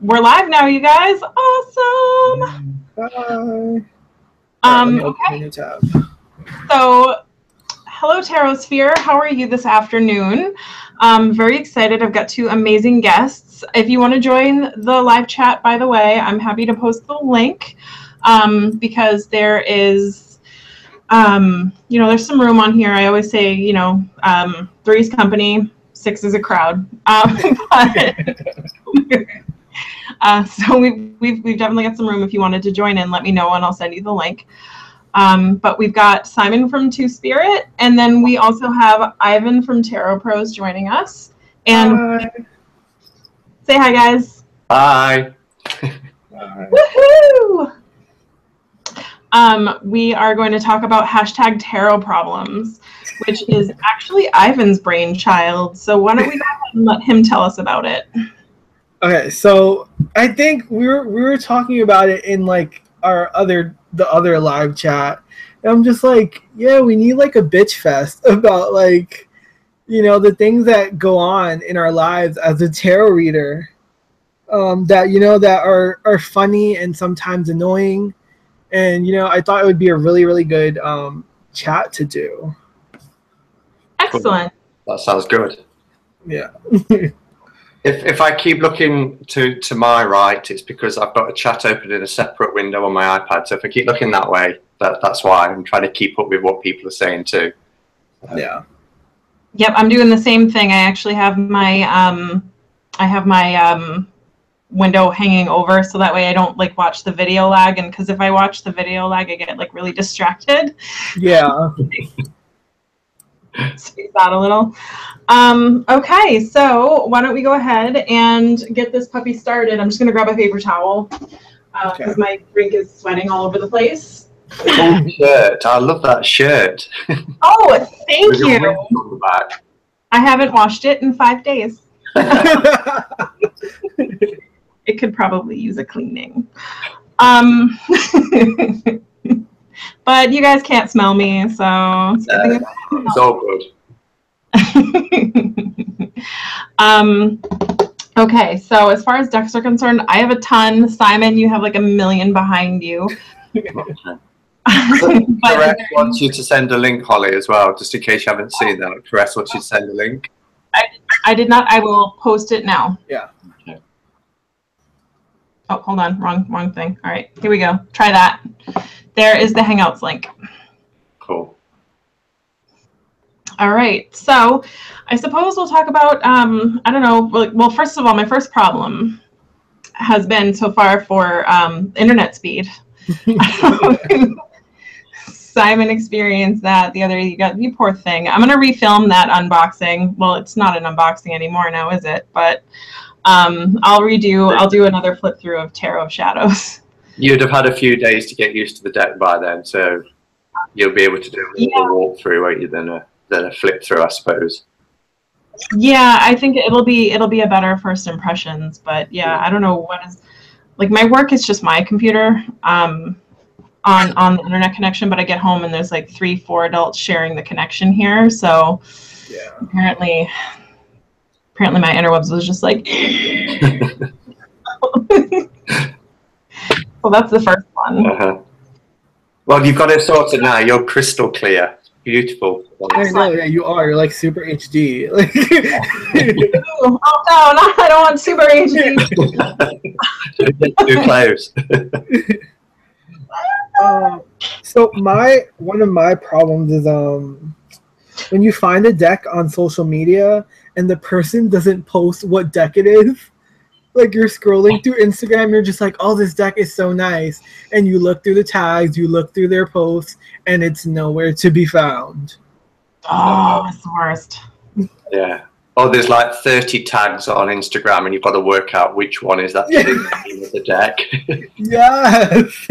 We're live now, you guys. Awesome. Bye. Okay. So, hello, Tarosphere. How are you this afternoon? Very excited. I've got two amazing guests. If you want to join the live chat, by the way, I'm happy to post the link because there is, there's some room on here. I always say, three's company, six is a crowd. So we've definitely got some room. If you wanted to join in, let me know and I'll send you the link. But we've got Simon from Two Spirit, and then we also have Ivan from Tarot Pros joining us. And Hi. Say hi, guys. Hi. Woohoo! We are going to talk about hashtag tarot problems, which is actually Ivan's brainchild. So why don't we go ahead and let him tell us about it? Okay, so I think we were talking about it in like the other live chat. And I'm just like, yeah, we need like a bitch fest about like, the things that go on in our lives as a tarot reader, that are funny and sometimes annoying. And I thought it would be a really, really good chat to do. Excellent. That sounds good. Yeah. If I keep looking to my right, it's because I've got a chat open in a separate window on my iPad. So if I keep looking that way, that's why I'm trying to keep up with what people are saying too. Yeah. Yep, I'm doing the same thing. I actually have my window hanging over, so that way I don't like watch the video lag. And because if I watch the video lag, I get like really distracted. Yeah. Space out a little. Okay, so why don't we go ahead and get this puppy started? I'm just gonna grab a paper towel because my drink is sweating all over the place. Cool shirt. I love that shirt. Oh, thank With you. your wings on the back. I haven't washed it in 5 days. It could probably use a cleaning. But you guys can't smell me, so it's all good. Okay, so as far as decks are concerned, I have a ton. Simon, you have like a million behind you. Caress wants you to send a link, Holly, as well, just in case you haven't seen that. Caress wants you to send a link. I did not. I will post it now. Yeah. Okay. Oh, hold on. Wrong thing. All right, here we go. Try that. There is the Hangouts link. Cool. All right. So I suppose we'll talk about, I don't know. Well, first of all, my first problem has been so far for internet speed. Simon experienced that the other day. You poor thing. I'm going to refilm that unboxing. Well, it's not an unboxing anymore now, is it? But I'll do another flip through of Tarot of Shadows. You'd have had a few days to get used to the deck by then, so you'll be able to do a walkthrough, won't you, than a flip through, I suppose. Yeah, I think it'll be a better first impressions, but yeah, I don't know what is like my work is just my computer on the internet connection, but I get home and there's like 3-4 adults sharing the connection here, so yeah. Apparently my interwebs was just like Well, that's the first one. Well, you've got it sorted now. You're crystal clear. It's beautiful. Yeah, you are. You're like super HD. Like oh no, I don't want super HD. Too close. So one of my problems is when you find a deck on social media and the person doesn't post what deck it is. Like you're scrolling through Instagram, and you're just like, oh, this deck is so nice. And you look through the tags, you look through their posts, and it's nowhere to be found. Oh, that's the worst. Yeah. Oh, there's like 30 tags on Instagram, and you've got to work out which one is actually the name of the deck. Yes.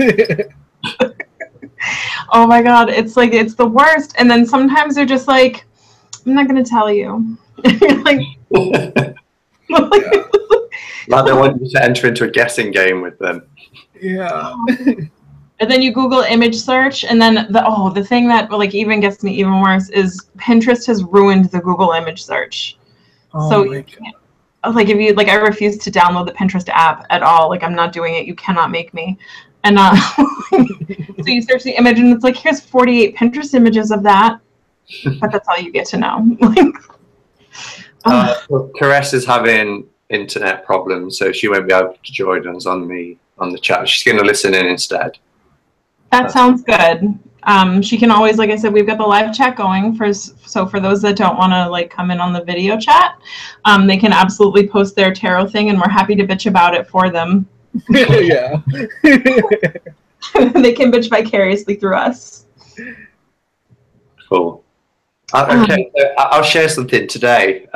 Oh my God, it's the worst. And then sometimes they're just like, I'm not going to tell you. Like, like they want you to enter into a guessing game with them. Yeah. And then you Google image search, and then the thing that like even gets me even worse is Pinterest has ruined the Google image search. Oh So my God. like if you like, I refuse to download the Pinterest app at all. Like I'm not doing it. You cannot make me. And so you search the image and it's like, here's 48 Pinterest images of that, but that's all you get to know. Well, Caress is having internet problems, so she won't be able to join us on the chat. She's going to listen in instead. That sounds good. She can always, like I said, we've got the live chat going so for those that don't want to like come in on the video chat, they can absolutely post their tarot thing, and we're happy to bitch about it for them. Yeah. They can bitch vicariously through us. Cool. Okay, so I'll share something today.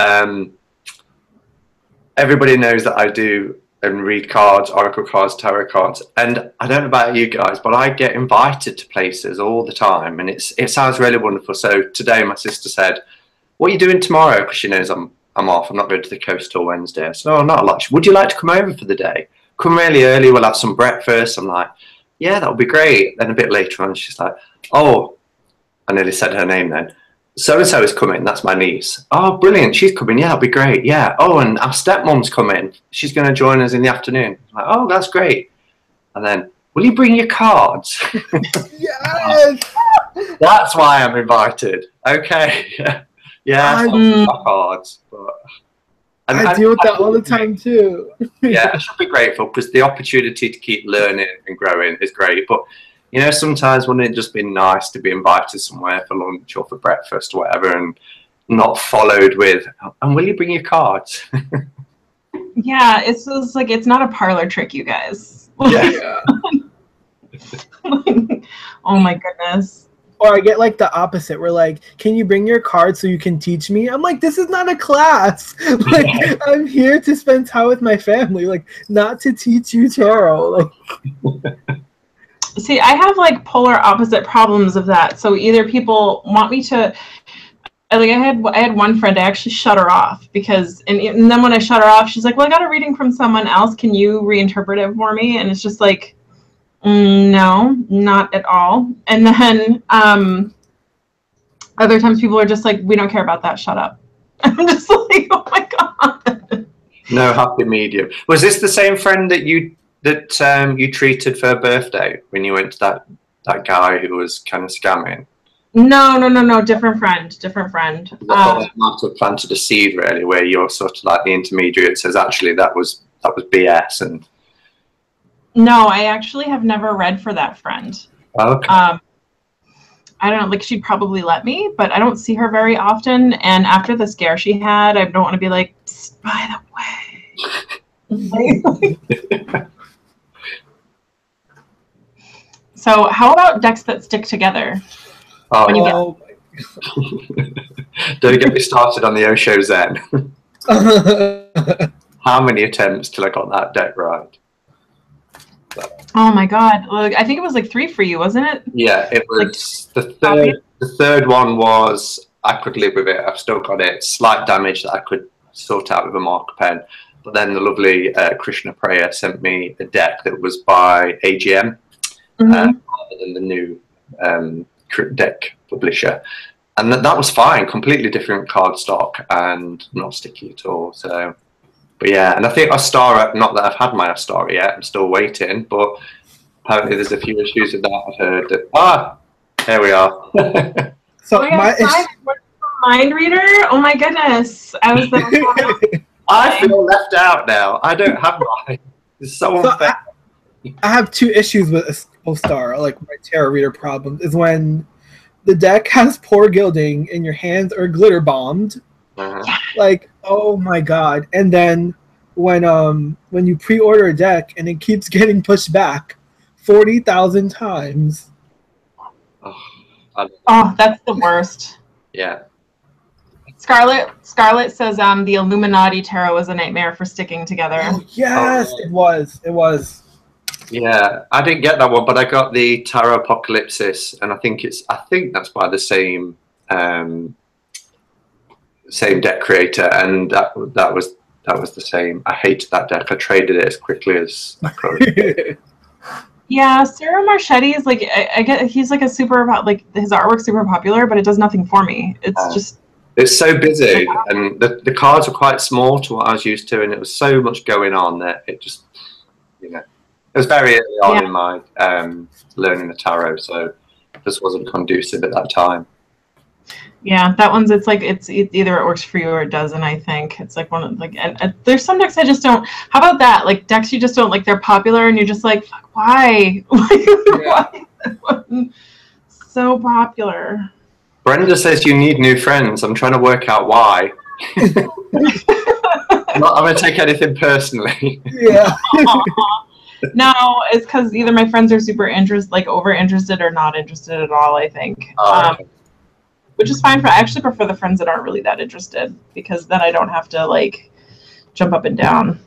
Everybody knows that I do and read cards, oracle cards, tarot cards, and I don't know about you guys, but I get invited to places all the time, and it sounds really wonderful. So today my sister said, "What are you doing tomorrow?" Because she knows I'm off. I'm not going to the coast till Wednesday. I said, "Oh, not a lot. Would you like to come over for the day? Come really early. We'll have some breakfast." I'm like, "Yeah, that would be great." Then a bit later on, she's like, "Oh," I nearly said her name then. "So-and-so is coming, that's my niece." "Oh, brilliant, she's coming, yeah, that'll be great, yeah." "Oh, and our stepmom's coming, she's going to join us in the afternoon." I'm like, "Oh, that's great." And then, "Will you bring your cards?" Yes! That's why I'm invited. Okay, yeah, I'll bring my cards. But, I deal with that all the time too. Yeah, I should be grateful because the opportunity to keep learning and growing is great. But you know, sometimes wouldn't it just be nice to be invited somewhere for lunch or for breakfast or whatever, and not followed with, "And will you bring your cards?" Yeah, it's just like, it's not a parlor trick, you guys. Yeah. Oh my goodness. Or I get like the opposite. We're like, "Can you bring your card so you can teach me?" I'm like, "This is not a class. Like, I'm here to spend time with my family, like, not to teach you tarot." Like, see, I have like polar opposite problems of that. So either people want me to, like, I had one friend, I actually shut her off because, and then when I shut her off, she's like, "Well, I got a reading from someone else. Can you reinterpret it for me?" And it's just like, no, not at all. And then other times people are just like, "We don't care about that. Shut up." I'm just like, oh my God. No happy medium. Was this the same friend that you treated for her birthday when you went to that guy who was kind of scamming? No, different friend. I might have planted a seed really, where you're sort of like the intermediary. It says actually that was BS. And no, I actually have never read for that friend. okay. I don't know, like, she'd probably let me, but I don't see her very often. And after the scare she had, I don't want to be like, "By the way." So how about decks that stick together? Oh, don't get me started on the Osho Zen. How many attempts till I got that deck right? Oh my God! Look, I think it was like 3 for you, wasn't it? Yeah, it was like, the third one was, I could live with it. I've still got it. Slight damage that I could sort out with a marker pen. But then the lovely Krishna Prayer sent me a deck that was by AGM, rather than the new deck publisher. And that was fine, completely different card stock and not sticky at all. So, but yeah, and I think Ostara, not that I've had my Ostara yet, I'm still waiting, but apparently there's a few issues with that. I've heard that, there we are. So mind reader? Oh my goodness. I was like, I feel left out now. I don't have mine. It's so unfair. I have 2 issues with Ostara, like my tarot reader problem, is when the deck has poor gilding and your hands are glitter bombed. Like, oh my God. And then when you pre-order a deck and it keeps getting pushed back 40,000 times. Oh, that's the worst. Yeah. Scarlett says the Illuminati tarot is a nightmare for sticking together. Oh, yes, it was. Yeah, I didn't get that one, but I got the Tarot Apocalypsis, and I think that's by the same deck creator, and that was the same. I hated that deck. I traded it as quickly as I could. Yeah, Sarah Marchetti is like, I get, he's like a super, like, his artwork's super popular, but it does nothing for me. It's just, It's so busy, and the cards were quite small to what I was used to, and it was so much going on that it just, it was very early on in my learning the tarot, so it just wasn't conducive at that time. Yeah, that one's, it's either it works for you or it doesn't, I think. It's like one of, like, there's some decks I just don't, how about that? Like, decks you just don't, like, they're popular and you're just like, fuck, why? Why is that one so popular? Brenda says you need new friends. I'm trying to work out why. I'm going to take anything personally. Yeah. No, it's because either my friends are super over interested or not interested at all, I think. Okay. Which is fine. I actually prefer the friends that aren't really that interested, because then I don't have to, like, jump up and down.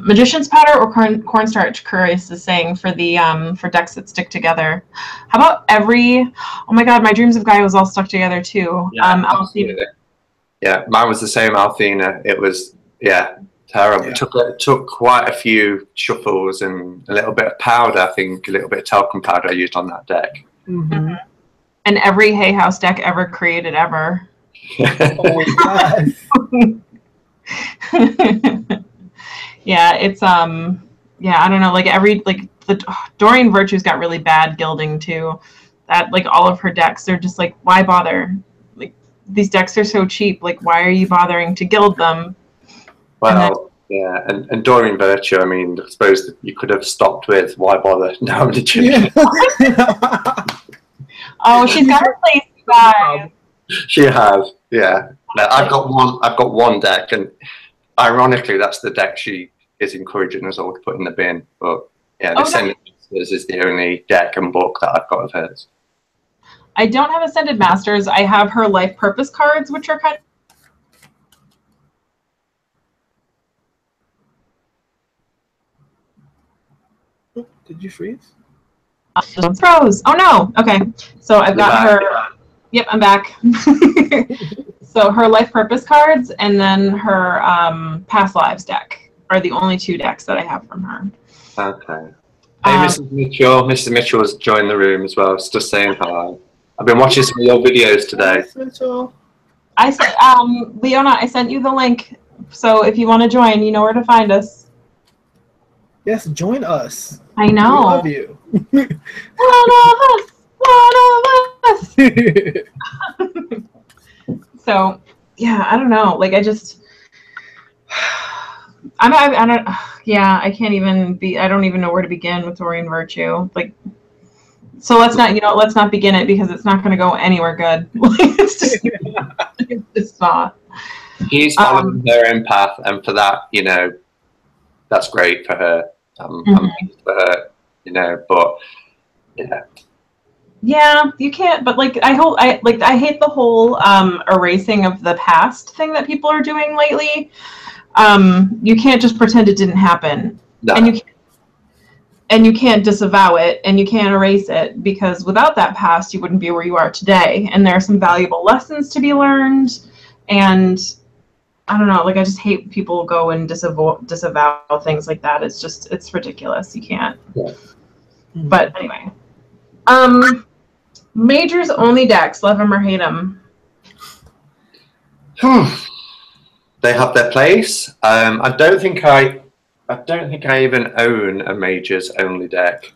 Magician's powder or cornstarch, Curious is saying, for the for decks that stick together. How about oh my god, my Dreams of Gaia was all stuck together too. Yeah, mine was the same, Althena. It was, terrible. Yeah. It took quite a few shuffles and a little bit of powder, I think, a little bit of talcum powder I used on that deck. Mm-hmm. And every Hay House deck ever created ever. Oh, yes. Yeah, it's I don't know, like Doreen Virtue's got really bad gilding too. That, like, all of her decks, they're just like, why bother? Like, these decks are so cheap, like, why are you bothering to gild them? Well, and Doreen Virtue, I mean, I suppose you could have stopped with why bother now I'm the chicken. Oh, she's got a place, you guys. She has, yeah. Now, I've got one deck, and ironically, that's the deck she is encouraging us all to put in the bin. But yeah, the Ascended Masters is the only deck and book that I've got of hers. I don't have Ascended Masters. I have her Life Purpose cards, which are kind of... Did you freeze? Froze. Oh no. Okay. So I've got her. Yep, I'm back. So her Life Purpose cards and then her Past Lives deck are the only two decks that I have from her. Okay. Hey, Mrs. Mitchell. Mrs. Mitchell has joined the room as well. It's just saying hi. I've been watching some of your videos today. I said, Leona, I sent you the link. So if you want to join, you know where to find us. Yes, join us. I know. We love you. One of us. So, yeah, I don't know. Like, I just, I can't even I don't even know where to begin with Doreen Virtue. Like, so let's not begin it, because it's not going to go anywhere good. It's just not. She's following her own path, and for that, that's great for her. I'm pleased for her, but yeah. Yeah, you can't. But like, I hate the whole erasing of the past thing that people are doing lately. You can't just pretend it didn't happen, No. and you can't disavow it, and you can't erase it, because without that past, you wouldn't be where you are today. And there are some valuable lessons to be learned, and I don't know, like, I just hate people go and disavow things like that. It's ridiculous. You can't. Yeah. But anyway. Majors only decks, love them or hate them. They have their place. I don't think I even own a majors only deck.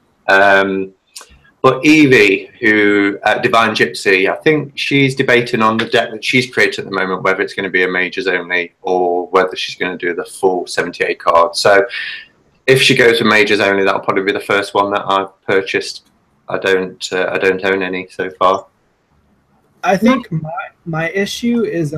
But Evie, who Divine Gypsy, I think she's debating on the deck that she's created at the moment, whether it's going to be a majors only or whether she's going to do the full 78 cards. So if she goes with majors only, that'll probably be the first one that I've purchased. I don't own any so far. I think my issue is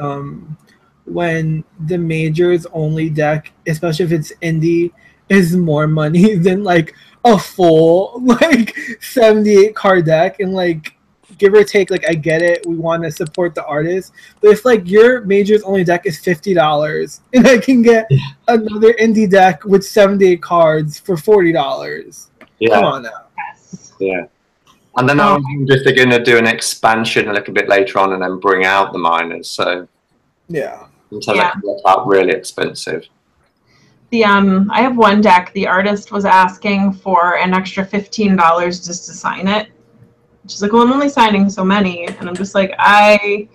when the majors only deck, especially if it's indie, is more money than like a full like 78 card deck, and like give or take, like I get it, we want to support the artist, but if like your majors only deck is $50 and I can get another indie deck with 78 cards for $40, come on now. Yeah. And then I wonder if they're going to do an expansion a little bit later on and then bring out the minors. So yeah, until they can get out really expensive. I have one deck. The artist was asking for an extra $15 just to sign it. She's like, well, I'm only signing so many. And I'm just like, I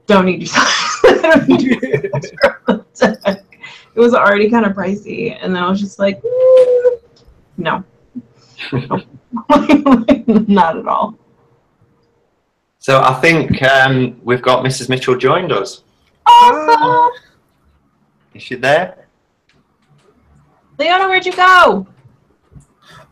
don't need you sign. I don't need you to deck. It was already kind of pricey. And then I was just like, no. Not at all. So I think we've got Mrs. Mitchell joined us. Awesome. Is she there? Leona, where'd you go?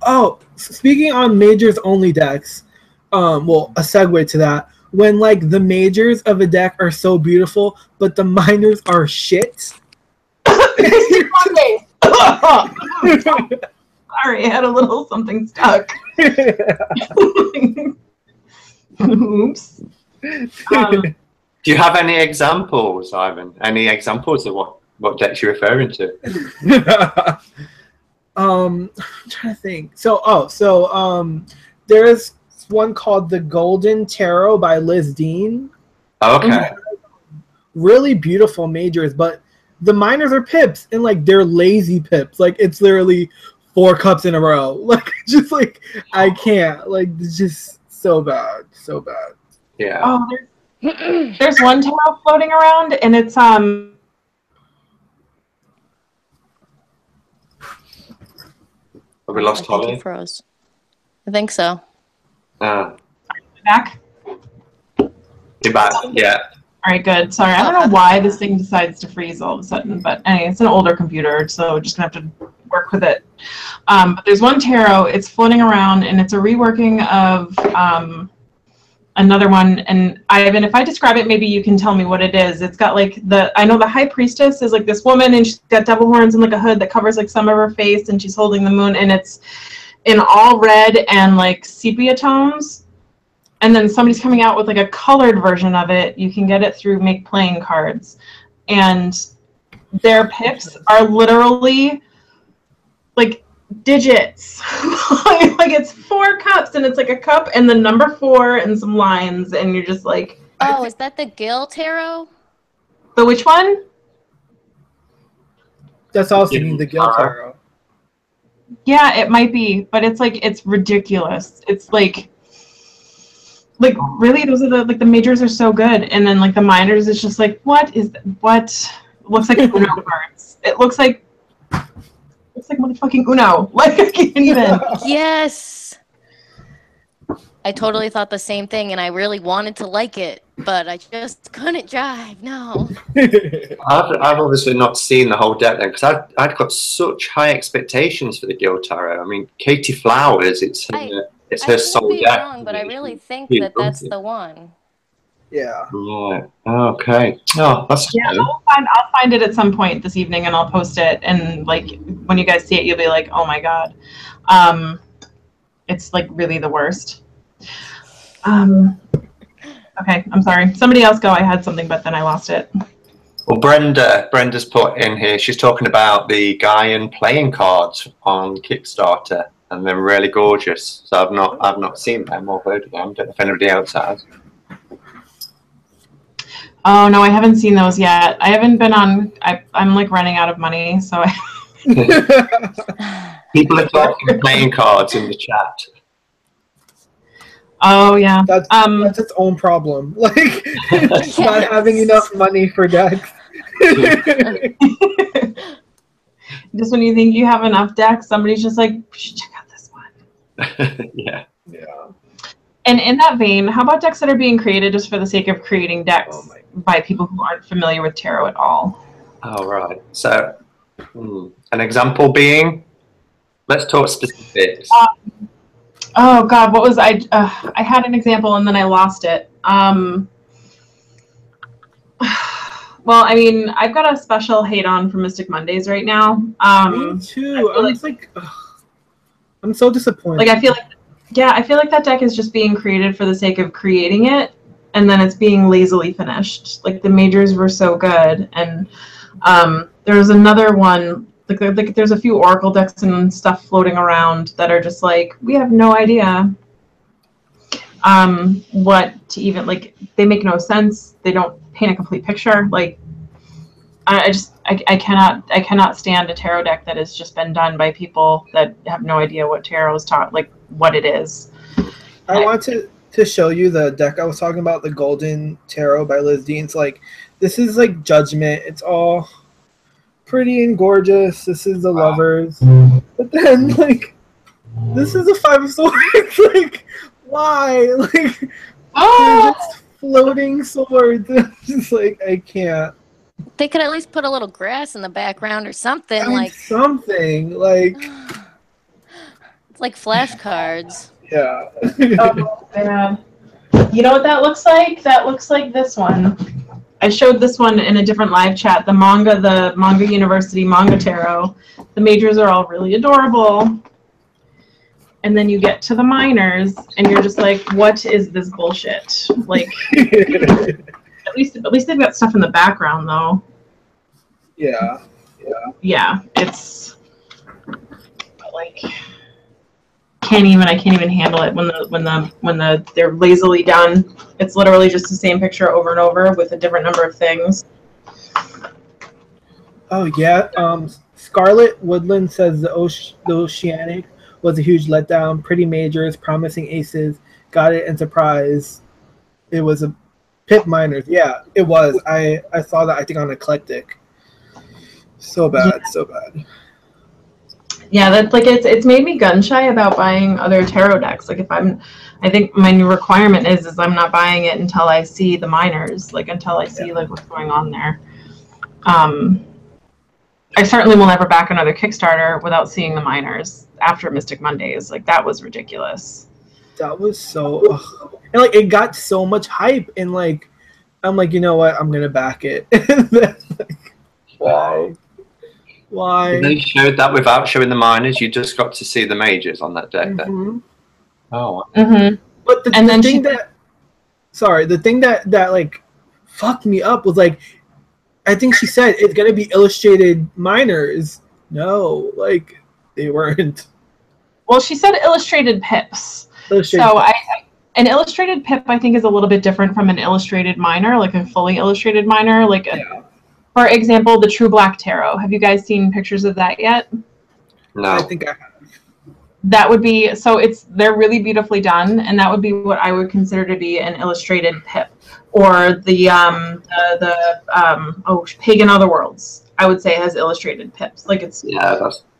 Oh, speaking on majors only decks, well, a segue to that. When like the majors of a deck are so beautiful, but the minors are shit. Sorry, I had a little something stuck. Oops. Do you have any examples, Ivan? Any examples of what decks you're referring to? I'm trying to think. So there's one called The Golden Tarot by Liz Dean. Okay. Really beautiful majors, but the minors are pips, and like they're lazy pips. Like it's literally 4 cups in a row. Like just like I can't. Like it's just so bad, so bad. Yeah. Oh, there's one tarot floating around, and it's Have we lost Holly? Froze. I think so. back. You're back. Yeah. All right, good. Sorry, I don't know why this thing decides to freeze all of a sudden, but anyway, it's an older computer, so just gonna have to work with it. But there's one tarot. It's floating around, and it's a reworking of another one. And Ivan, if I describe it, maybe you can tell me what it is. It's got like I know the High Priestess is like this woman, and she's got devil horns and like a hood that covers like some of her face, and she's holding the moon, and it's in all red and like sepia tones. And then somebody's coming out with like a colored version of it. You can get it through Make Playing Cards. And their pips are literally like digits. Like it's 4 cups, and it's like a cup and the number 4 and some lines, and you're just like... Oh, is that the Gil Tarot? The which one? That's also the Gil Tarot. Yeah, it might be, but it's like, it's ridiculous. It's like really, those are the majors are so good, and then like the minors, it's just like, what is that? What? It looks like Uno cards. It looks like motherfucking Uno. Like I can't even. Yes. I totally thought the same thing, and I really wanted to like it, but I just couldn't drive. No. I've obviously not seen the whole deck then, because I'd got such high expectations for the Gil Tarot. I mean, Katie Flowers, it's her sole deck. I could be wrong, but I really think that that's the one. Yeah. Right. Okay. Oh, that's yeah. I'll find it at some point this evening, and I'll post it. And like when you guys see it, you'll be like, "Oh my god!" It's like really the worst. Okay, I'm sorry. Somebody else go. I had something, but then I lost it. Well, Brenda's put in here. She's talking about the Gaian playing cards on Kickstarter, and they're really gorgeous. So I've not seen them or heard of them. Don't know if anybody else has. Oh no, I haven't seen those yet. I haven't been on. I'm like running out of money, so. People are talking playing cards in the chat. Oh yeah, that's its own problem. Like Yes. not having enough money for decks. Just when you think you have enough decks, somebody's just like, "You should check out this one." Yeah. Yeah. And in that vein, how about decks that are being created just for the sake of creating decks by people who aren't familiar with tarot at all? Oh right. So, an example being, let's talk specifics. Oh God, what was I had an example and then I lost it. Well, I mean, I've got a special hate on for Mystic Mondays right now. Me too. I'm so disappointed. Like I feel like that deck is just being created for the sake of creating it, and then it's being lazily finished. Like the majors were so good, and there was another one. Like there's a few Oracle decks and stuff floating around that are just like, we have no idea what to even, like, they make no sense. They don't paint a complete picture. Like I cannot stand a tarot deck that has just been done by people that have no idea what tarot is taught, like what it is. I want to show you the deck I was talking about, the Golden Tarot by Liz Dean. It's like, this is like Judgment. It's all pretty and gorgeous. This is the Lovers. But then, like, this is a Five of Swords. Like, why? Like, they're just floating swords. It's just like, I can't. They could at least put a little grass in the background or something. Like something. Like, it's like flashcards. Yeah. Oh, man. You know what that looks like? That looks like this one. I showed this one in a different live chat. The Manga University Manga Tarot. The majors are all really adorable. And then you get to the minors, and you're just like, what is this bullshit? Like, at least they've got stuff in the background, though. Yeah. Yeah, it's like I can't even handle it when they're lazily done. It's literally just the same picture over and over with a different number of things. Oh yeah. Scarlet Woodland says the Oceanic was a huge letdown. Pretty majors, promising aces, got it, and surprise. It was a Pip Miners. Yeah, it was. I saw that, I think, on Eclectic. So bad, so bad. Yeah, that's like it's made me gun shy about buying other tarot decks. Like I think my new requirement is I'm not buying it until I see the minors, like until I see like what's going on there. I certainly will never back another Kickstarter without seeing the minors after Mystic Mondays. Like, that was ridiculous. That was so, and like it got so much hype, and like I'm like, you know what, I'm gonna back it. Like, why? They showed that without showing the minors. You just got to see the majors on that deck. Then. Oh. But the thing that like fucked me up was like, I think she said it's gonna be illustrated minors. No, like they weren't. Well, she said illustrated pips. An illustrated pip, I think, is a little bit different from an illustrated minor, like a fully illustrated minor. Like, for example, the True Black Tarot. Have you guys seen pictures of that yet? No. I think I have. That would be, they're really beautifully done, and that would be what I would consider to be an illustrated pip. Or the Pagan Otherworlds, I would say, has illustrated pips. Like, it's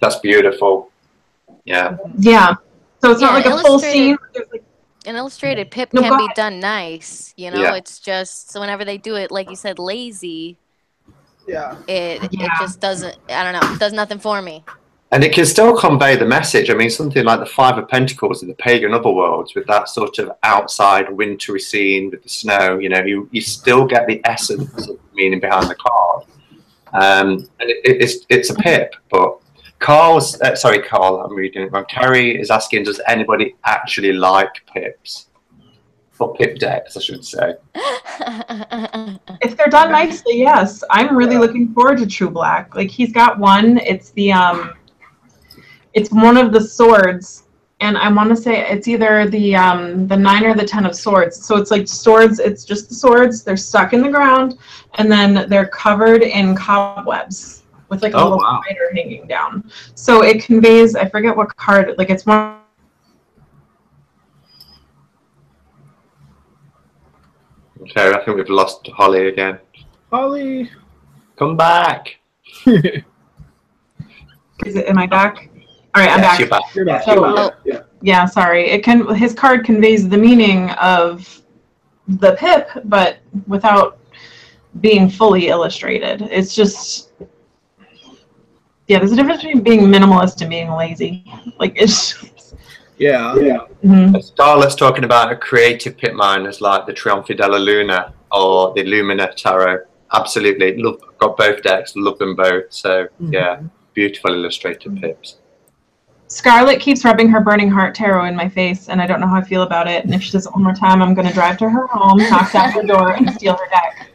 that's beautiful. Yeah. Yeah. So it's not like a full scene. An illustrated pip can be done nice, you know. It's just, so whenever they do it, like you said, lazy. It just doesn't. I don't know. It does nothing for me. And it can still convey the message. I mean, something like the Five of Pentacles in the Pagan Otherworlds, with that sort of outside wintry scene with the snow, you know, you still get the essence of the meaning behind the card. And it's a pip, but Carl, I'm reading it wrong. Carrie is asking, does anybody actually like pips? Or pip decks, I should say. If they're done nicely, yes. I'm really looking forward to True Black. Like, he's got one. It's the it's one of the swords, and I want to say it's either the 9 or the 10 of swords. So it's like swords. It's just the swords. They're stuck in the ground, and then they're covered in cobwebs with like a little spider hanging down. So it conveys. I forget what card. Like, it's one. Okay, I think we've lost Holly again. Holly, come back. Am I back? All right, I'm back. You're back. Yeah, sorry. His card conveys the meaning of the pip, but without being fully illustrated. It's just, there's a difference between being minimalist and being lazy. Like, it's. Scarlett's talking about a creative pip miners like the Trionfi della Luna or the Lumina Tarot. Absolutely. Got both decks, love them both. So, beautiful illustrated pips. Scarlett keeps rubbing her Burning Heart Tarot in my face, and I don't know how I feel about it. And if she does it one more time, I'm going to drive to her home, knock down her door, and steal her deck.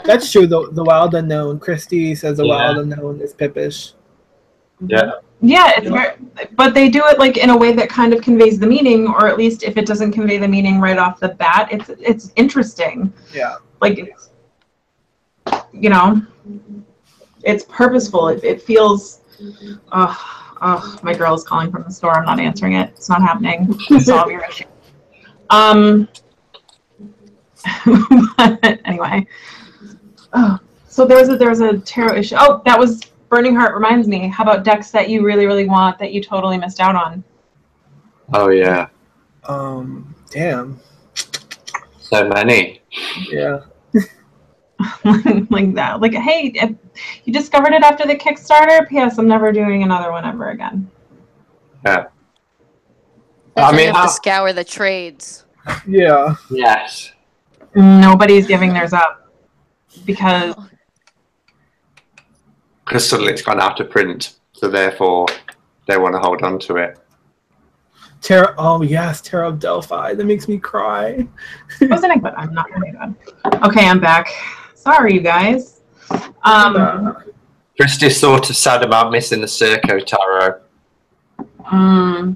That's true. The Wild Unknown. Christy says the Wild Unknown is pippish. Yeah. Yeah, it's but they do it like in a way that kind of conveys the meaning, or at least if it doesn't convey the meaning right off the bat, it's interesting. Yeah. Like, it's, you know, it's purposeful. It feels. Oh, my girl is calling from the store. I'm not answering it. It's not happening. Solve your issue. But anyway. Oh, so there was a tarot issue. Oh, that was Burning Heart reminds me. How about decks that you really, really want that you totally missed out on? Oh yeah. Damn. So many. Yeah. Like that. Like, hey, you discovered it after the Kickstarter? P.S. I'm never doing another one ever again. Yeah. I mean, you have to scour the trades. Yeah. Yes. Nobody's giving theirs up because suddenly it's gone out of print, so therefore they want to hold on to it. Oh yes, Tarot of Delphi. That makes me cry. Wasn't it good? I'm not really good. Okay, I'm back. Sorry, you guys. Christy's sort of sad about missing the Circo Tarot.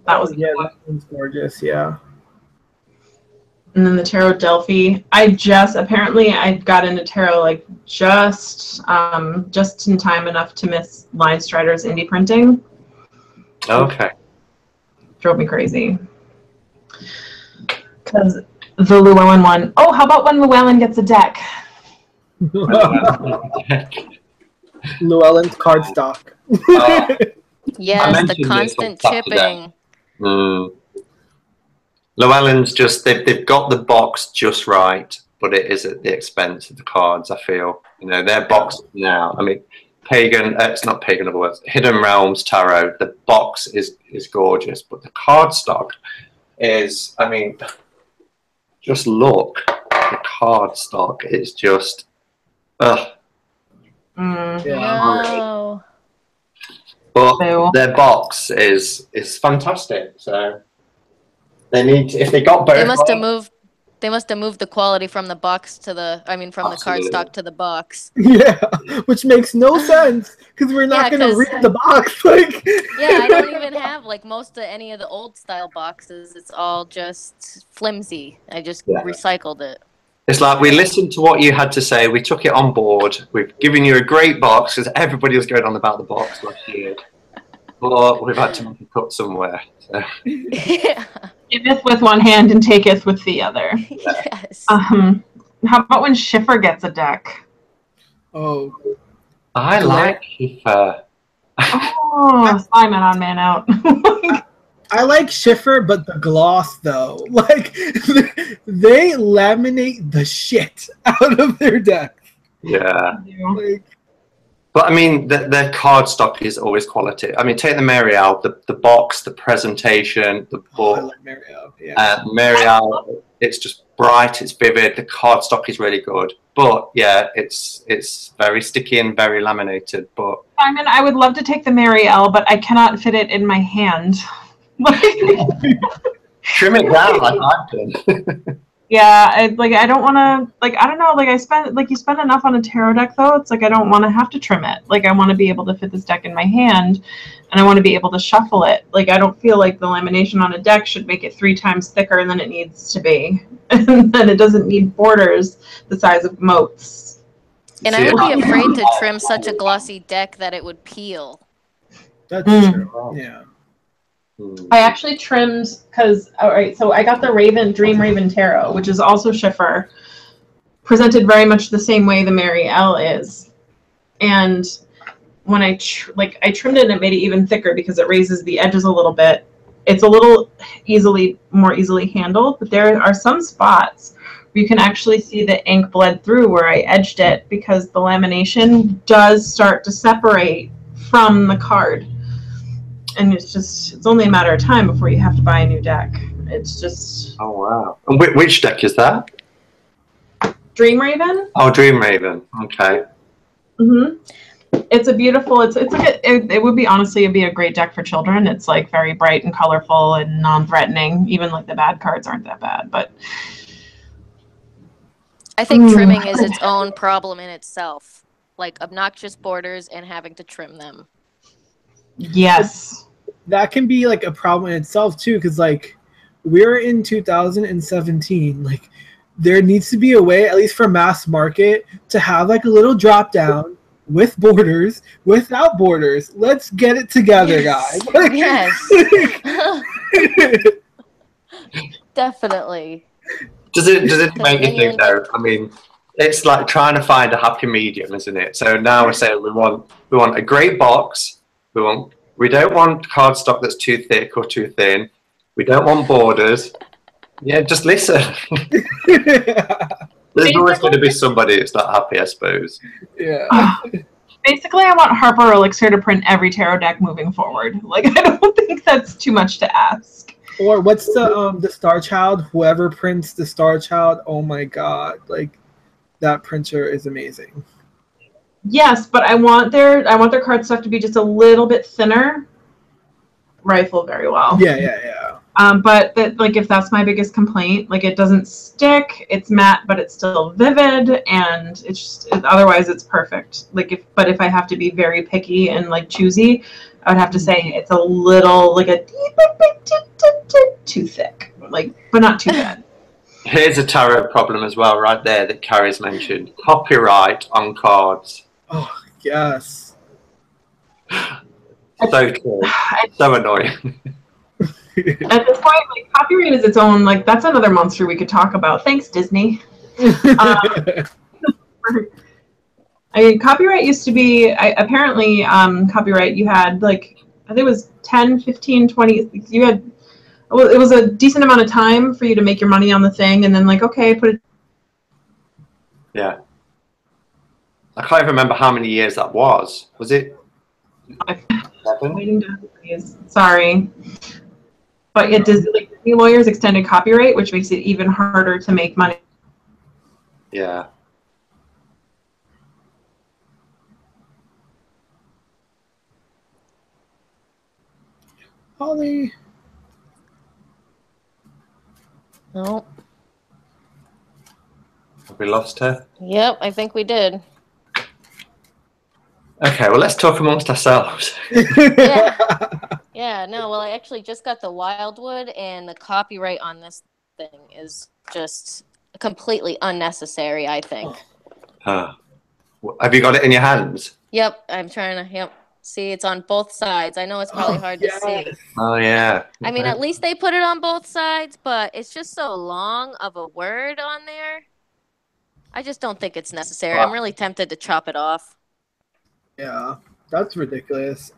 That was that one's gorgeous. Yeah. And then the Tarot Delphi. I got into tarot like just in time enough to miss Line Strider's indie printing. Okay. Drove me crazy. Because the Llewellyn one. Oh, how about when Llewellyn gets a deck? Llewellyn's cardstock. Yes, the constant chipping. Llewellyn's just they've got the box just right, but it is at the expense of the cards. I feel their box now. I mean, it's not Pagan, in other words, Hidden Realms Tarot. The box is gorgeous, but the cardstock is. I mean, just look. The cardstock is just. No. But their box is fantastic. So they need if they got both. They must have moved the quality from the box to the from the cardstock to the box. Yeah, which makes no sense because we're not going to read the box. Like yeah, I don't even have most of any of the old style boxes. It's all just flimsy. I just recycled it. It's like we listened to what you had to say. We took it on board. We've given you a great box because everybody was going on about the box last year. But we've had to make a cut somewhere. So. Giveth with one hand and taketh with the other. Yes. How about when Schiffer gets a deck? Oh. I like Schiffer. Oh, Simon on Man Out. I like Schiffer, but the gloss though, they laminate the shit out of their deck. Yeah. But I mean, their cardstock is always quality. I mean, take the Marielle, the box, the presentation, the book. I like Marielle. Yeah. Marielle, it's just bright, it's vivid. The cardstock is really good, but yeah, it's very sticky and very laminated. But Simon, I would love to take the Marielle, but I cannot fit it in my hand. Trim it down like I've done. Yeah, I don't want to, I don't know, you spend enough on a tarot deck, though, it's I don't want to have to trim it. I want to be able to fit this deck in my hand, and I want to be able to shuffle it. I don't feel like the lamination on a deck should make it 3 times thicker than it needs to be. And then it doesn't need borders the size of moats. And I would be afraid to trim such a glossy deck that it would peel. That's true, yeah. I actually trimmed because so I got the Dream Raven Tarot, which is also Schiffer, presented very much the same way the Marielle is, and when I trimmed it and it made it even thicker because it raises the edges a little bit. It's a little more easily handled, but there are some spots where you can actually see the ink bled through where I edged it because the lamination does start to separate from the card. And it's only a matter of time before you have to buy a new deck. It's just... Oh, wow. And which deck is that? Dream Raven. Oh, Dream Raven. Okay. It's a beautiful... It would be, honestly, it'd be a great deck for children. It's, very bright and colorful and non-threatening. Even, the bad cards aren't that bad, but... I think trimming is its own problem in itself. Obnoxious borders and having to trim them. Yes. That can be a problem in itself too, because we're in 2017. There needs to be a way, at least for mass market, to have a little drop down with borders, without borders. Let's get it together, guys. Like, yes. Definitely. Does it make you think though? I mean, it's like trying to find a happy medium, isn't it? So now we're saying we want a great box. We don't want cardstock that's too thick or too thin. We don't want borders. Yeah, just listen. There's always going to be somebody that's not happy, I suppose. Yeah. Basically, I want Harper Elixir to print every tarot deck moving forward. Like, I don't think that's too much to ask. Or what's the Star Child? Whoever prints the Star Child, oh my god, like that printer is amazing. Yes, but I want their cardstock to be just a little bit thinner. Rifle very well. Yeah. But like if that's my biggest complaint, like it doesn't stick, it's matte, but it's still vivid, and it's just otherwise it's perfect. Like if I have to be very picky and like choosy, I would have to say it's a little like a too thick, like but not too bad. Here's a tarot problem as well, right there that Carrie's mentioned: copyright on cards. Oh yes. So true. So annoying. At this point, like copyright is its own, like that's another monster we could talk about. Thanks, Disney. I mean, copyright used to be, apparently, copyright, you had like, I think it was 10, 15, 20, you had, it was a decent amount of time for you to make your money on the thing, and then like, okay, put it. Yeah. I can't even remember how many years that was. Was it 7? Sorry. But it does, like, Disney lawyers extended copyright, which makes it even harder to make money. Yeah. Holly. No. Have we lost her? Yep, I think we did. Okay, well, let's talk amongst ourselves. Yeah. Yeah, no, well, I actually just got the Wildwood, and the copyright on this thing is just completely unnecessary, I think. Have you got it in your hands? Yep, I'm trying to, yep. See, it's on both sides. I know it's probably hard to see. Oh, yeah. I mean, at least they put it on both sides, but it's just so long of a word on there. I just don't think it's necessary. I'm really tempted to chop it off. Yeah, that's ridiculous.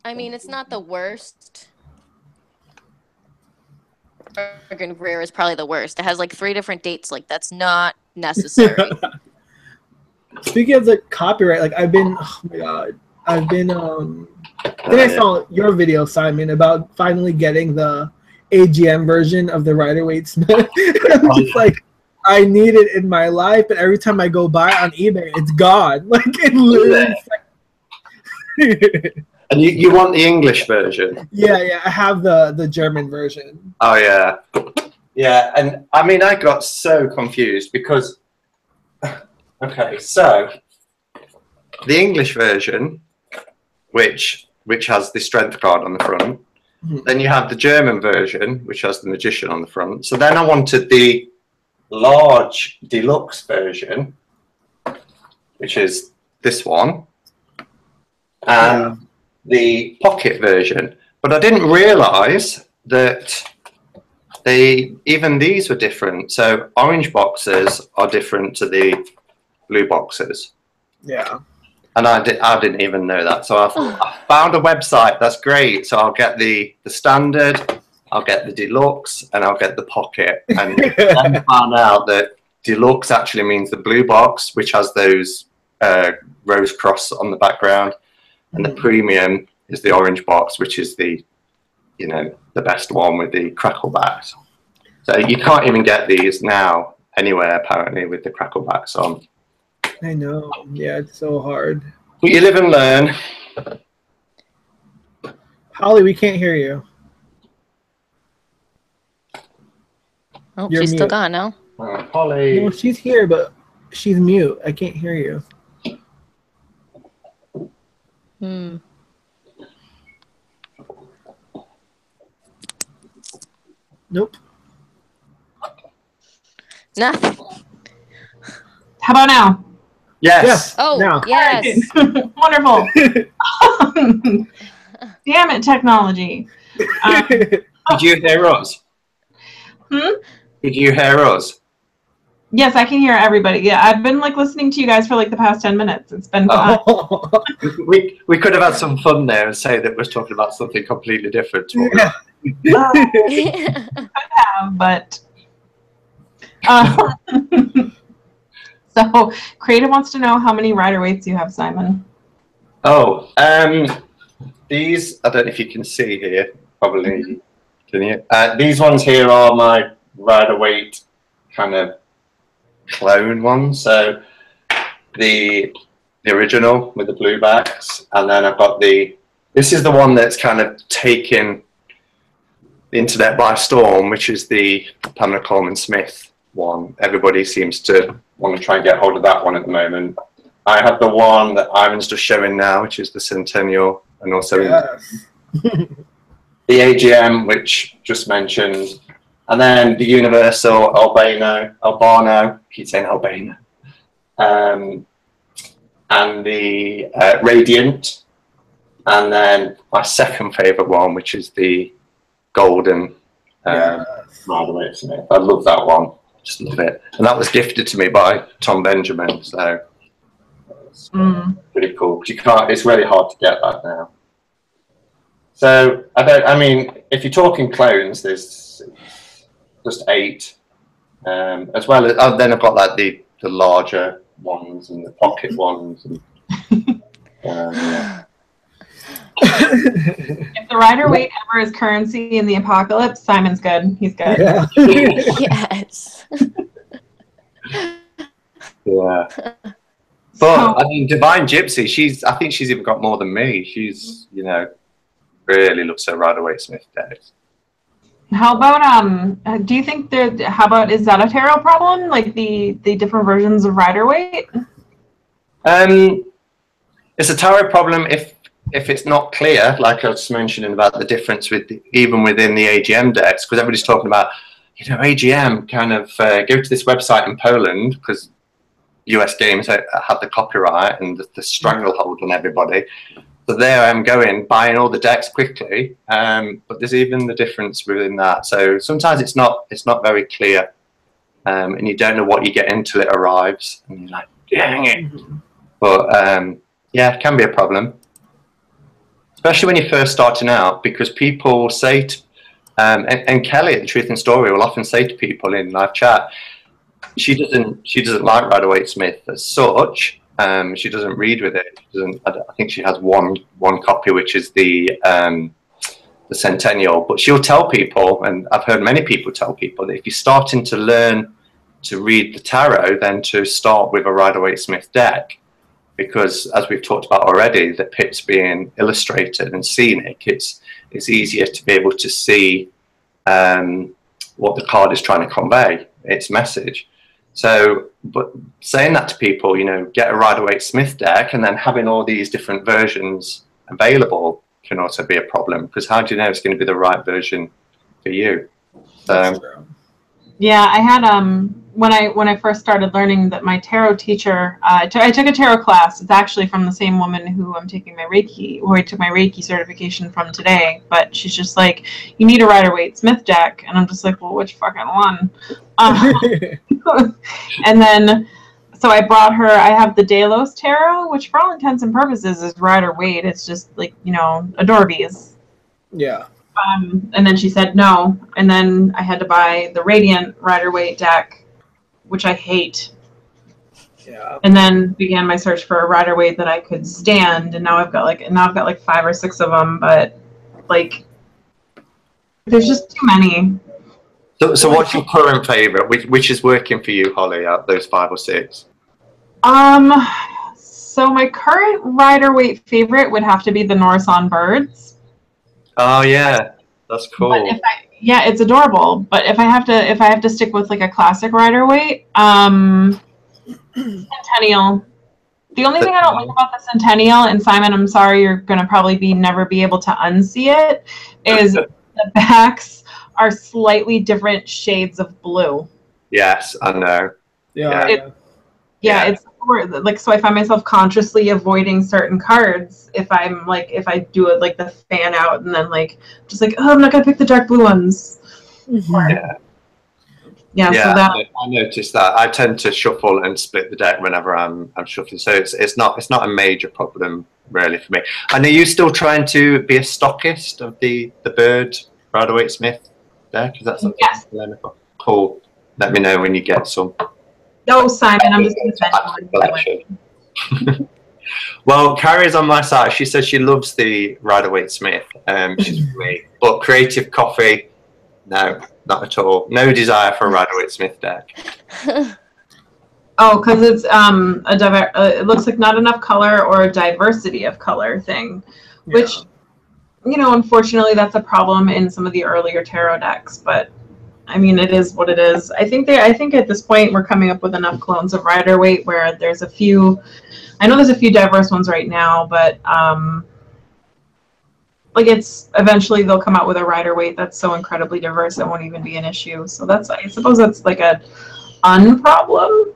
I mean, it's not the worst. Oregon Greer is probably the worst. It has like 3 different dates. Like, that's not necessary. Speaking of the copyright, like oh my god, then I saw your video, Simon, about finally getting the AGM version of the Rider-Waite Smith. I'm just like, I need it in my life, but every time I go buy on eBay, it's gone. Like, it literally. And you want the English version? Yeah, I have the German version. Oh, yeah. Yeah, and I mean, I got so confused because, okay, so the English version, which has the strength card on the front, then you have the German version, which has the magician on the front. So then I wanted the large deluxe version, which is this one, and the pocket version. But I didn't realize that even these were different. So orange boxes are different to the blue boxes. Yeah. And I didn't even know that. So I found a website. That's great. So I'll get the standard, I'll get the deluxe, and I'll get the pocket. And then I found out that deluxe actually means the blue box, which has those rose cross on the background, and the premium is the orange box, which is the best one with the crackle backs. So you can't even get these now anywhere apparently with the crackle backs on. I know. Yeah, it's so hard. But you live and learn. Holly, we can't hear you. Oh, she's still gone, no? Holly. No, she's here, but she's mute. I can't hear you. Nope. Nothing. How about now? Yes. Oh, now. yes. Wonderful. Damn it, technology. Did you hear us? Did you hear us? Yes, I can hear everybody. Yeah, I've been like listening to you guys for like the past 10 minutes. It's been fun. We could have had some fun there and say that we're talking about something completely different. But so Creative wants to know how many rider weights you have, Simon. Oh, these, I don't know if you can see here, probably, can you? These ones here are my rider weight kind of clone ones. So the original with the blue backs, and then I've got this is the one that's kind of taken the internet by storm, which is the Pamela Coleman Smith one. Everybody seems to want to try and get hold of that one at the moment. I have the one that Ivan's just showing now, which is the Centennial, and also the AGM, which just mentioned, and then the Universal Albano, keep saying Albano, and the Radiant, and then my second favourite one, which is the Golden Rider Weight Smith. I love that one. Just love it. And that was gifted to me by Tom Benjamin, so it's pretty cool. You can't, it's really hard to get that now. So I mean, if you're talking clones, there's just 8, as well as then I've got like the larger ones and the pocket ones. And, yeah. If the rider weight ever is currency in the apocalypse, Simon's good. He's good. Yeah. Yes. Yeah. But I mean, Divine Gypsy, I think she's even got more than me. She's, you know, really loves her Rider Waite Smith days. How about do you think how about, is that a tarot problem, like the different versions of rider weight? It's a tarot problem if it's not clear, like I was mentioning about the difference with even within the AGM decks, because everybody's talking about, you know, AGM kind of go to this website in Poland because US Games had the copyright and the stranglehold on everybody. So there I'm going, buying all the decks quickly, but there's even the difference within that. So sometimes it's not very clear, and you don't know what you get until it arrives, and you're like, dang it. But yeah, it can be a problem, especially when you're first starting out, because people say, and Kelly at the Truth and Story will often say to people in live chat, she doesn't like Rider Waite Smith as such. She doesn't read with it. I think she has one copy, which is the Centennial. But she'll tell people, and I've heard many people tell people, that if you're starting to learn to read the tarot, then to start with a Rider Waite Smith deck, because as we've talked about already, the pit's being illustrated and scenic. It's easier to be able to see what the card is trying to convey, its message. So, but saying that to people, you know, get a Rider Waite Smith deck, and then having all these different versions available can also be a problem, because how do you know it's going to be the right version for you? Yeah, I had when I first started learning, that my tarot teacher, I took a tarot class. It's actually from the same woman who I'm taking my Reiki, who I took my Reiki certification from today. But she's just like, you need a Rider Waite Smith deck, and I'm just like, well, which fucking one? And then, so I brought her. I have the Delos tarot, which for all intents and purposes is Rider Waite. It's just like, you know, Adorbies. Yeah. And then she said no, and then I had to buy the Radiant Rider Waite deck, which I hate. Yeah. And then began my search for a Rider Waite that I could stand, and now I've got like 5 or 6 of them, but like there's just too many. So what's your current favorite? Which is working for you, Holly, out of those 5 or 6? So my current Rider Waite favorite would have to be the Norse on Birds. Oh yeah, that's cool. But yeah, it's adorable. But if I have to stick with like a classic Rider Waite, Centennial. The only thing I don't like about the Centennial, and Simon, I'm sorry, you're gonna probably never be able to unsee it, is the backs are slightly different shades of blue. Yes, I know. Yeah. It's like, so I find myself consciously avoiding certain cards if I'm like, if I do it like the fan out and then like just like, oh, I'm not gonna pick the dark blue ones. Yeah, so that I noticed that. I tend to shuffle and split the deck whenever I'm shuffling, so it's not a major problem really for me. And are you still trying to be a stockist of the Bird Rider-Waite-Smith deck? Is that something? Yes. Cool. Let me know when you get some. No, Simon, I'm just going Well, Carrie's on my side. She says she loves the Rider-Waite-Smith. She's with me, but Creative Coffee, no, not at all. No desire for a Rider-Waite-Smith deck. Oh, because it's it looks like not enough color or a diversity of color thing, which, you know, unfortunately that's a problem in some of the earlier tarot decks. But I mean, it is what it is. I think at this point we're coming up with enough clones of Rider-Waite where there's a few. I know there's a few diverse ones right now, but like it's eventually they'll come out with a Rider-Waite that's so incredibly diverse it won't even be an issue. So that's, I suppose that's like a unproblem.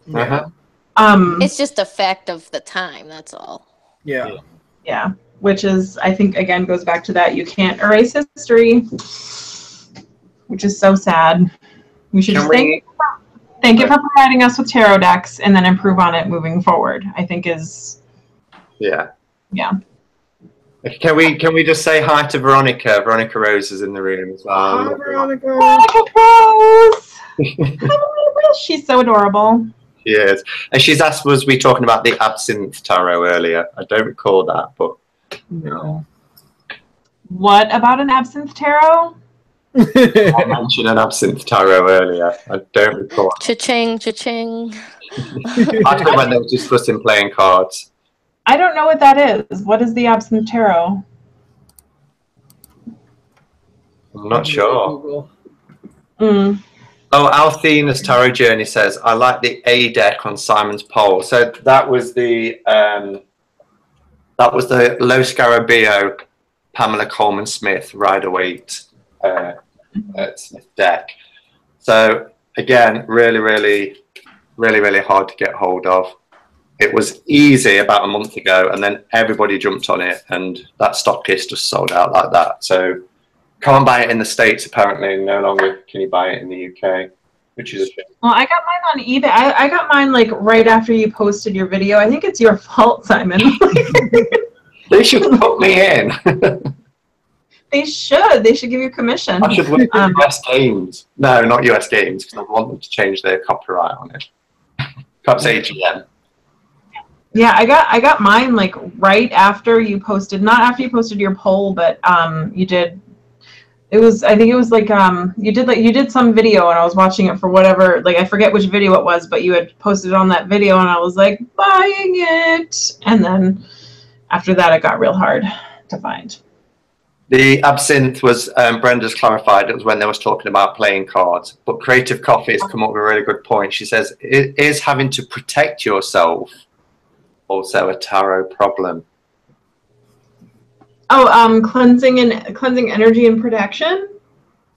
It's just a fact of the time. That's all. Yeah. Which is, I think, again goes back to that you can't erase history, which is so sad. We should thank you for providing us with tarot decks and then improve on it moving forward. I think is. Yeah. Can we just say hi to Veronica? Veronica Rose is in the room as well. Hi, Veronica. Veronica Rose. She's so adorable. She is. And she's asked, was we talking about the Absinthe Tarot earlier? I don't recall that, but no. What about an Absinthe Tarot? I mentioned an Absinthe Tarot earlier. I don't recall. Cha-ching, cha-ching. I think when they were discussing playing cards. I don't know what that is. What is the Absinthe Tarot? I'm not sure. Mm. Oh, Althena's Tarot Journey says, I like the A deck on Simon's poll. So that was the Los Scarabeo, Pamela Coleman Smith, Rider-Waite Smith deck. So again, really hard to get hold of. It was easy about a month ago, and then everybody jumped on it, and that stockist just sold out like that. So can't buy it in the States apparently. No longer can you buy it in the UK, which is a shame. Well, I got mine on eBay. I got mine like right after you posted your video. I think it's your fault, Simon. They should put me in. They should. They should give you commission. I should win US Games. No, not US Games, because I want them to change their copyright on it. Perhaps AGM. Yeah, I got mine like right after you posted, not after you posted your poll, but you did. It was, I think it was like you did some video, and I was watching it for whatever, like I forget which video it was, but you had posted on that video, and I was like buying it, and then after that it got real hard to find. The Absinthe was, Brenda's clarified, it was when they was talking about playing cards. But Creative Coffee has come up with a really good point. She says, is having to protect yourself also a tarot problem? Oh, cleansing energy and protection.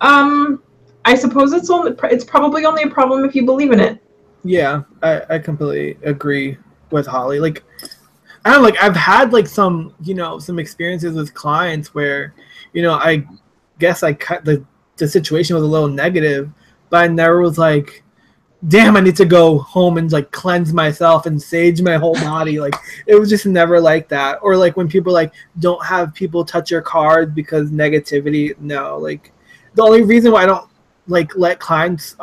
I suppose it's probably only a problem if you believe in it. Yeah, I completely agree with Holly. Like, I don't know, like I've had like some experiences with clients where, I guess I cut the situation was a little negative, but I never was like, damn, I need to go home and like cleanse myself and sage my whole body. Like it was just never like that. Or like when people like don't have people touch your cards because negativity. No, like the only reason why I don't like let clients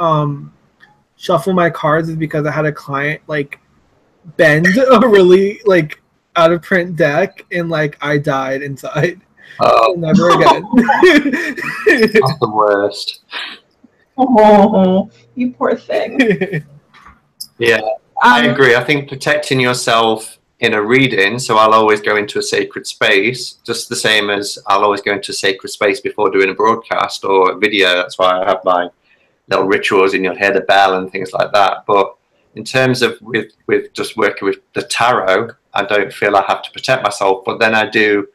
shuffle my cards is because I had a client like bend a really like out of print deck and like I died inside. Oh, never again. That's the worst. Oh, you poor thing. Yeah, I agree. I think protecting yourself in a reading, so I'll always go into a sacred space, just the same as I'll always go into a sacred space before doing a broadcast or a video. That's why I have my little rituals, and you'll hear the bell and things like that. But in terms of with just working with the tarot, I don't feel I have to protect myself, but then I do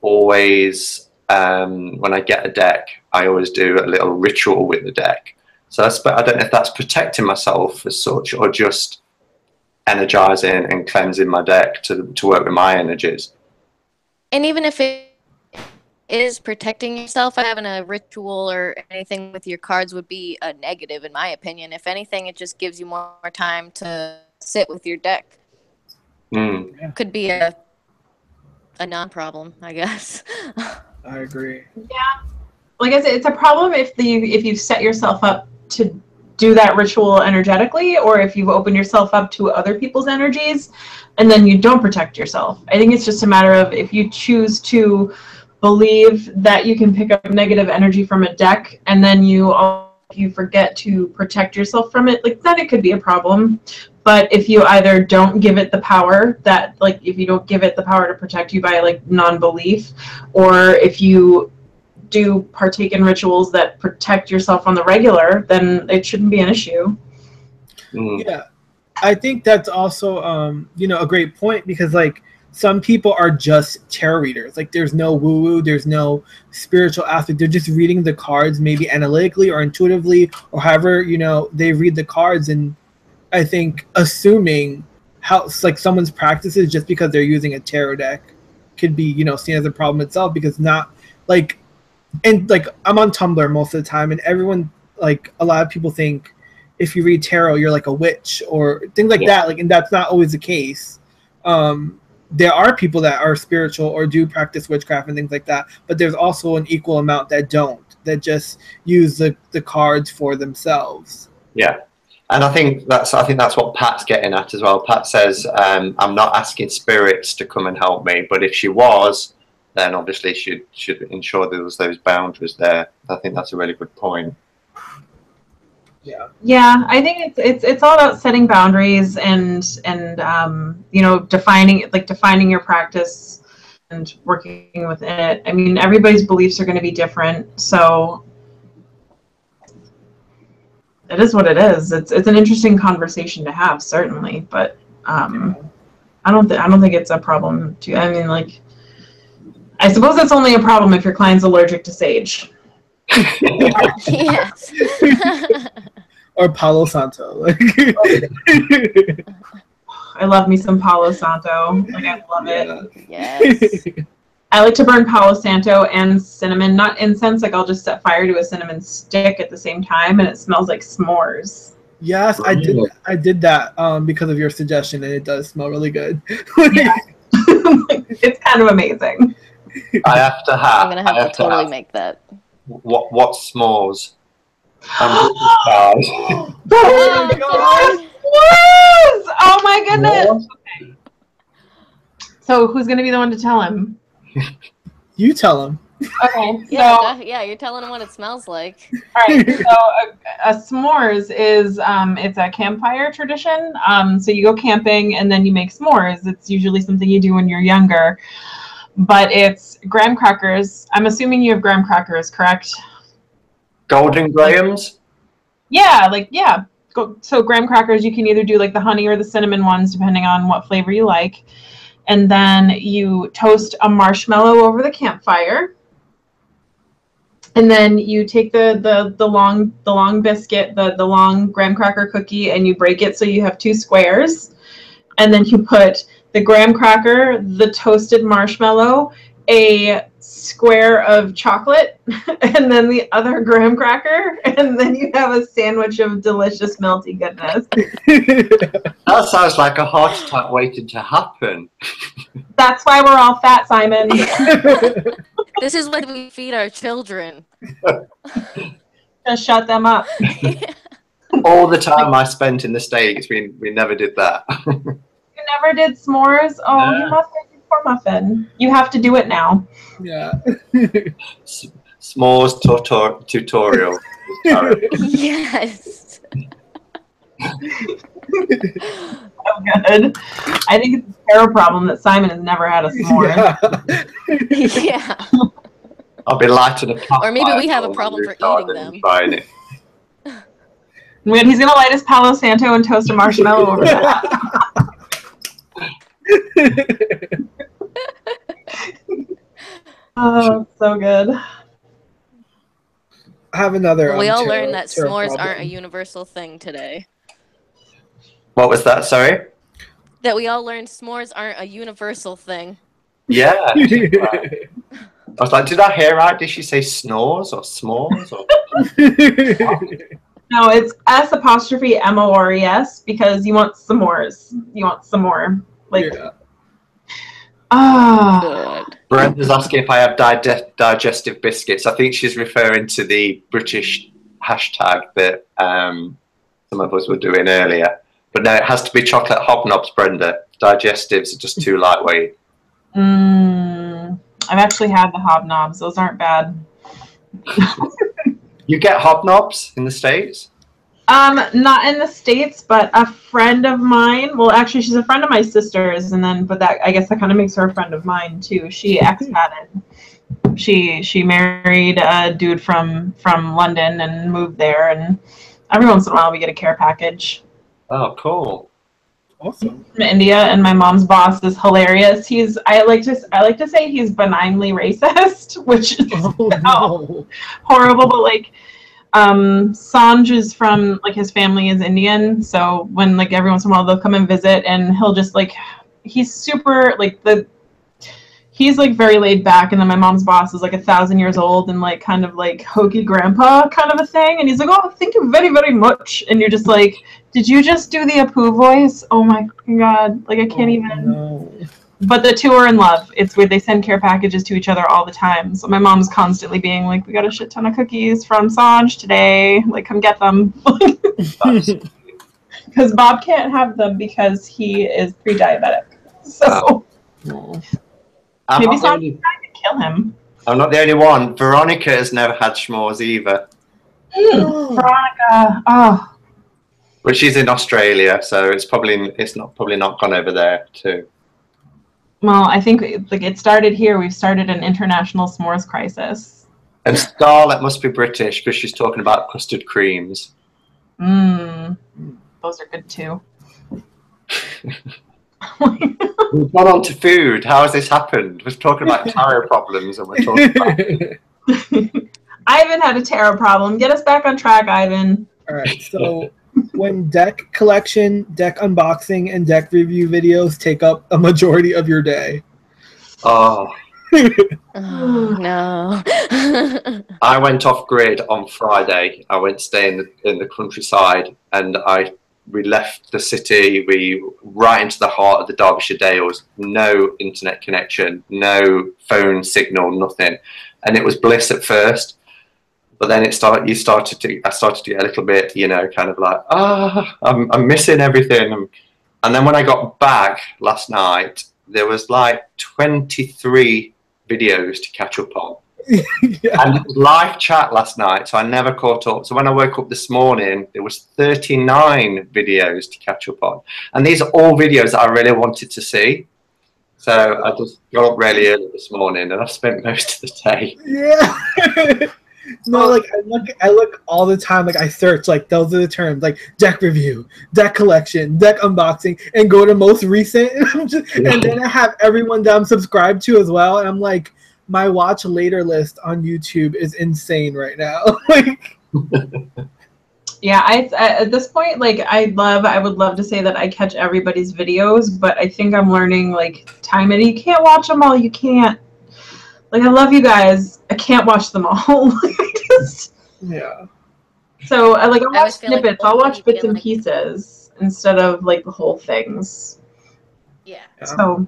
always, when I get a deck, I always do a little ritual with the deck. So I don't know if that's protecting myself as such, or just energizing and cleansing my deck to work with my energies. And even if it is protecting yourself, having a ritual or anything with your cards would be a negative, in my opinion. If anything, it just gives you more time to sit with your deck. Could be a non-problem, I guess. I agree. Yeah, like I said, it's a problem if you set yourself up to do that ritual energetically, or if you've opened yourself up to other people's energies and then you don't protect yourself. I think it's just a matter of if you choose to believe that you can pick up negative energy from a deck and then you forget to protect yourself from it, like then it could be a problem. But if you either don't give it the power that, like, if you don't give it the power to protect you by like non-belief, or if you do partake in rituals that protect yourself on the regular, then it shouldn't be an issue. Yeah, I think that's also you know, a great point, because like some people are just tarot readers. Like there's no woo-woo, there's no spiritual aspect. They're just reading the cards maybe analytically or intuitively, or however, you know, they read the cards. And I think assuming how like someone's practices just because they're using a tarot deck could be, you know, seen as a problem itself, because not like, and like I'm on Tumblr most of the time, and everyone, like a lot of people think if you read tarot you're like a witch or things like that, like, and that's not always the case. There are people that are spiritual or do practice witchcraft and things like that, but there's also an equal amount that don't, that just use the cards for themselves. Yeah. And I think that's what Pat's getting at as well. Pat says, I'm not asking spirits to come and help me, but if she was, then obviously should ensure there was those boundaries there. I think that's a really good point. Yeah, I think it's all about setting boundaries and you know, defining your practice and working within it. I mean, everybody's beliefs are going to be different, so it is what it is. It's an interesting conversation to have, certainly, but I don't think it's a problem to. I mean, like, I suppose it's only a problem if your client's allergic to sage. Yes. Or Palo Santo. I love me some Palo Santo. Like, I love it. Yes. I like to burn Palo Santo and cinnamon, not incense. Like, I'll just set fire to a cinnamon stick at the same time, and it smells like s'mores. Yes, I did that because of your suggestion, and it does smell really good. Yeah. It's kind of amazing. I'm gonna have to totally make that. What s'mores? Oh my goodness! Okay. So who's gonna be the one to tell him? You tell him. Okay. Yeah, you're telling him what it smells like. All right. So a s'mores is it's a campfire tradition. So you go camping and then you make s'mores. It's usually something you do when you're younger, but it's graham crackers. I'm assuming you have graham crackers, correct? Golden grahams? Yeah, so graham crackers, you can either do like the honey or the cinnamon ones, depending on what flavor you like. And then you toast a marshmallow over the campfire. And then you take the long biscuit, the long graham cracker cookie, and you break it so you have two squares. And then you put the graham cracker, the toasted marshmallow, a square of chocolate, and then the other graham cracker, and then you have a sandwich of delicious melty goodness. That sounds like a heart attack waiting to happen. That's why we're all fat, Simon. This is what we feed our children. Just shut them up. All the time I spent in the States, we never did that. You never did s'mores? Oh, yeah. You must have poor muffin. You have to do it now. Yeah. S'mores tutorial. Yes. So good. I think it's a terrible problem that Simon has never had a s'more. Yeah. I'll be lighting a pot. Or maybe we have a problem for eating them. Trying it. When he's gonna light his Palo Santo and toast a marshmallow over that. Oh, so good. I have another. We all learned that s'mores aren't a universal thing today. What was that? Sorry. that we all learned s'mores aren't a universal thing. Yeah. I was like, did I hear right? Did she say snores or s'mores? Or... No, it's S''MORES because you want s'mores. You want some more. Like, Yeah. Good. Brenda's asking if I have digestive biscuits. I think she's referring to the British hashtag that some of us were doing earlier. But no, it has to be chocolate hobnobs, Brenda. Digestives are just too lightweight. I've actually had the hobnobs. Those aren't bad. You get hobnobs in the States? Not in the States, but a friend of mine. Well, actually, she's a friend of my sister's, and then, but that I guess that kind of makes her a friend of mine too. She expatted. She married a dude from London and moved there, and every once in a while we get a care package. Oh, cool. Awesome. From India, and my mom's boss is hilarious. I like to say he's benignly racist, which is No. horrible, but like Sanj is from, like, his family is Indian, so when, like, every once in a while they'll come and visit, and he'll just, like, he's super, like, he's like very laid back, and then my mom's boss is like 1,000 years old and like kind of like hokey grandpa kind of a thing, and he's like, oh, thank you very, very much, and you're just like, did you just do the Apu voice? Oh my god, like I can't even. No. But the two are in love. It's weird. They send care packages to each other all the time. So my mom's constantly being like, we got a shit ton of cookies from Sanj today. Like, come get them. Because Bob can't have them because he is pre-diabetic. So maybe Sanj is trying to kill him. I'm not the only one. Veronica has never had s'mores either. Veronica. Oh. But she's in Australia, so it's probably not gone over there too. Well, I think like it started here. We've started an international s'mores crisis. And Scarlett must be British because she's talking about custard creams. Those are good too. We've gone on to food. How has this happened? We're talking about tire problems, and we're talking about Ivan had a tarot problem. Get us back on track, Ivan. All right, so when deck collection, deck unboxing, and deck review videos take up a majority of your day? Oh. Oh, no. I went off grid on Friday. I went to stay in the countryside, and we left the city. We right into the heart of the Derbyshire Dales. No internet connection, no phone signal, nothing, and it was bliss at first. But then I started to get a little bit, kind of like, I'm missing everything. And then when I got back last night, there was like 23 videos to catch up on. Yeah. And it was live chat last night, so I never caught up. So when I woke up this morning, there was 39 videos to catch up on. And these are all videos that I really wanted to see. So I just got up really early this morning, and I've spent most of the day. Yeah. No, like I look all the time. Like I search, like those are the terms, like deck review, deck collection, deck unboxing, and go to most recent. And then I have everyone that I'm subscribed to as well. And I'm like, my watch later list on YouTube is insane right now. Like, yeah, I at this point, like I would love to say that I catch everybody's videos, but I think I'm learning like time and you can't watch them all. You can't. Like, I love you guys. I can't watch them all. yeah. So I watch snippets. like I'll watch bits and like... pieces instead of like the whole things. Yeah. So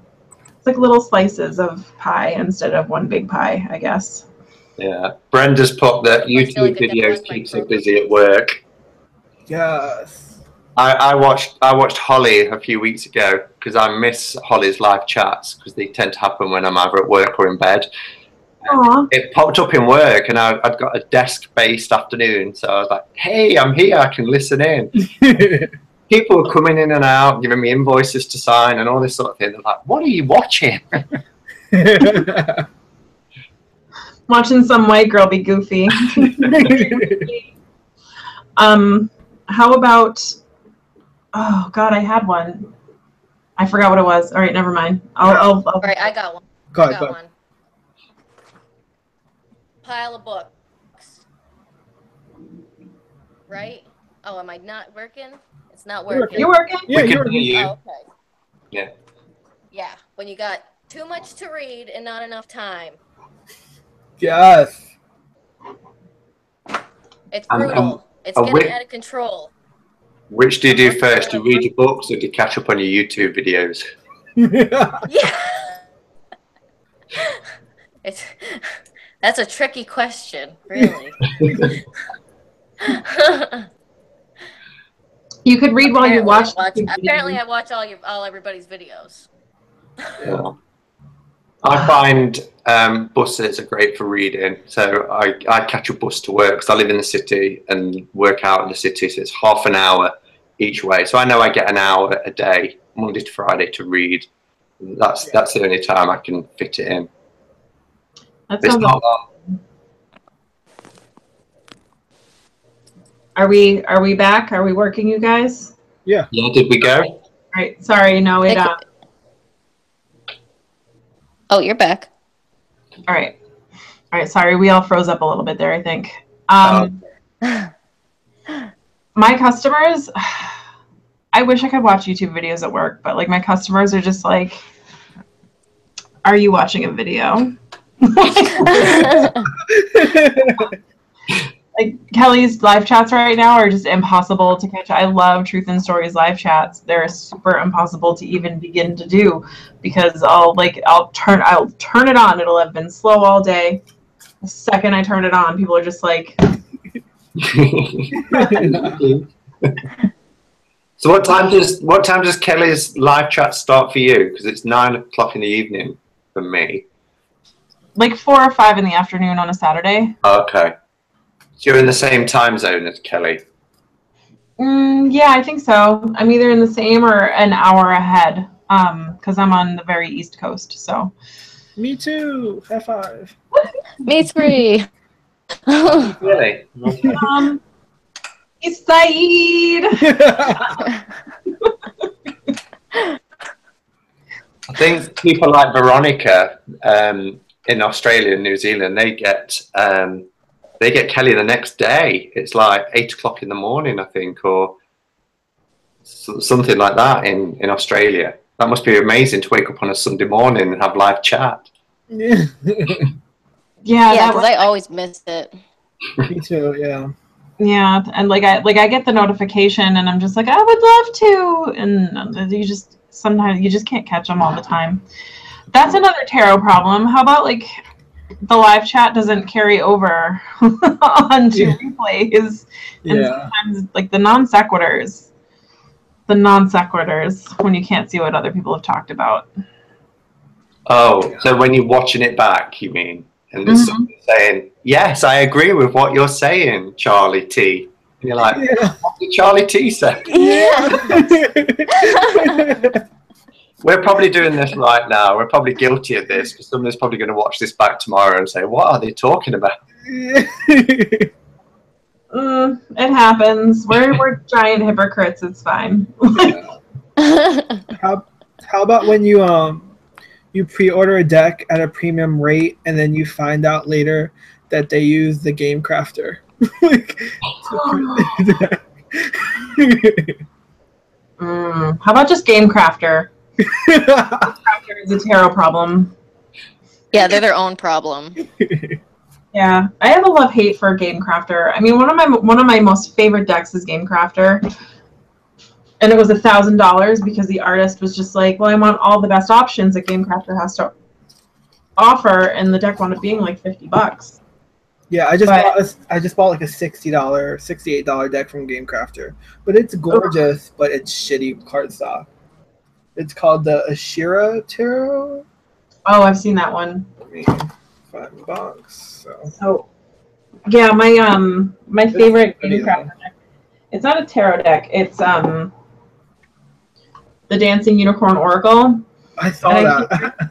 it's like little slices of pie instead of one big pie, I guess. Yeah. Brenda's put that YouTube videos keeps her busy at work. Yes. I watched Holly a few weeks ago because I miss Holly's live chats because they tend to happen when I'm either at work or in bed. Aww. It popped up in work, and I'd got a desk-based afternoon, so I was like, "Hey, I'm here. I can listen in." People were coming in and out, giving me invoices to sign and all this sort of thing. They're like, "What are you watching?" Watching some white girl be goofy. How about? Oh God, I had one. I forgot what it was. All right, never mind. I'll... All right, I got one. Go ahead. One. Pile of books. Right? Oh, am I not working? It's not working. You working? Yeah, We you're can hear you. Oh, okay. Yeah. Yeah, when you got too much to read and not enough time. Yes. It's And, brutal. It's and getting out of control. which do you do first? Do you read your books or do you catch up on your YouTube videos? Yeah. That's a tricky question, really. You could read while you watch. Apparently, I watch all everybody's videos. Yeah. I find buses are great for reading. So I catch a bus to work because I live in the city and work out in the city. So it's half an hour each way. So I know I get an hour a day, Monday to Friday, to read. That's the only time I can fit it in. It's not long. Are we back? Are we working, you guys? Yeah. Yeah. Did we go? All right. Sorry. No, it. Oh, you're back. All right. All right. Sorry, we all froze up a little bit there, I think. My customers, I wish I could watch YouTube videos at work, but like my customers are just like, are you watching a video? Like Kelly's live chats right now are just impossible to catch. I love Truth and Stories live chats. They're super impossible to even begin to do because I'll turn it on. It'll have been slow all day. The second I turn it on, people are just like. So what time does Kelly's live chat start for you? Because it's 9 o'clock in the evening for me. Like 4 or 5 in the afternoon on a Saturday. Okay. So you're in the same time zone as Kelly? Yeah, I think so. I'm either in the same or an hour ahead because I'm on the very East Coast. So. Me too. High five. Me three. Really? East Side. I think people like Veronica in Australia and New Zealand, they get Kelly the next day. It's like 8 o'clock in the morning, I think, or something like that in Australia. That must be amazing to wake up on a Sunday morning and have live chat. Yeah. Yeah, because I always miss it. Me too. Yeah. Yeah, and I get the notification, and I'm just like, I would love to, and you just sometimes you just can't catch them all the time. That's another tarot problem. How about like the live chat doesn't carry over onto replays, and sometimes like the non sequiturs when you can't see what other people have talked about. Oh, so when you're watching it back, you mean? And there's somebody saying, yes, I agree with what you're saying, Charlie T. And you're like, what did Charlie T say? Yeah. We're probably doing this right now. We're probably guilty of this because somebody's probably going to watch this back tomorrow and say, what are they talking about? It happens. We're giant hypocrites. It's fine. How about when you pre-order a deck at a premium rate and then you find out later that they use the Game Crafter? How about just Game Crafter? Game Crafter is a tarot problem. Yeah, they're their own problem. Yeah, I have a love-hate for Game Crafter. I mean, one of my most favorite decks is Game Crafter. And it was $1,000 because the artist was just like, well, I want all the best options that Game Crafter has to offer, and the deck wound up being like $50. Yeah, I just bought like a $68 deck from Game Crafter, but it's gorgeous, but it's shitty cardstock. It's called the Ashira Tarot. Oh, I've seen that one. $5. So, yeah, my favorite Game Crafter deck. It's not a tarot deck. It's the Dancing Unicorn Oracle. I saw that.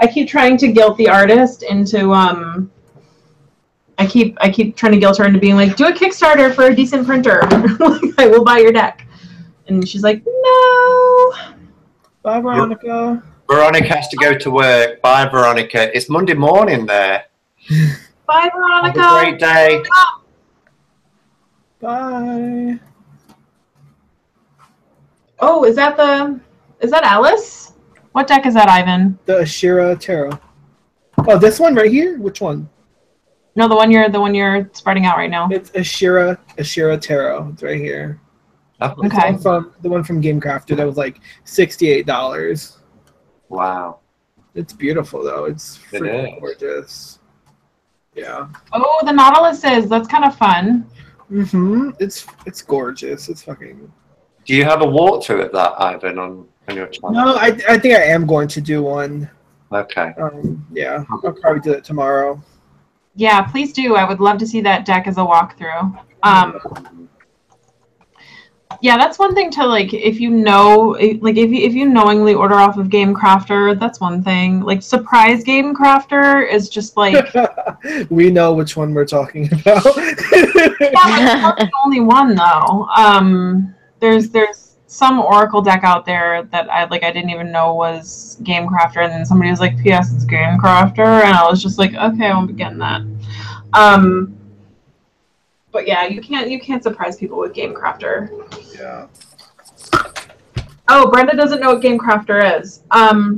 I keep trying to guilt the artist into I keep trying to guilt her into being like, do a Kickstarter for a decent printer. I will buy your deck. And she's like, no. Bye, Veronica. Veronica has to go to work. Bye, Veronica. It's Monday morning there. Bye, Veronica. Have a great day. Bye. Oh, is that the Is that Alice? What deck is that, Ivan? The Ashira Tarot. Oh, this one right here? Which one? No, the one you're spreading out right now. It's Ashira Tarot. It's right here. Okay. The one from Game Crafter that was like $68. Wow. It's beautiful though. It's freaking gorgeous. Yeah. Oh, the Nautilus is. That's kind of fun. It's gorgeous. It's fucking. Do you have a walkthrough of that, Ivan, on your channel? No, I think I am going to do one. Okay. Yeah, I'll probably do it tomorrow. Yeah, please do. I would love to see that deck as a walkthrough. Yeah, that's one thing to like. If you know, like, if you knowingly order off of Game Crafter, that's one thing. Like, surprise Game Crafter is just like. We know which one we're talking about. Yeah, it's not the only one though. There's some Oracle deck out there that I didn't even know was Game Crafter, and then somebody was like, "P.S. It's Game Crafter," and I was just like, "Okay, I won't be getting that." But yeah, you can't surprise people with Game Crafter. Yeah. Oh, Brenda doesn't know what Game Crafter is.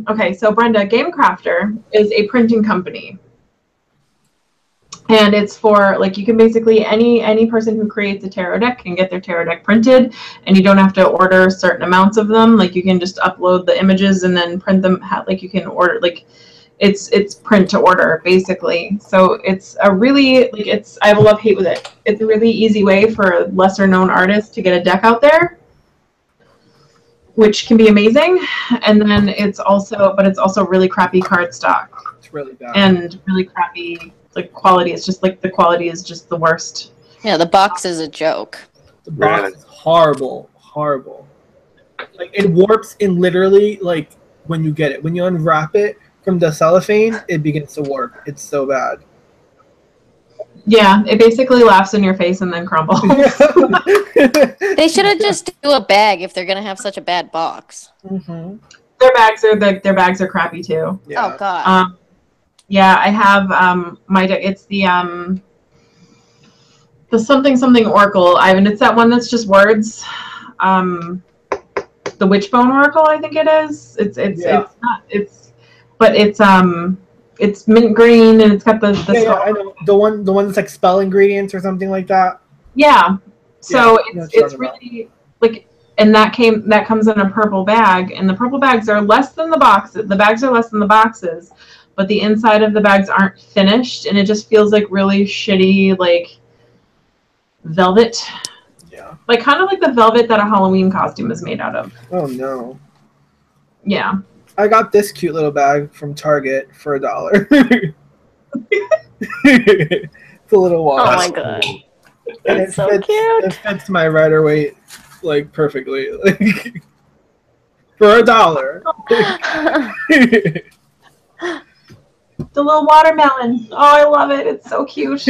Okay, so Brenda, Game Crafter is a printing company. And it's for, like, you can basically, any person who creates a tarot deck can get their tarot deck printed, and you don't have to order certain amounts of them. Like, you can just upload the images and then print them. Like, you can order, like, it's print to order, basically. So it's a really, like, I have a love-hate with it. It's a really easy way for lesser-known artists to get a deck out there, which can be amazing. And then it's also really crappy cardstock. It's really bad. And really crappy. Like, quality is just like the quality is just the worst. Yeah, the box is a joke. The box is horrible. Like, it warps in literally, like, when you get it. When you unwrap it from the cellophane, it begins to warp. It's so bad. Yeah, it basically laughs in your face and then crumbles. They should have just do a bag if they're gonna have such a bad box. Their bags are crappy too. Yeah. Oh god. Yeah, I have my deck. It's the something Oracle, Ivan. It's that one that's just words. The Witchbone Oracle, I think it is. It's mint green and it's got the yeah, I know. The one that's like spell ingredients or something like that. Yeah. So it's really like, and that comes in a purple bag, and the purple bags are less than the boxes. The bags are less than the boxes, but the inside of the bags aren't finished, and it just feels like really shitty, like, velvet. Yeah. Like, kind of like the velvet that a Halloween costume is made out of. Oh, no. Yeah. I got this cute little bag from Target for $1. It's a little water. Oh, my God. And it's so cute. It fits my Rider-Waite, like, perfectly. Like, for $1. The little watermelon. Oh, I love it. It's so cute.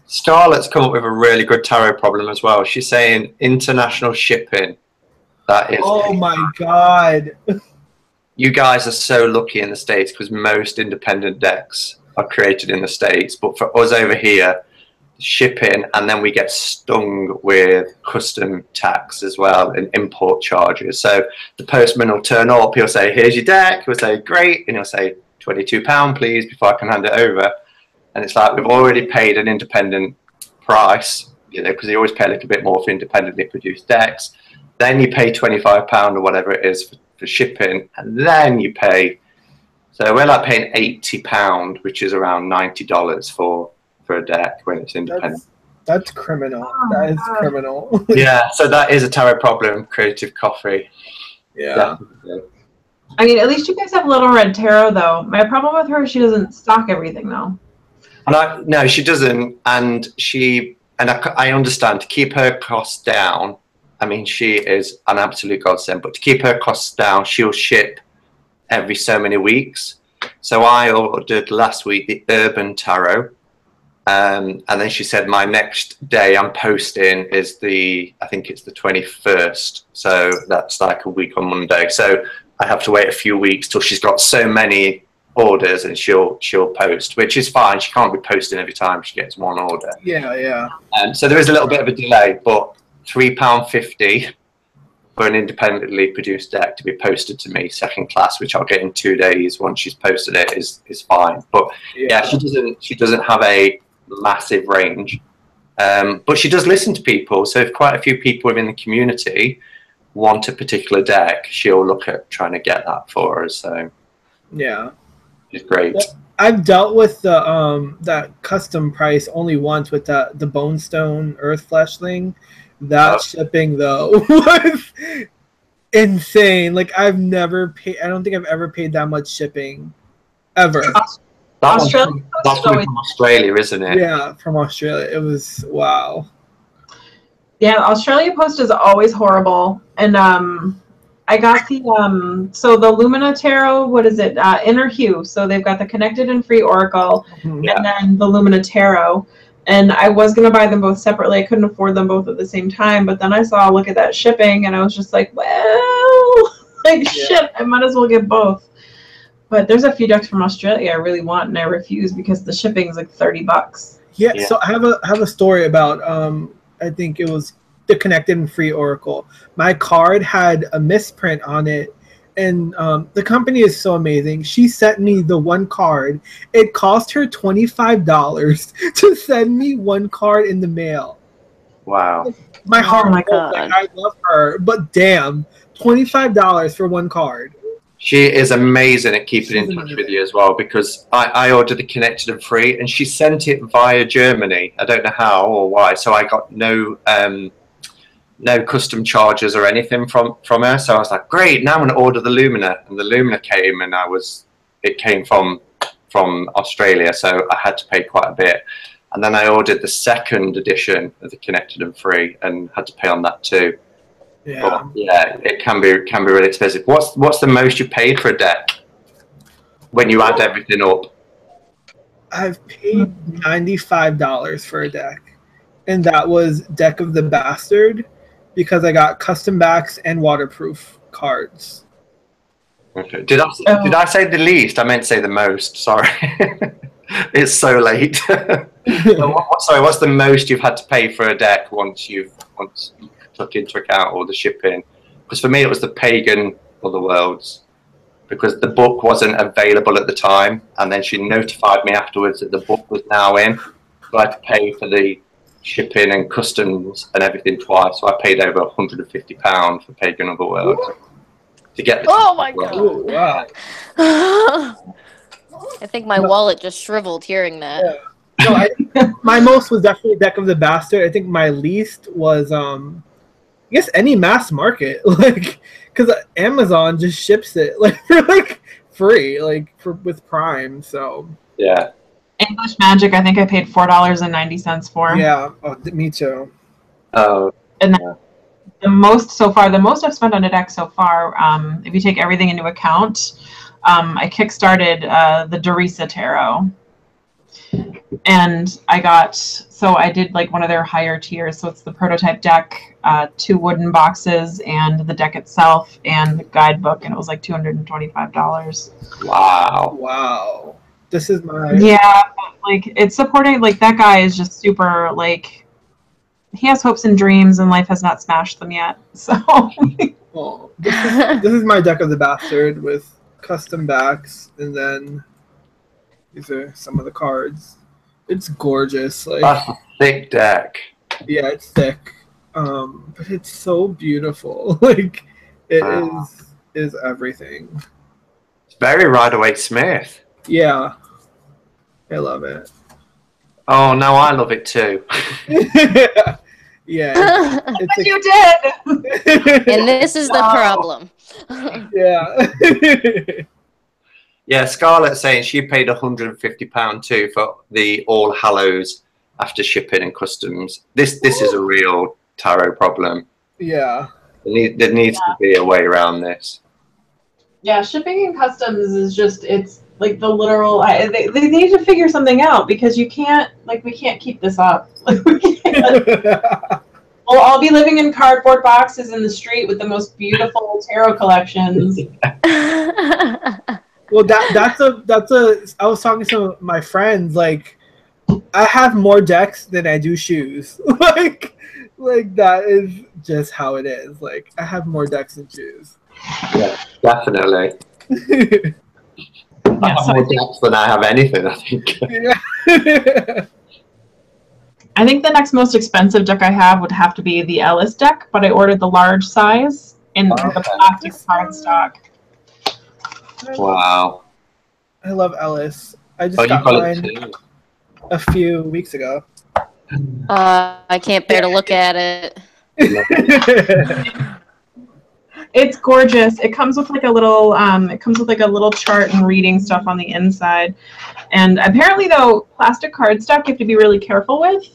Scarlett's come up with a really good tarot problem as well. She's saying international shipping. That is. Oh my god. You guys are so lucky in the States because most independent decks are created in the States. But for us over here, shipping, and then we get stung with custom tax as well and import charges. So the postman will turn up, he'll say, "Here's your deck." He'll say, "Great," and he'll say, £22 please before I can hand it over. And it's like, we've already paid an independent price, you know, because they always pay a little bit more for independently produced decks. Then you pay £25 or whatever it is for shipping, and then you pay. So we're like paying £80, which is around $90 for a deck when it's independent. That's criminal. That is criminal. Yeah, so that is a tarot problem. Creative Coffee. Yeah. I mean, at least you guys have Little Red Tarot, though. My problem with her is she doesn't stock everything, though. And no, she doesn't. And I understand, to keep her costs down, I mean, she is an absolute godsend. But to keep her costs down, she'll ship every so many weeks. So I ordered last week the Urban Tarot. And then she said my next day I'm posting is I think it's the 21st. So that's like a week on Monday. So I have to wait a few weeks till she's got so many orders and she'll post, which is fine. She can't be posting every time she gets one order. Yeah. So there is a little bit of a delay, but £3.50 for an independently produced deck to be posted to me second class, which I'll get in 2 days once she's posted it, is fine. But yeah, she doesn't have a massive range, but she does listen to people. So if quite a few people within the community want a particular deck, she'll look at trying to get that for us. So yeah, it's great. I've dealt with the that custom price only once with the Bone Stone Earth Flesh thing. That shipping though was insane. Like I've never paid. I don't think I've ever paid that much shipping ever. That's from Australia, isn't it? Yeah, from Australia. It was wow. Yeah, Australia Post is always horrible. And I got the so the Lumina Tarot, what is it? Inner Hue. So they've got the Connected and Free Oracle, and then the Lumina Tarot. And I was gonna buy them both separately. I couldn't afford them both at the same time. But then I saw, look at that shipping, and I was just like, well, like shit, I might as well get both. But there's a few decks from Australia I really want, and I refuse because the shipping is like $30. Yeah. So I have a story about I think it was the Connected and Free Oracle. My card had a misprint on it, and the company is so amazing. She sent me the one card. It cost her $25 to send me one card in the mail. Wow. My heart, my God. Like, I love her, but damn, $25 for one card. She is amazing at keeping in touch with you as well, because I ordered the Connected and Free, and she sent it via Germany. I don't know how or why, so I got no custom charges or anything from her. So I was like, great, now I'm going to order the Lumina, and the Lumina came, and it came from Australia, so I had to pay quite a bit. And then I ordered the second edition of the Connected and Free, and had to pay on that too. Yeah, but yeah, it can be really expensive. What's the most you paid for a deck when you add everything up? I've paid $95 for a deck, and that was Deck of the Bastard, because I got custom backs and waterproof cards. Okay. Did I say the least? I meant to say the most. Sorry, it's so late. Sorry, what's the most you've had to pay for a deck once you took into account all the shipping? Because for me it was the Pagan of the Worlds, because the book wasn't available at the time, and then she notified me afterwards that the book was now in, so I had to pay for the shipping and customs and everything twice. So I paid over £150 for Pagan of the Worlds to get the my God. Oh, wow. I think my wallet just shriveled hearing that. Yeah. No, my most was definitely Deck of the Bastard. I think my least was I guess any mass market, like, because Amazon just ships it like for like free, like with Prime. So yeah. English Magic, I think I paid $4.90 for. Yeah, me too. Oh. And then the most I've spent on a deck so far, if you take everything into account, I kickstarted the Dorisa Tarot. And I did like one of their higher tiers. So it's the prototype deck, 2 wooden boxes, and the deck itself, and the guidebook, and it was like $225. Wow. This is my... Yeah, like it's supporting, like that guy is just super, like, he has hopes and dreams, and life has not smashed them yet. So well, this is my Deck of the Bastard with custom backs, and then these are some of the cards. It's gorgeous. Like, that's a thick deck. Yeah, it's thick, but it's so beautiful. Like, it is everything. It's very Rider-Waite-Smith. Yeah, I love it. Oh, now I love it too. Yeah, it's you did. And this is the problem. Yeah. Yeah, Scarlett's saying she paid £150 too for the All Hallows after shipping and customs. This is a real tarot problem. Yeah. There needs to be a way around this. Yeah, shipping and customs is just, it's like the literal, they need to figure something out, because we can't keep this up. Like, we can't. Well, I'll be living in cardboard boxes in the street with the most beautiful tarot collections. Well, that's a. I was talking to my friends. Like, I have more decks than I do shoes. Like, Like that is just how it is. Like I have more decks than shoes. Yeah, definitely. I have more decks than I have anything, I think. Yeah. I think the next most expensive deck I have would have to be the Ellis deck, but I ordered the large size in the plastic cardstock. Wow. I love Ellis. I just Oh, you got got it mine too. a few weeks ago. I can't bear to look at it. It's gorgeous. It comes with like a little chart and reading stuff on the inside. And apparently though, plastic cardstock you have to be really careful with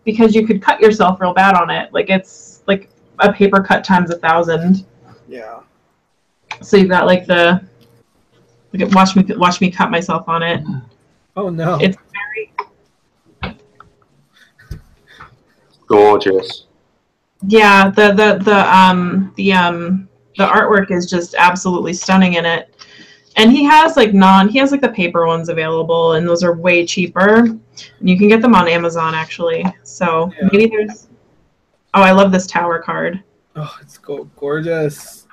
because you could cut yourself real bad on it. Like it's like a paper cut times 1,000. Yeah. So you've got like watch me cut myself on it. Oh no. It's very Gorgeous. Yeah, the artwork is just absolutely stunning in it. And he has like the paper ones available, and those are way cheaper. And you can get them on Amazon actually. So Yeah. maybe there's. Oh, I love this tower card. Oh, it's gorgeous.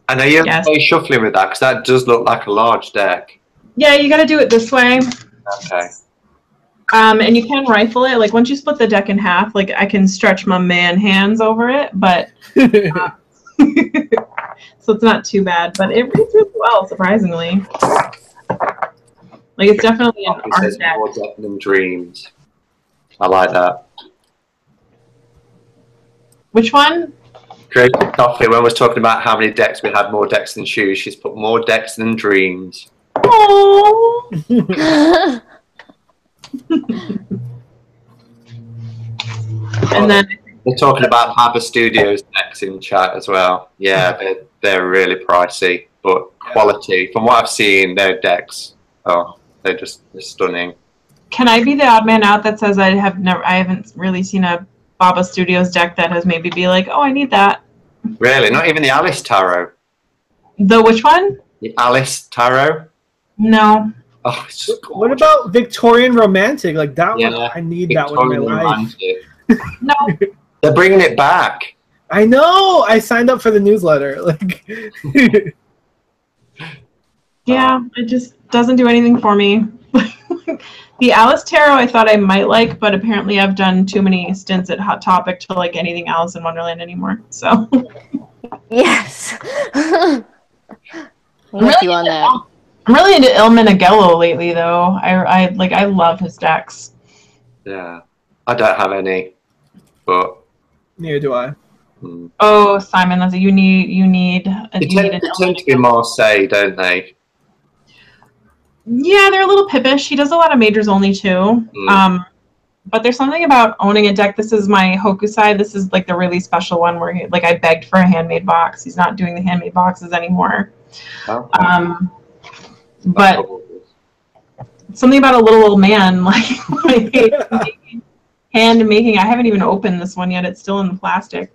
And are you Yes. shuffling with that? Because that does look like a large deck. Yeah, you got to do it this way. Okay. And you can rifle it. Like once you split the deck in half, like I can stretch my man hands over it, but so it's not too bad. But it reads really well, surprisingly. Like it's definitely an It says art deck. more deck than dreams. I like that. Which one? Great coffee. When I was talking about how many decks we had, more decks than shoes, she's put more decks than dreams. Oh. And then They're talking about Haber Studios decks in chat as well. Yeah, they're really pricey, but quality. From what I've seen, their decks, they're stunning. can I be the odd man out that says I haven't really seen a Baba Studios deck that has made me be like, oh, I need that. Really, not even the Alice Tarot. The which one? The Alice Tarot. No. Oh, it's just gorgeous. What about Victorian Romantic? Like that one, Yeah, I need that one in my life. No. They're bringing it back. I know. I signed up for the newsletter. Like, Yeah, it just doesn't do anything for me. The Alice Tarot I thought I might like, but apparently I've done too many stints at Hot Topic to like anything Alice in Wonderland anymore. So Yes. I'm with you on that. I'm really into Ilman Agello lately, though. I love his decks. Yeah, I don't have any, but neither do I. Oh, Simon, that's you need they tend to be Marseille, don't they? Yeah, they're a little pippish. He does a lot of majors only too. But there's something about owning a deck. This is my Hokusai. This is like the really special one where I begged for a handmade box. He's not doing the handmade boxes anymore. Okay. But something about a little old man hand making. I haven't even opened this one yet. It's still in the plastic.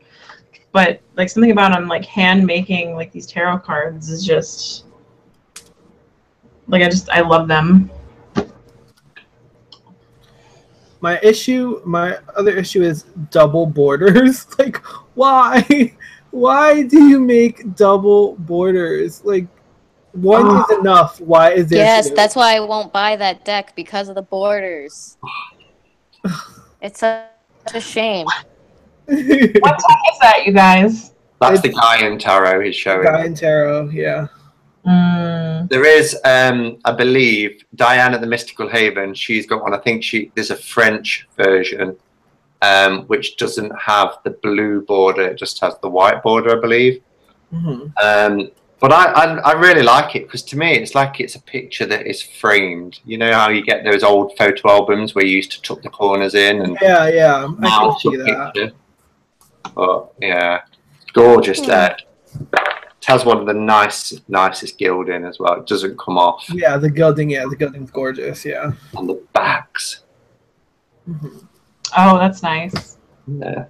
But like something about him like hand making like these tarot cards is just like I love them. My other issue is double borders. Like, why? Why do you make double borders? Like, one is enough. Why is there Yes, two? that's why I won't buy that deck because of the borders. It's such a shame. What deck is that, you guys? That's the Gaian Tarot he's showing. Gaian Tarot, yeah. There is, I believe, Diane at the Mystical Haven. She's got one. I think there's a French version, which doesn't have the blue border. It just has the white border, I believe. But I really like it because to me, it's like it's a picture that is framed. You know how you get those old photo albums where you used to tuck the corners in and Yeah. I now can see that. But yeah, gorgeous deck. It has one of the nicest gilding as well. It doesn't come off. Yeah, the gilding's gorgeous. Yeah. And the backs. Oh, that's nice. Yeah,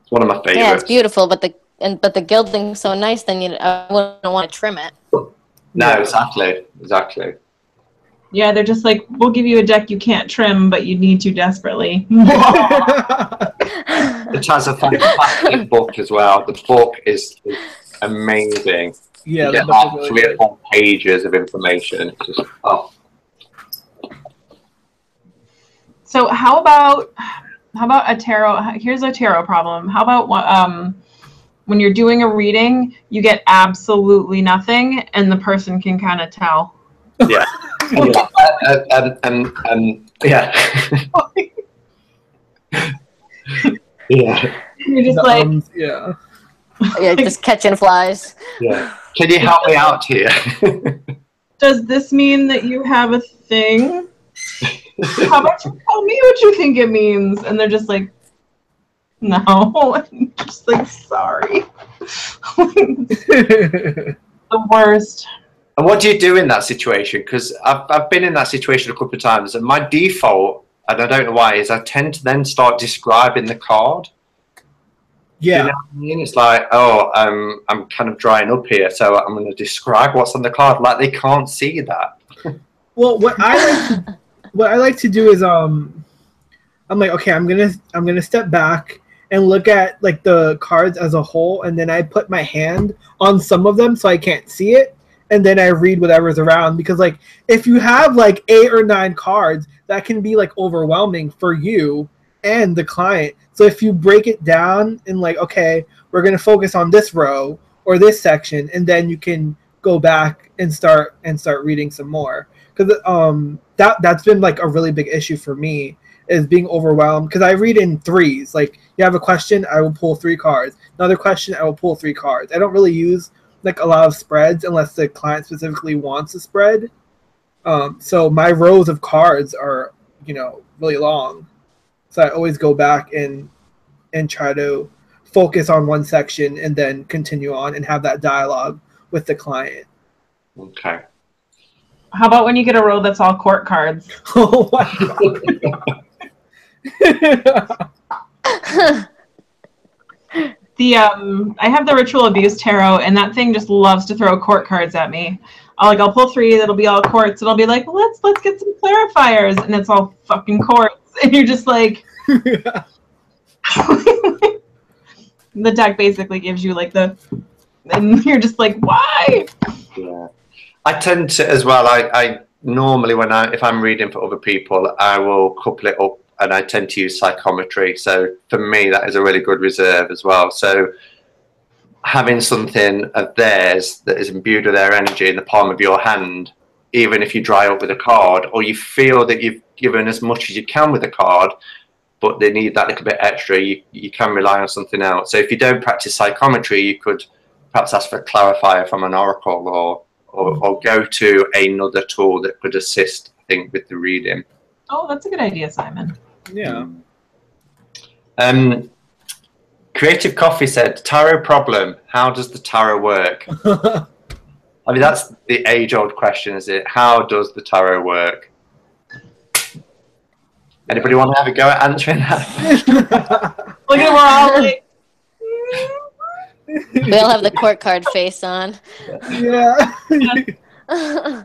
it's one of my favorites. Yeah, it's beautiful, but the gilding's so nice. Then I wouldn't want to trim it. No, exactly. Yeah, they're just like, we'll give you a deck you can't trim, but you need to desperately. It has a fantastic book as well. The book is amazing. Yeah, you the get book is like really 3 or good. 4 pages of information. It's just, oh. So how about a tarot? Here's a tarot problem. How about when you're doing a reading, you get absolutely nothing, and the person can kind of tell. Yeah. Yeah. Yeah. You're just like, yeah. Yeah, just catching flies. Yeah. Can you help me out here? does this mean that you have a thing? How about you tell me what you think it means? And they're just like, no. I'm just like, sorry. The worst. And what do you do in that situation? Because I've been in that situation a couple of times, and my default, and I don't know why, is I tend to then start describing the card. Yeah. You know what I mean? It's like, oh, I'm kind of drying up here, so I'm going to describe what's on the card. Like, they can't see that. Well, what I like to do is I'm like, okay, I'm gonna step back and look at like the cards as a whole, and then I put my hand on some of them so I can't see it, and then I read whatever's around, because like if you have like 8 or 9 cards, that can be like overwhelming for you and the client. So if you break it down and like, okay, we're gonna focus on this row or this section, and then you can go back and start reading some more. Because that's been like a really big issue for me, is being overwhelmed, because I read in threes. Like, you have a question, I will pull 3 cards. Another question, I will pull 3 cards. I don't really use like a lot of spreads unless the client specifically wants a spread. So my rows of cards are, really long. So I always go back and try to focus on one section and then continue on and have that dialogue with the client. Okay. How about when you get a row that's all court cards? Oh my god. I have the Ritual Abuse Tarot, and that thing just loves to throw court cards at me. I'll pull 3 that'll be all courts, and I'll be like, well, let's get some clarifiers, and it's all fucking courts, and you're just like, the deck basically gives you like and you're just like, why? Yeah. I tend to as well. I normally, if I'm reading for other people, I will couple it up, and I tend to use psychometry. So for me, that is a really good reserve as well. So having something of theirs that is imbued with their energy in the palm of your hand, even if you dry up with a card, or you feel that you've given as much as you can with a card, but they need that little bit extra, you can rely on something else. So if you don't practice psychometry, you could perhaps ask for a clarifier from an oracle, or go to another tool that could assist, I think, with the reading. Oh, that's a good idea, Simon. Yeah. Creative Coffee said, tarot problem. How does the tarot work? I mean, that's the age-old question, is it? How does the tarot work? Anybody want to have a go at answering that? Look at, we're all like, We all have the court card face on. Yeah. I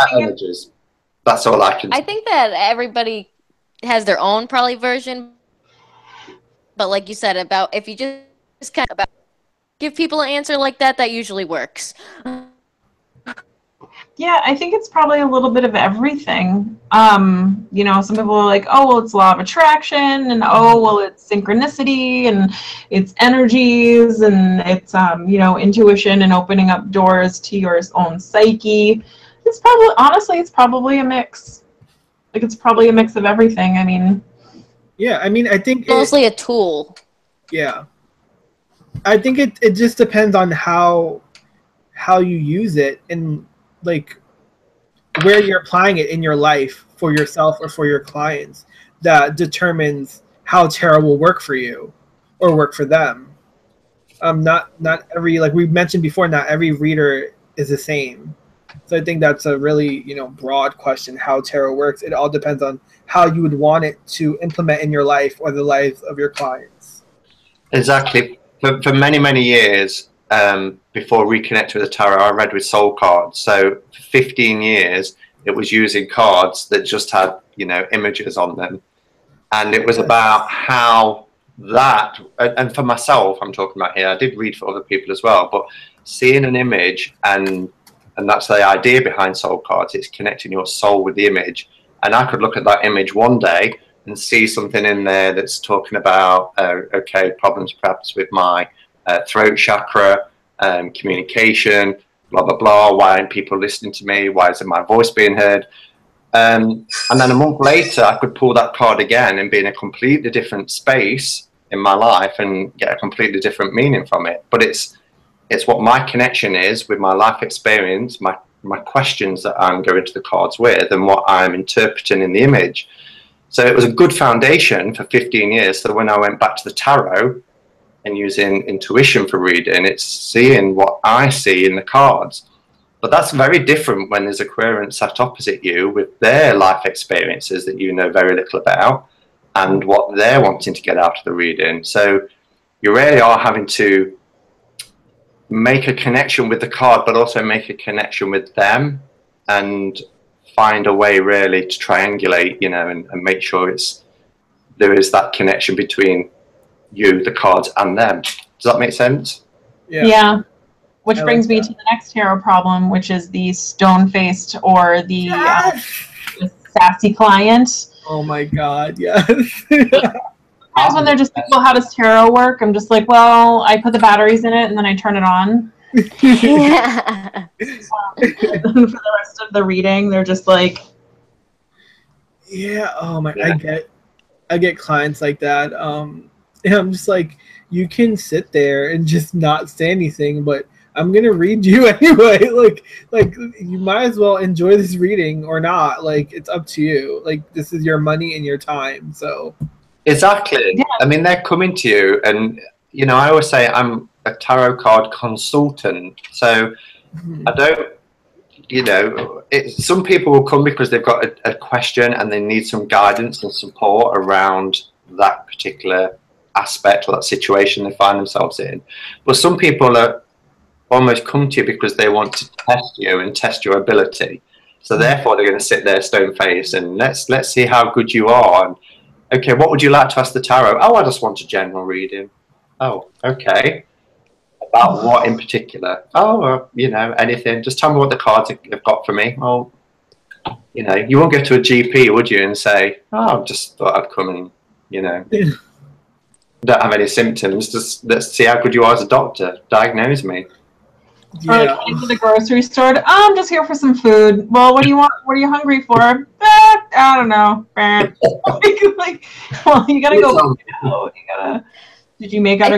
think images. That's all I can. I think that everybody has their own probably version, but like you said, about if you just kind of give people an answer like that, that usually works. Yeah, I think it's probably a little bit of everything. Some people are like, oh, well, it's law of attraction, and oh, well, it's synchronicity, and it's energies, and it's, intuition and opening up doors to your own psyche. It's probably a mix. Like, it's probably a mix of everything. I mean, yeah, I think mostly a tool. Yeah. I think it just depends on how you use it, and like where you're applying it in your life for yourself or for your clients, that determines how tarot will work for you or work for them. Not every, like we mentioned before, not every reader is the same. So I think that's a really, broad question, how tarot works. It all depends on how you would want it to implement in your life or the lives of your clients. Exactly. For many, many years, before reconnecting with the tarot, I read with soul cards. So for 15 years, it was using cards that just had, images on them. And it was about how that, and for myself, I'm talking about here, I did read for other people as well, but seeing an image, and that's the idea behind soul cards, it's connecting your soul with the image. And I could look at that image one day and see something in there that's talking about, okay, problems perhaps with my throat chakra, communication, blah, blah, blah. Why aren't people listening to me? Why isn't my voice being heard? And then a month later, I could pull that card again and be in a completely different space in my life and get a completely different meaning from it. But it's what my connection is with my life experience, my questions that I'm going to the cards with, and what I'm interpreting in the image. So it was a good foundation for 15 years. So when I went back to the tarot and using intuition for reading, it's seeing what I see in the cards. But that's very different when there's a querent sat opposite you with their life experiences that you know very little about and what they're wanting to get out of the reading. So you really are having to make a connection with the card, but also make a connection with them and find a way really to triangulate, you know, and make sure there is that connection between you, the cards, and them. Does that make sense? Yeah. Which brings me to the next tarot problem, which is the stone-faced or the sassy client. Oh my God, yes. Sometimes when they're just like, well, how does tarot work? I'm just like, well, I put the batteries in it and then I turn it on. Yeah. For the rest of the reading, they're just like, yeah. Oh my, yeah. I get clients like that. And I'm just like, you can sit there and just not say anything, but I'm gonna read you anyway. Like you might as well enjoy this reading or not. Like it's up to you. Like this is your money and your time. So exactly. Yeah. I mean, they're coming to you, and you know, I always say I'm a tarot card consultant. So I don't, you know, some people will come because they've got a question and they need some guidance and support around that particular aspect or that situation they find themselves in. But some people are almost come to you because they want to test you and test your ability. So therefore they're going to sit there stone faced and let's see how good you are. And okay, what would you like to ask the tarot? Oh, I just want a general reading. Oh, okay. About what in particular? Oh, you know, anything. Just tell me what the cards have got for me. Oh, you know, you won't go to a GP, would you, and say, oh, I just thought I'd come and, you know, don't have any symptoms. Just let's see how good you are as a doctor. Diagnose me. Yeah. Or like heading to the grocery store. Oh, I'm just here for some food. Well, what do you want? What are you hungry for? I don't know. Like, well, you gotta go. You gotta. Did you make out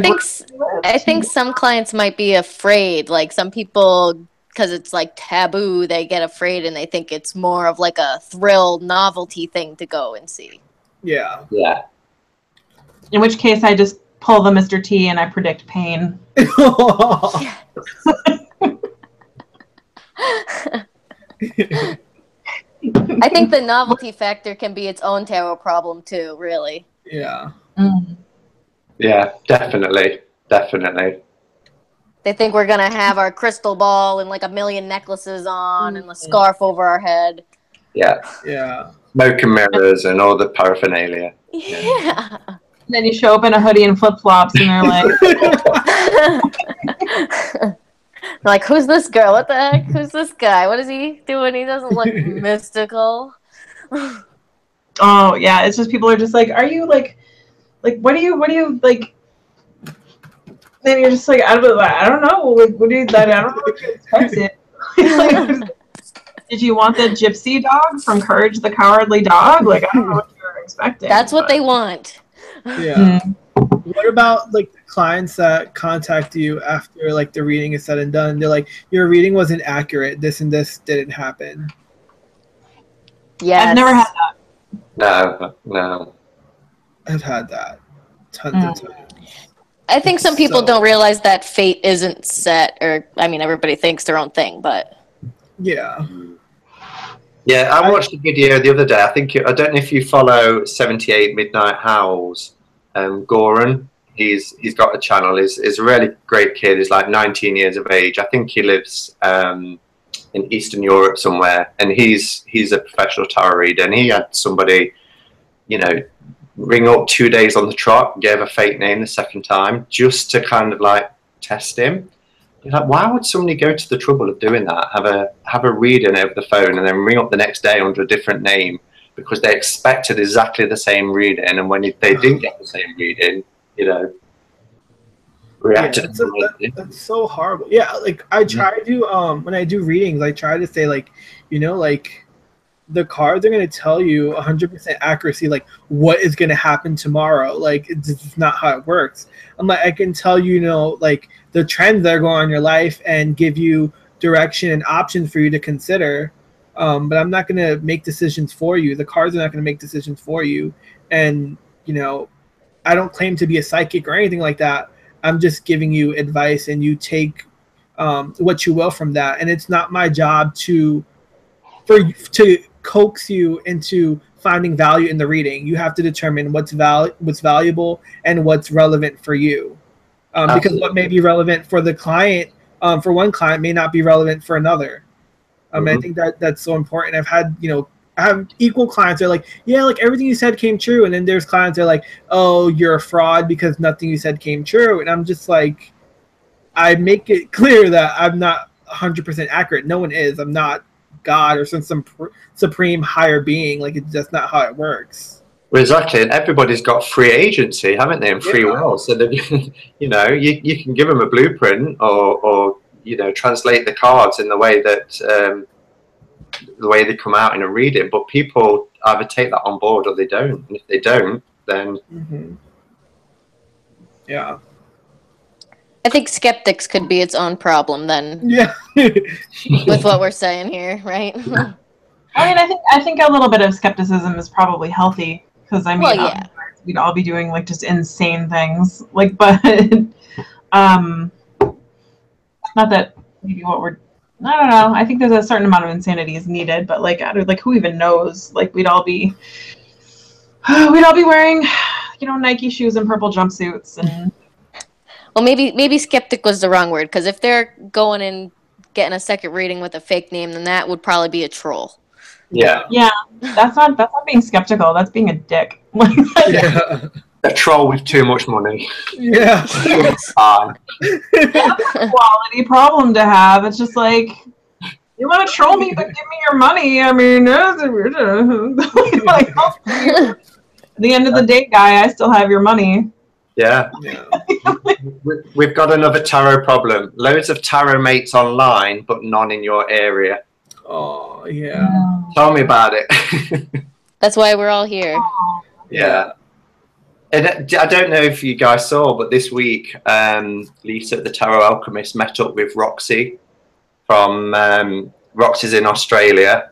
I think some clients might be afraid. Like some people, because it's like taboo, they get afraid and they think it's more of like a thrill, novelty thing to go and see. Yeah. Yeah. In which case, I just pull the Mr. T and I predict pain. I think the novelty factor can be its own tarot problem too, really. Yeah. Mm-hmm. Yeah, definitely. Definitely. They think we're going to have our crystal ball and like a million necklaces on and a scarf over our head. Yeah. Yeah. Smoke and mirrors and all the paraphernalia. Yeah. And then you show up in a hoodie and flip-flops and they're like... Like, who's this girl? What the heck? Who's this guy? What is he doing? He doesn't look mystical. Oh, yeah. It's just people are just like, are you like, what do you, like, then you're just like, I don't know. Like, what do you, I don't know what you expected. Like, did you want the gypsy dog from Courage the Cowardly Dog? Like, I don't know what you were expecting. That's what they want. Yeah. What about like the clients that contact you after like the reading is said and done? They're like, your reading wasn't accurate. This and this didn't happen. Yeah, I've never had that. No. I've had that tons of times. I think some people don't realize that fate isn't set, or I mean, everybody thinks their own thing, but yeah. Yeah, I watched a video the other day. I don't know if you follow 78 Midnight Howls. Goran, he's got a channel. He's a really great kid. He's like 19 years of age. I think he lives in Eastern Europe somewhere, and he's a professional tarot reader. And he had somebody, you know, ring up 2 days on the trot, gave a fake name the second time, just to kind of like test him. You're like, why would somebody go to the trouble of doing that? Have a reading over the phone and then ring up the next day under a different name because they expected exactly the same reading, and when they didn't get the same reading, you know, reacted. Yeah, that's so horrible. Yeah, like I try to when I do readings, I try to say like, you know, like the cards are going to tell you 100% accuracy, like what is going to happen tomorrow. Like it's not how it works. I'm like, I can tell you, you know, like the trends that are going on in your life and give you direction and options for you to consider. But I'm not going to make decisions for you. The cards are not going to make decisions for you. And, you know, I don't claim to be a psychic or anything like that. I'm just giving you advice, and you take what you will from that. And it's not my job to coax you into finding value in the reading. You have to determine what's valuable and what's relevant for you. Because what may be relevant for the client, for one client, may not be relevant for another. I think that's so important. I have equal clients that are like, yeah, like everything you said came true. And then there's clients that are like, oh, you're a fraud because nothing you said came true. And I'm just like, I make it clear that I'm not 100% accurate. No one is. I'm not God or some supreme higher being. Like, it's just not how it works. Well, exactly. And everybody's got free agency, haven't they, and free will. So that, you know, you can give them a blueprint or you know, translate the cards in the way that the way they come out in a reading, but people either take that on board or they don't. And if they don't, then yeah, I think skeptics could be its own problem then. Yeah. With what we're saying here, right? I mean, I think a little bit of skepticism is probably healthy, because I mean, well, yeah, we'd all be doing like just insane things, like, but not that maybe what we're, I don't know. I think there's a certain amount of insanity is needed, but like who even knows? Like we'd all be wearing, you know, Nike shoes and purple jumpsuits and. Well, maybe skeptic was the wrong word, because if they're going and getting a second reading with a fake name, then that would probably be a troll. Yeah. Yeah, that's not being skeptical. That's being a dick. Yeah. A troll with too much money. Yeah. It's fine. That's a quality problem to have. It's just like, you want to troll me, but give me your money. I mean, like, at the end of the day, guy, I still have your money. Yeah. We've got another tarot problem. Loads of tarot mates online, but none in your area. Oh, yeah. Tell me about it. That's why we're all here. Yeah. And I don't know if you guys saw, but this week, Lisa, the Tarot Alchemist, met up with Roxy from Roxy's in Australia,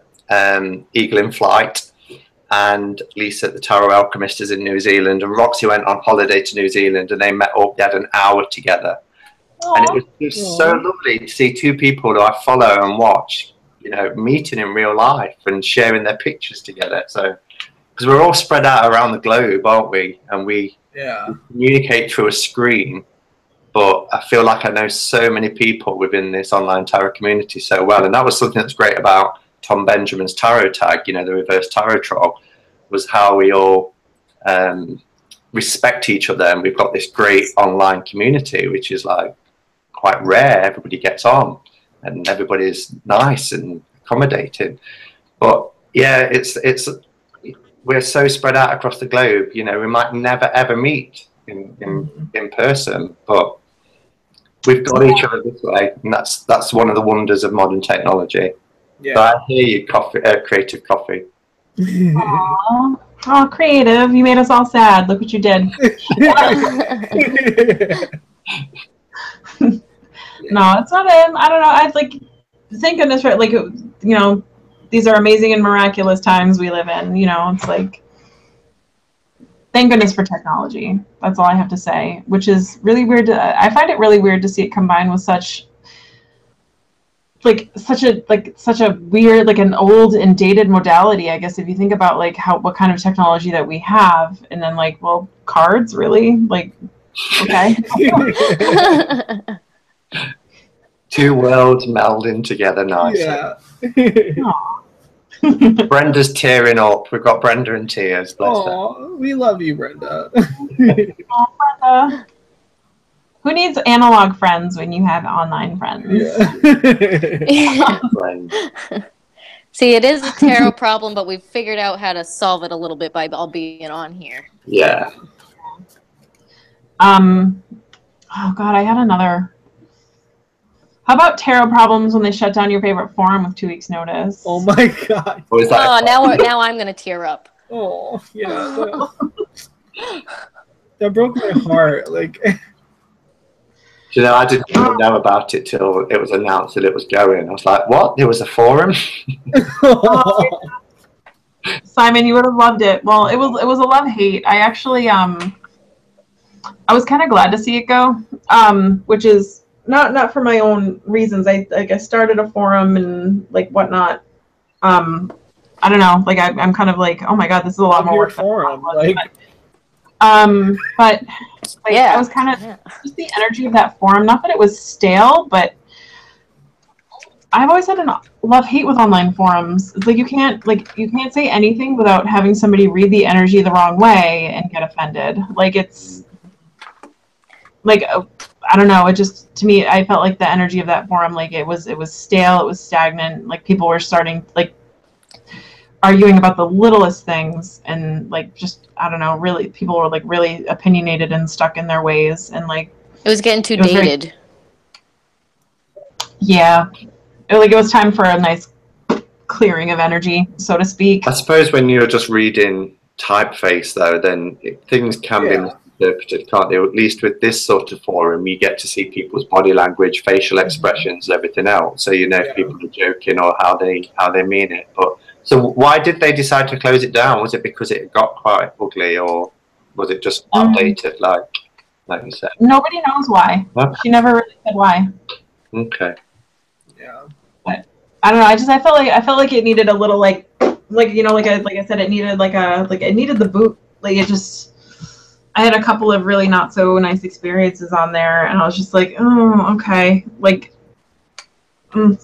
Eagle in Flight, and Lisa, the Tarot Alchemist, is in New Zealand. And Roxy went on holiday to New Zealand, and they met up. They had an hour together, and it was so lovely to see two people who I follow and watch, you know, meeting in real life and sharing their pictures together. So. Because we're all spread out around the globe, aren't we? And we communicate through a screen. But I feel like I know so many people within this online tarot community so well. And that was something that's great about Tom Benjamin's tarot tag, you know, the reverse tarot troll, was how we all respect each other. And we've got this great online community, which is like quite rare. Everybody gets on and everybody's nice and accommodating. But yeah, we're so spread out across the globe, you know, we might never ever meet in person, but we've got each other this way, and that's one of the wonders of modern technology. Yeah. So I hear you, Creative Coffee. Aww. Oh, Creative, you made us all sad. Look what you did. No, it's not him. I don't know. I like, thank goodness for, like, you know, these are amazing and miraculous times we live in. You know, it's like, thank goodness for technology. That's all I have to say, which is really weird. I find it really weird to see it combined with such a weird, like an old and dated modality, I guess, if you think about like what kind of technology that we have, and then like, well, cards, really? Like, okay. Two worlds melding together nicely. Yeah. Brenda's tearing up. We've got Brenda in tears. Bless her. Oh, we love you, Brenda. Oh, Brenda. Who needs analog friends when you have online friends? Yeah. See, it is a tarot problem, but we've figured out how to solve it a little bit by all being on here. Yeah. Oh God, I had another. How about tarot problems when they shut down your favorite forum with 2 weeks' notice? Oh my God. Or is that Now I'm gonna tear up. Oh yeah. That broke my heart. Like. You know, I didn't even know about it till it was announced that it was going. I was like, what? There was a forum? Simon, you would have loved it. Well, it was a love-hate. I actually I was kind of glad to see it go, which is not for my own reasons. I started a forum and like whatnot. I don't know. Like I'm kind of like, oh my God, this is a lot more work. Forum, like. But like, yeah, I was kind of just the energy of that forum. Not that it was stale, but I've always had a love-hate with online forums. It's like you can't say anything without having somebody read the energy the wrong way and get offended. Like it's like I don't know. It just, to me, I felt like the energy of that forum, like it was stale. It was stagnant. Like people were starting like arguing about the littlest things, and like just I don't know. Really, people were like really opinionated and stuck in their ways, and like it was getting too dated. Yeah, it was time for a nice clearing of energy, so to speak. I suppose when you're just reading typeface, though, then things can be misinterpreted, can't they? At least with this sort of forum, you get to see people's body language, facial expressions, everything else. So you know if people are joking or how they mean it. But so why did they decide to close it down? Was it because it got quite ugly, or was it just outdated, like you said? Nobody knows why. Okay. She never really said why. Okay. Yeah. But I don't know. I felt like it needed a little like you know like I said, it needed it needed the boot. Like it just. I had a couple of really not so nice experiences on there, and I was just like, oh, okay. Like, like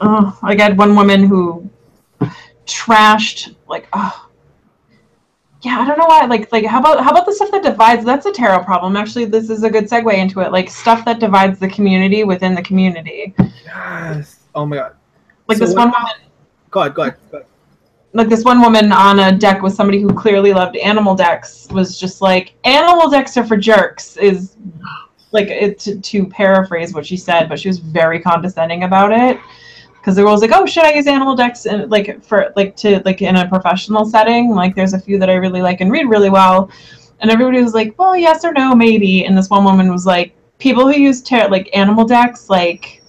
I had one woman who trashed, like, oh, yeah, I don't know why. Like, how about the stuff that divides? That's a tarot problem. Actually, this is a good segue into it. Like, stuff that divides the community within the community. Yes. Oh my God. Like so this one woman. Go ahead. Like this one woman on a deck with somebody who clearly loved animal decks was just like, animal decks are for jerks, is like to paraphrase what she said, but she was very condescending about it, because the girl was like, oh, should I use animal decks in, in a professional setting? Like there's a few that I really like and read really well, and everybody was like, well, yes or no, maybe. And this one woman was like, people who use animal decks, like,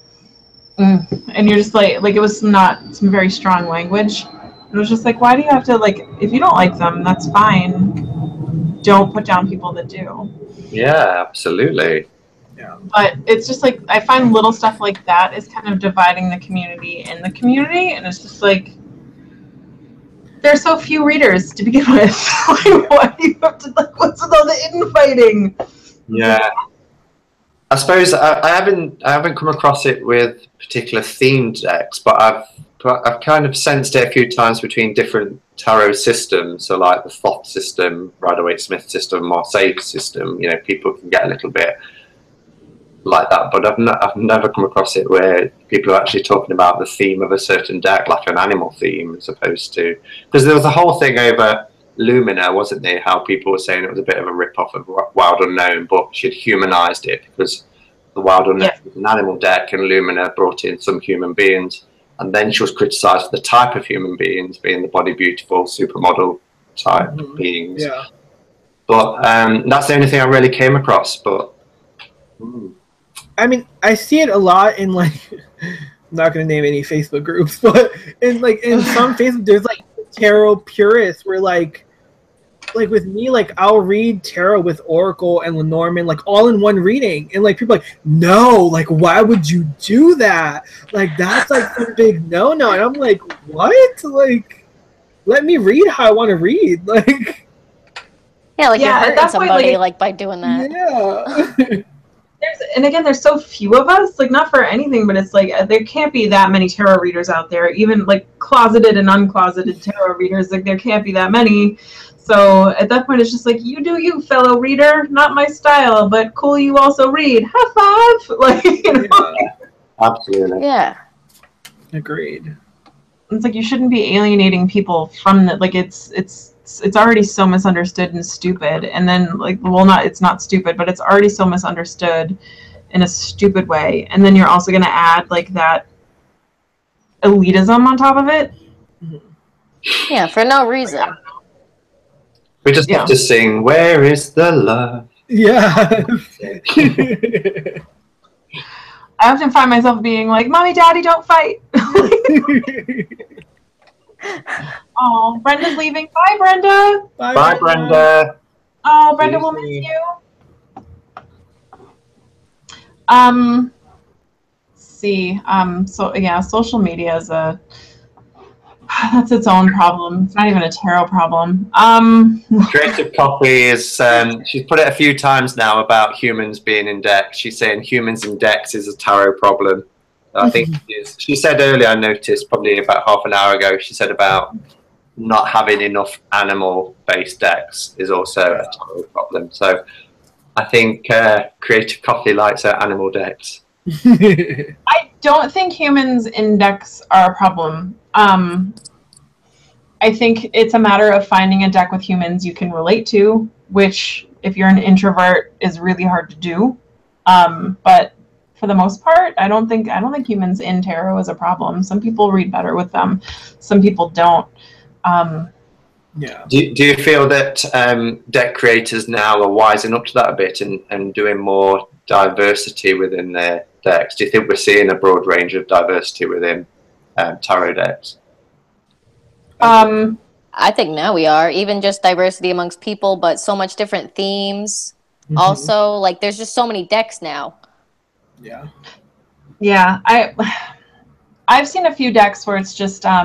and you're just like it was not some very strong language. It was just like, why do you have to, like, if you don't like them, that's fine. Don't put down people that do. Yeah, absolutely. Yeah. But it's just like, I find little stuff like that is kind of dividing the community in the community, and it's just like, there's so few readers to begin with. Like, why do you have to, like, what's with all the infighting? Yeah. I suppose I haven't come across it with particular themed decks, but I've kind of sensed it a few times between different tarot systems. So like the Thoth system, Rider-Waite-Smith system, Marseille system, you know, people can get a little bit like that. But I've never come across it where people are actually talking about the theme of a certain deck, like an animal theme, as opposed to, because there was a whole thing over Lumina, wasn't there? How people were saying it was a bit of a rip-off of Wild Unknown, but she'd humanized it because the Wild Unknown was an animal deck and Lumina brought in some human beings. And then she was criticised for the type of human beings, being the body beautiful, supermodel type beings. Yeah. But that's the only thing I really came across. But I mean, I see it a lot in like, I'm not going to name any Facebook groups, but in some Facebook, there's like tarot purists where like with me, like I'll read tarot with Oracle and Lenormand like all in one reading, and like people are like, no, like why would you do that? Like that's like some big no. And I'm like, what? Like, let me read how I want to read. Like, yeah, like you're hurting somebody like by doing that. Yeah. and again, there's so few of us, like not for anything, but it's like there can't be that many tarot readers out there, even like closeted and uncloseted tarot readers, like there can't be that many. So at that point, it's just like, you do you, fellow reader, not my style, but cool, you also read. High five! Like, you know? Yeah, absolutely. Yeah. Agreed. It's like you shouldn't be alienating people from the, like it's already so misunderstood and stupid, and then like, well, not, it's not stupid, but it's already so misunderstood in a stupid way, and then you're also going to add like that elitism on top of it. Yeah, for no reason. We just have to sing, "Where is the love?" Yeah. I often find myself being like, "Mommy, Daddy, don't fight." Oh, Brenda's leaving. Bye, Brenda. Bye, Brenda. Oh, Brenda will miss you. Let's see. So yeah, social media is that's its own problem. It's not even a tarot problem. Creative Copy is, she's put it a few times now about humans being in decks. She's saying humans in decks is a tarot problem. I think she said earlier, I noticed probably about half an hour ago, she said about not having enough animal-based decks is also a tarot problem. So I think Creative Coffee likes her animal decks. I don't think humans in decks are a problem. I think it's a matter of finding a deck with humans you can relate to, which, if you're an introvert, is really hard to do. But for the most part, I don't think humans in tarot is a problem. Some people read better with them, some people don't. Yeah. Do you feel that deck creators now are wising up to that a bit and doing more diversity within their decks? Do you think we're seeing a broad range of diversity within tarot decks? I think now we are, even just diversity amongst people, but so much different themes. Also, like, there's just so many decks now. Yeah. Yeah, I've seen a few decks where it's just I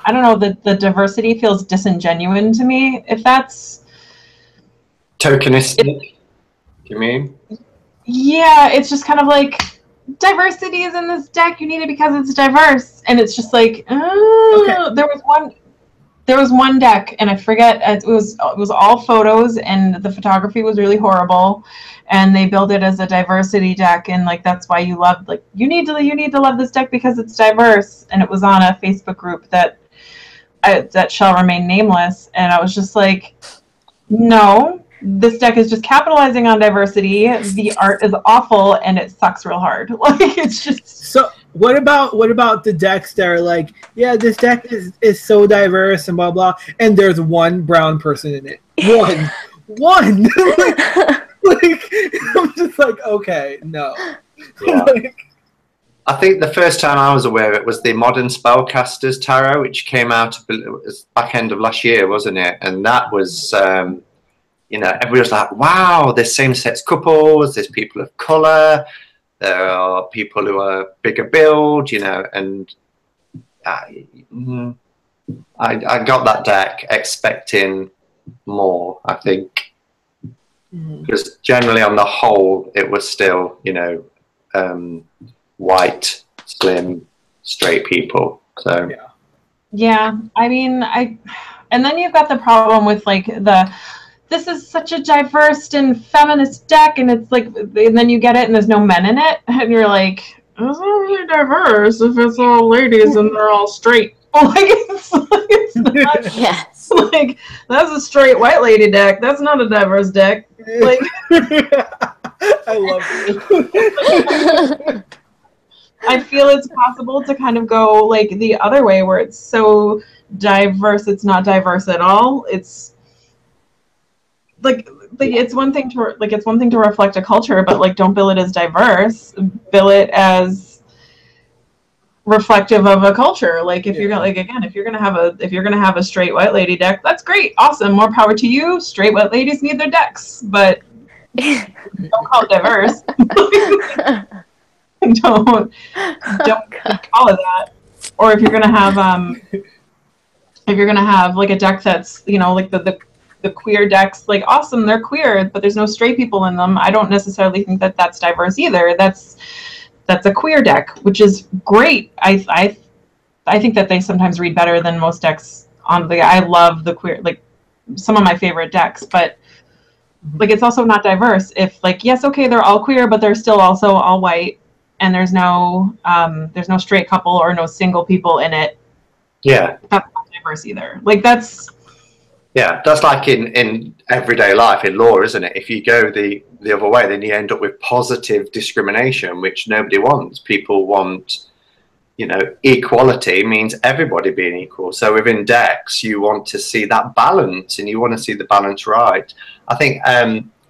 don't know, the diversity feels disingenuous to me, if that's Tokenistic, you mean? Yeah, it's just kind of like, diversity is in this deck, you need it because it's diverse, and it's just like, Okay. there was one deck, and I forget, it was all photos, and the photography was really horrible, and they built it as a diversity deck, and like that's why you loved, like, you need to love this deck because it's diverse, and it was on a Facebook group that shall remain nameless, and I was just like, no, this deck is just capitalizing on diversity. The art is awful, and it sucks real hard. Like, it's just. So what about the decks that are like, yeah, this deck is so diverse and blah blah, and there's one brown person in it. One. like, I'm just like, okay, no. Yeah. I think the first time I was aware of it was the Modern Spellcasters Tarot, which came out back end of last year, wasn't it? And that was, everybody was like, wow, there's same-sex couples, there's people of colour, there are people who are bigger build, and I got that deck expecting more, I think. Because generally, on the whole, it was still, white, slim, straight people. So yeah, I mean, and then you've got the problem with like this is such a diverse and feminist deck, and it's like, and then you get it, and there's no men in it, and you're like, it's not really diverse if it's all ladies and they're all straight. Like, it's not. Yes. Like, that's a straight white lady deck. That's not a diverse deck. Like, I love it. I feel it's possible to kind of go like the other way, where it's so diverse it's not diverse at all. It's like it's one thing to reflect a culture, but like, don't bill it as diverse. Bill it as reflective of a culture. Like, if you're gonna, like, again, if you're gonna have a straight white lady deck, that's great, awesome, more power to you. Straight white ladies need their decks, but don't call it diverse. don't call it that. Or if you're gonna have like a deck that's, like the the queer decks, like awesome, they're queer, but there's no straight people in them. I don't necessarily think that that's diverse either. That's a queer deck, which is great. I think that they sometimes read better than most decks on the. I love the queer, like some of my favorite decks, but like it's also not diverse. If like yes, okay, they're all queer, but they're still also all white, and there's no straight couple or no single people in it. Yeah, that's not diverse either. Like that's like in everyday life in law, isn't it? If you go the other way, then you end up with positive discrimination, which nobody wants. People want, equality means everybody being equal. So within decks, you want to see that balance, and you want to see the balance right. I think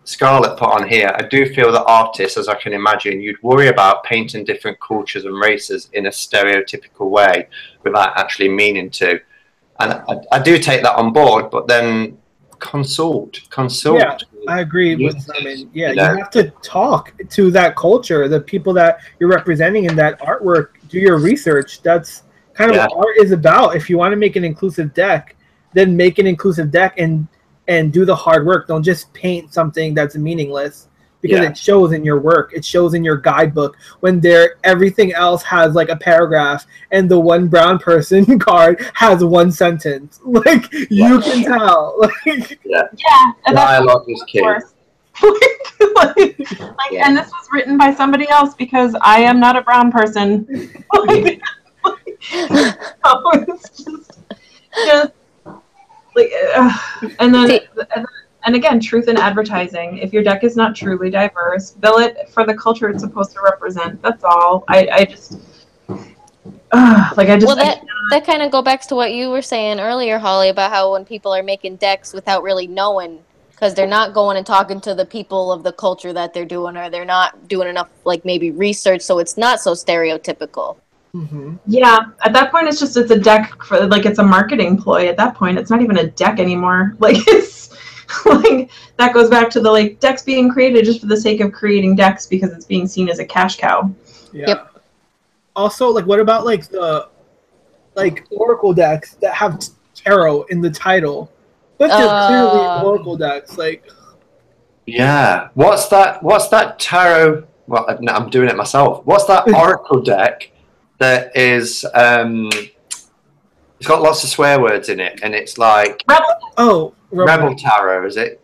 Scarlett put on here, I do feel that artists, as I can imagine, you'd worry about painting different cultures and races in a stereotypical way without actually meaning to. And I do take that on board, but then consult. Yeah, I agree with Simon. Yeah, you have to talk to that culture, the people that you're representing in that artwork. Do your research. That's kind of what art is about. If you want to make an inclusive deck, then make an inclusive deck and do the hard work. Don't just paint something that's meaningless, because it shows in your work. It shows in your guidebook when everything else has like a paragraph and the one brown person card has one sentence. Like you can tell. Like, dialogue is key. And this was written by somebody else because I am not a brown person. And again, truth in advertising. If your deck is not truly diverse, bill it for the culture it's supposed to represent. That's all. That kind of go back to what you were saying earlier, Holly, about how when people are making decks without really knowing, because they're not going and talking to the people of the culture that they're doing, or they're not doing enough, like maybe research, so it's not so stereotypical. Mm-hmm. Yeah, at that point, it's a deck for like it's a marketing ploy. At that point, it's not even a deck anymore. Like it's. Like that goes back to the like decks being created just for the sake of creating decks because it's being seen as a cash cow. Yeah. Yep. Also, like, what about like the Oracle decks that have tarot in the title, but they're clearly Oracle decks? Like, yeah, what's that tarot? Well, no, I'm doing it myself. What's that Oracle deck that is? It's got lots of swear words in it, and it's like Rebel Tarot, is it?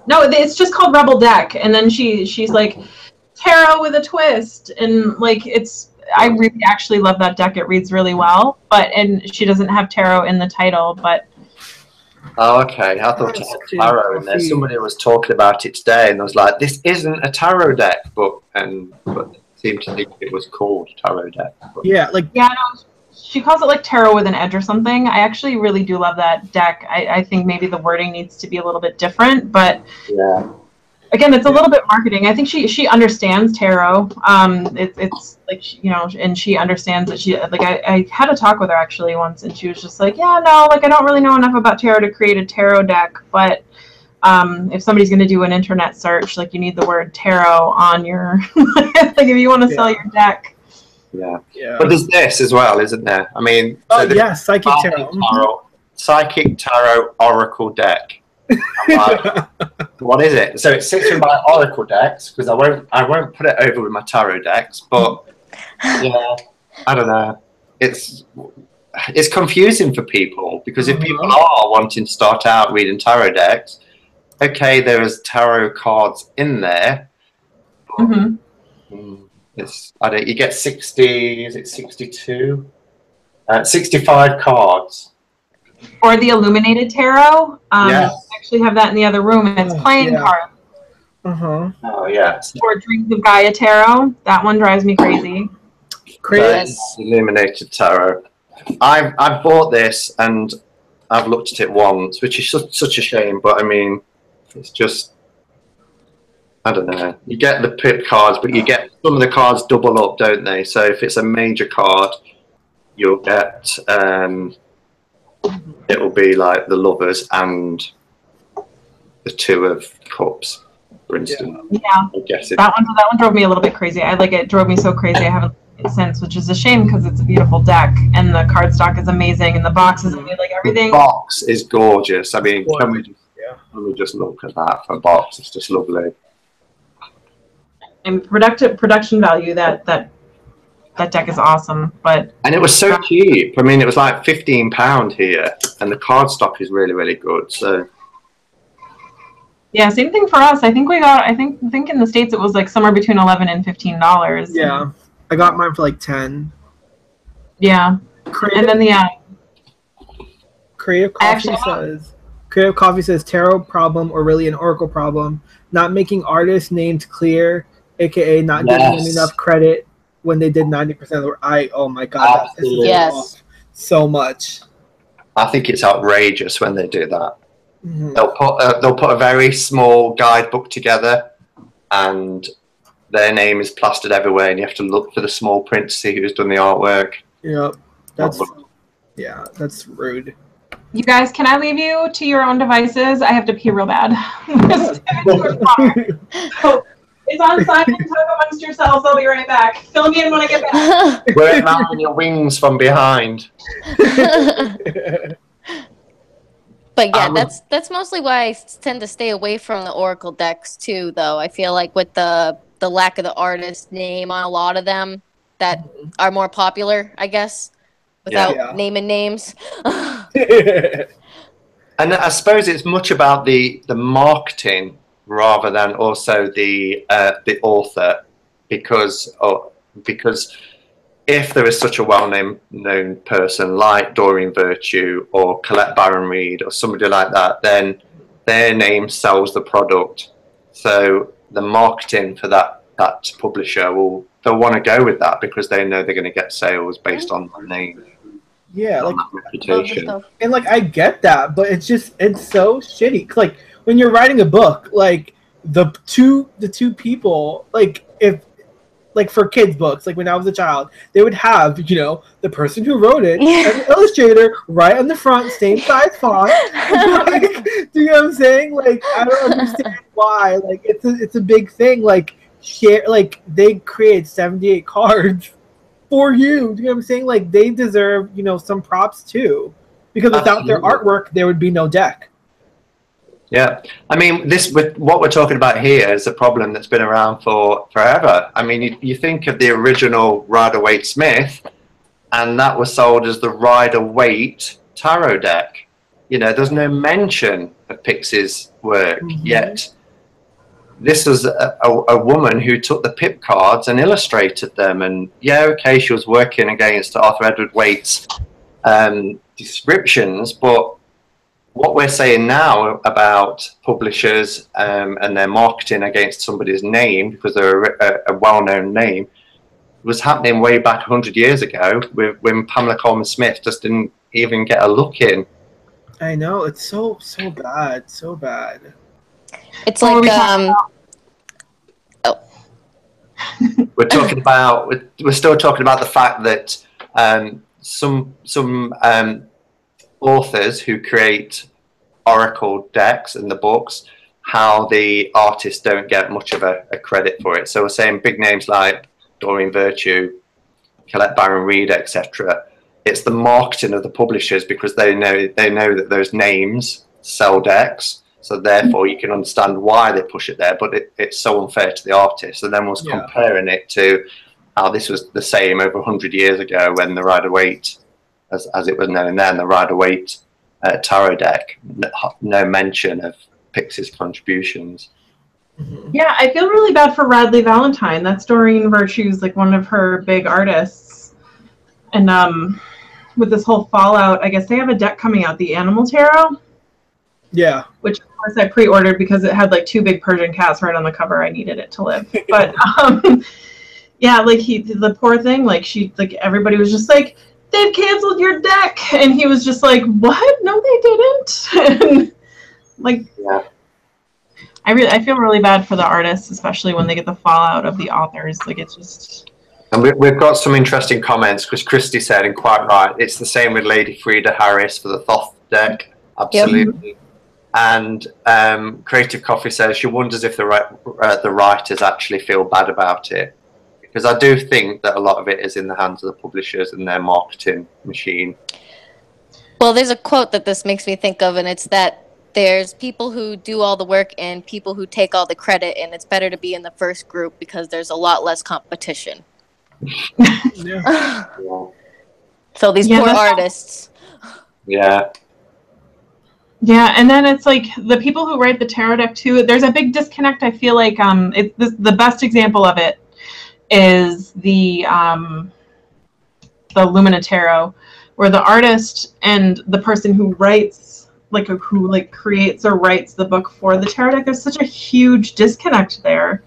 No, it's just called Rebel Deck, and then she's like tarot with a twist, and like it's. I really actually love that deck. It reads really well, and she doesn't have tarot in the title, but. Oh, okay. I thought it had tarot in there. Somebody was talking about it today, and I was like, "This isn't a tarot deck," but it seemed to think it was called tarot deck. But. Yeah, like no. She calls it like tarot with an edge or something. I actually really do love that deck. I think maybe the wording needs to be a little bit different, but again, it's a little bit marketing. I think she understands tarot. It's like and she understands that she like I had a talk with her actually once, and she was just like, yeah, no, like I don't really know enough about tarot to create a tarot deck, but if somebody's going to do an internet search, like you need the word tarot on your like if you want to sell your deck. Yeah, but there's this as well, isn't there? I mean, Psychic Tarot. Psychic Tarot Oracle deck. Like, what is it? So it's 6 by Oracle decks, because I won't put it over with my tarot decks, but I don't know. It's confusing for people, because if people are wanting to start out reading tarot decks, okay, there is tarot cards in there. But, you get 60, is it 62? 65 cards. Or the Illuminated Tarot. I actually have that in the other room, and it's playing cards. Oh, yeah. Or Dreams of Gaia Tarot. That one drives me crazy. Illuminated Tarot. I've bought this, and I've looked at it once, which is such a shame, but I mean, it's just... I don't know. You get the pip cards, but you get some of the cards double up, don't they? So if it's a major card, you'll get it will be like the Lovers and the Two of Cups, for instance. Yeah, I guess that one drove me a little bit crazy. It drove me so crazy. I haven't played it since, which is a shame because it's a beautiful deck and the cardstock is amazing and the box is amazing. Like everything. The box is gorgeous. I mean, Let me just look at that for a box. It's just lovely. And production value, that deck is awesome. And it was so cheap. I mean, it was like £15 here, and the card stock is really, really good. So yeah, same thing for us. I think I think in the States it was like somewhere between $11 and $15. Yeah, I got mine for like 10. Yeah, and then Creative Coffee says tarot problem, or really an oracle problem. Not making artists' names clear, aka not giving them enough credit when they did 90% of the work. Oh my god, this is off so much. I think it's outrageous when they do that. Mm-hmm. They'll put a very small guidebook together, and their name is plastered everywhere, and you have to look for the small print to see who's done the artwork. Yep, that's rude. You guys, can I leave you to your own devices? I have to pee real bad. So, it's on silent. Talk amongst yourselves. I'll be right back. Fill me in when I get back. We're mounting your wings from behind. But yeah, that's mostly why I tend to stay away from the Oracle decks too, though. I feel like with the lack of the artist name on a lot of them that are more popular, I guess, without naming names. And I suppose it's much about the marketing rather than also the author, because if there is such a well-known person like Doreen Virtue or Colette Baron Reid or somebody like that, then their name sells the product. So the marketing for that publisher they'll want to go with that because they know they're going to get sales based on the name. Yeah, like reputation. And like I get that, but it's so shitty. Like when you're writing a book, like the two people, like if like for kids books, like when I was a child, they would have, the person who wrote it and the illustrator right on the front, same size font. Like, do you know what I'm saying? Like I don't understand why. Like it's a big thing. Like they create 78 cards for you. Do you know what I'm saying? Like they deserve, some props too. Because without their artwork, there would be no deck. Yeah, I mean, with what we're talking about here is a problem that's been around for forever. I mean, you think of the original Rider-Waite-Smith, and that was sold as the Rider-Waite tarot deck. There's no mention of Pixie's work yet. This was a woman who took the pip cards and illustrated them, and she was working against Arthur Edward Waite's descriptions, but what we're saying now about publishers and their marketing against somebody's name because they're a well-known name was happening way back 100 years ago when Pamela Coleman Smith just didn't even get a look in. I know, it's so bad, so bad. It's like we're still talking about the fact that some authors who create oracle decks in the books, how the artists don't get much of a credit for it. So we're saying big names like Doreen Virtue, Colette Baron Reid, etc. It's the marketing of the publishers because they know that those names sell decks. So therefore you can understand why they push it there, but it's so unfair to the artist. And then we're comparing it to how this was the same over 100 years ago when the Rider-Waite, as it was known then, the Rider-Waite tarot deck, no mention of Pixie's contributions. Yeah, I feel really bad for Radley Valentine. That's Doreen Virtue's, like one of her big artists. And with this whole fallout, I guess they have a deck coming out, the Animal Tarot. Yeah. Which of course I pre-ordered because it had like 2 big Persian cats right on the cover. I needed it to live. But yeah, like the poor thing, like everybody was just like, they've canceled your deck, and he was just like, what? No, they didn't. And like, yeah. I feel really bad for the artists, especially when they get the fallout of the authors. Like it's just. And we've got some interesting comments because Christy said, and quite right, it's the same with Lady Frida Harris for the Thoth deck. Absolutely. Yep. And Creative Coffee says she wonders if the writers actually feel bad about it. Because I do think that a lot of it is in the hands of the publishers and their marketing machine. Well, there's a quote that this makes me think of, and it's that there's people who do all the work and people who take all the credit, and it's better to be in the first group because there's a lot less competition. Yeah. So these poor artists. Yeah. Yeah, and then it's like the people who write the tarot deck too. There's a big disconnect. I feel like the best example of it is the Lumina Tarot, where the artist and the person who writes, who creates or writes the book for the tarot deck, there's such a huge disconnect there.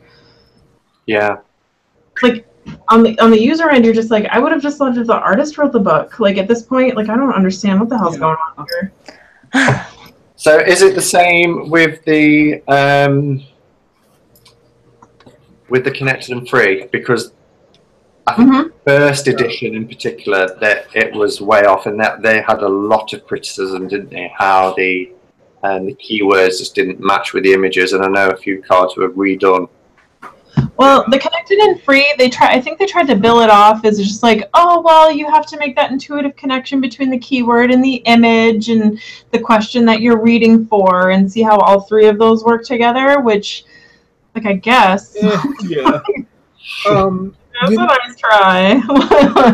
Yeah. Like on the user end, you're just like, I would have just loved if the artist wrote the book. Like at this point, like I don't understand what the hell's going on here. So is it the same with the Connected and Free? Because I think first edition in particular, that it was way off, and that they had a lot of criticism, didn't they? How the keywords just didn't match with the images, and I know a few cards were redone. Well, the Connected and Free, I think they tried to bill it off as just like, oh, well, you have to make that intuitive connection between the keyword and the image and the question that you're reading for, and see how all three of those work together, which, like, I guess. Yeah. That's a nice try.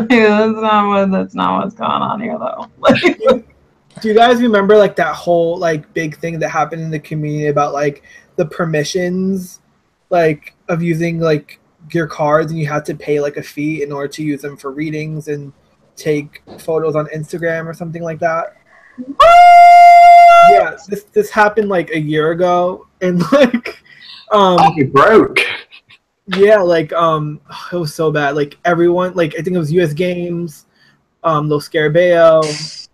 That's not what's going on here, though. Do you guys remember, like, that whole, like, big thing that happened in the community about, like, the permissions, like, of using, like, your cards, and you had to pay, like, a fee in order to use them for readings and take photos on Instagram or something like that? Yeah, this happened, like, a year ago, and, like, You broke. yeah, like, it was so bad. Like, everyone, like, I think it was US Games, Los Scarabeo,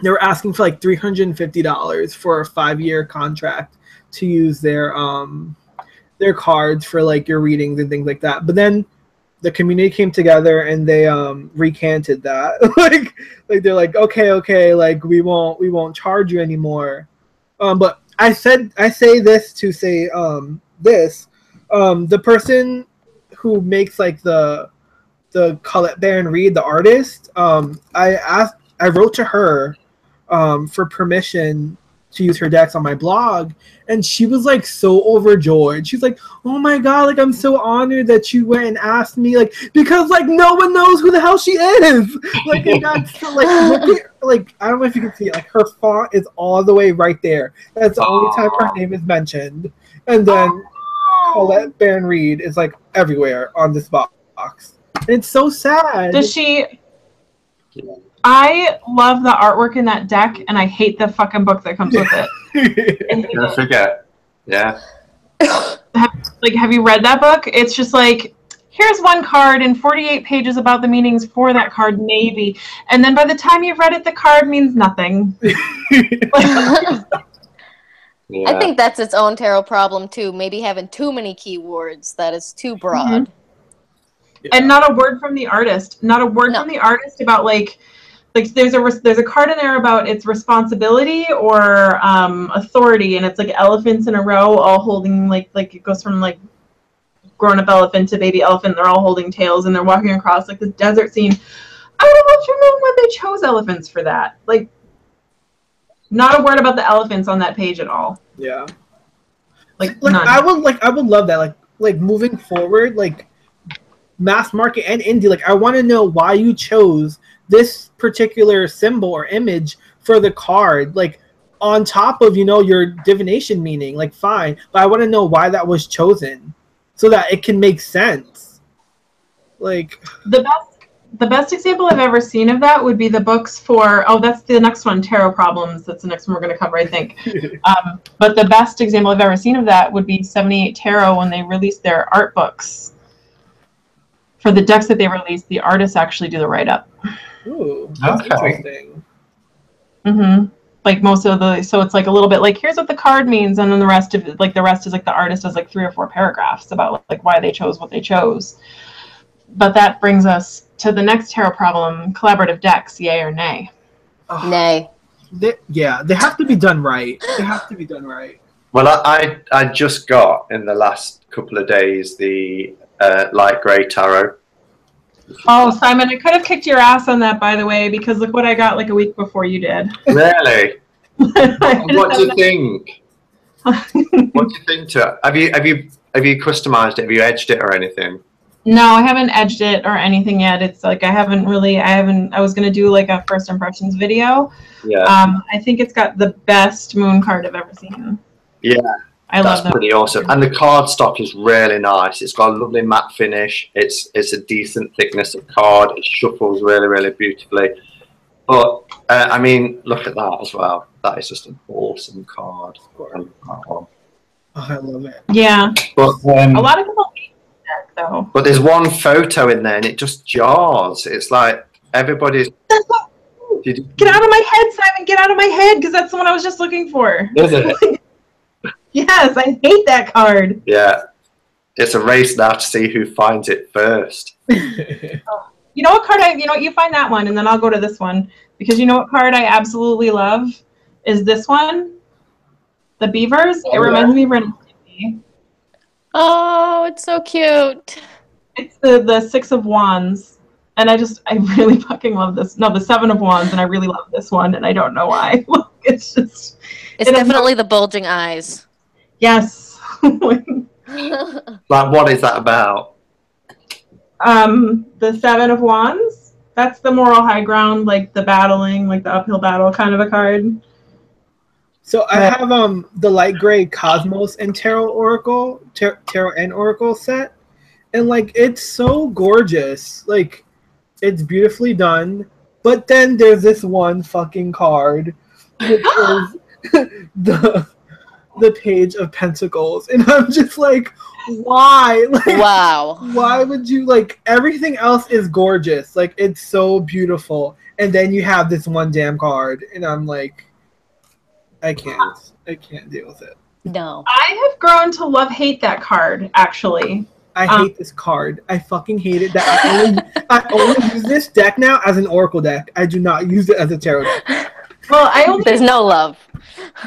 they were asking for, like, $350 for a 5-year contract to use their cards for, like, your readings and things like that. But then the community came together and they recanted that. like they're like, okay, like, we won't charge you anymore. But I say this to say this. The person who makes, like, the Colette Baron Reid, the artist, I wrote to her for permission to use her decks on my blog, and she was, like, so overjoyed. She's like, oh my god, like, I'm so honored that you went and asked me, like, because, like, no one knows who the hell she is. Like, and that's so, like, look at, like, I don't know if you can see it, like, her font is all the way right there. That's the only time her name is mentioned. And then Colette Baron Reid is, like, everywhere on this box. And it's so sad. Does she... I love the artwork in that deck, and I hate the fucking book that comes with it. I forget. Yeah. Have you read that book? It's just like, here's one card and 48 pages about the meanings for that card, maybe. And then by the time you've read it, the card means nothing. I think that's its own tarot problem, too. Maybe having too many keywords that is too broad. Yeah. And not a word from the artist. Not a word from the artist about, like there's a card in there about its responsibility or authority, and it's like elephants in a row all holding, like it goes from, like, grown-up elephant to baby elephant. They're all holding tails, and they're walking across, like, this desert scene. I would love to know why they chose elephants for that. Like, not a word about the elephants on that page at all. Yeah. Like none. I would love that. Like moving forward, like, mass market and indie, like, I want to know why you chose this particular symbol or image for the card, like, on top of, you know, your divination meaning. Like, fine, but I want to know why that was chosen so that it can make sense. Like, the best example I've ever seen of that would be the books for, that's the next one, Tarot Problems. That's the next one we're going to cover, I think. But the best example I've ever seen of that would be 78 Tarot when they released their art books. For the decks that they released, the artists actually do the write-up. Ooh, that's interesting. Mm-hmm. Like, most of so it's, like, a little bit like, here's what the card means, and then the rest is, like, the artist does, like, 3 or 4 paragraphs about, like, why they chose what they chose. But that brings us to the next tarot problem: collaborative decks, yay or nay? Nay. They have to be done right. They have to be done right. Well, I just got, in the last couple of days, the light grey tarot. Oh, Simon, I could have kicked your ass on that, by the way, because look what I got, like, a week before you did. Really? What do you think? What do you think to it? Have you customized it? Have you edged it or anything? No, I haven't edged it or anything yet. It's like I was gonna do like a first impressions video. Yeah. I think it's got the best moon card I've ever seen. Yeah. I love that. That's pretty awesome. And the card stock is really nice. It's got a lovely matte finish. It's a decent thickness of card. It shuffles really, really beautifully. But I mean, look at that as well. That is just an awesome card. Oh, I love it. Yeah. But a lot of people hate that though. But there's one photo in there and it just jars. It's like everybody's. Get out of my head, Simon! Get out of my head, because that's the one I was just looking for. Is it? Yes, I hate that card. Yeah. It's a race now to see who finds it first. You know what card you find that one, and then I'll go to this one. Because you know what card I absolutely love is this one. The Beavers. It reminds me of Ren and Stimpy. Oh, it's so cute. It's the Six of Wands. And I really fucking love this. No, the Seven of Wands, and I really love this one, and I don't know why. It's just... It's definitely the bulging eyes. Yes. Like, what is that about? The Seven of Wands. That's the moral high ground, like the battling, like the uphill battle kind of a card. So I have the light gray Cosmos and Tarot and Oracle set, and like it's so gorgeous. Like it's beautifully done. But then there's this one fucking card, which is the Page of Pentacles, and I'm just like, why? Like, wow. Why would you, like, everything else is gorgeous. Like, it's so beautiful. And then you have this one damn card, and I'm like, I can't deal with it. No. I have grown to hate that card, actually. I hate this card. I fucking hate it. That I only use this deck now as an Oracle deck. I do not use it as a tarot deck. Well, there's no love.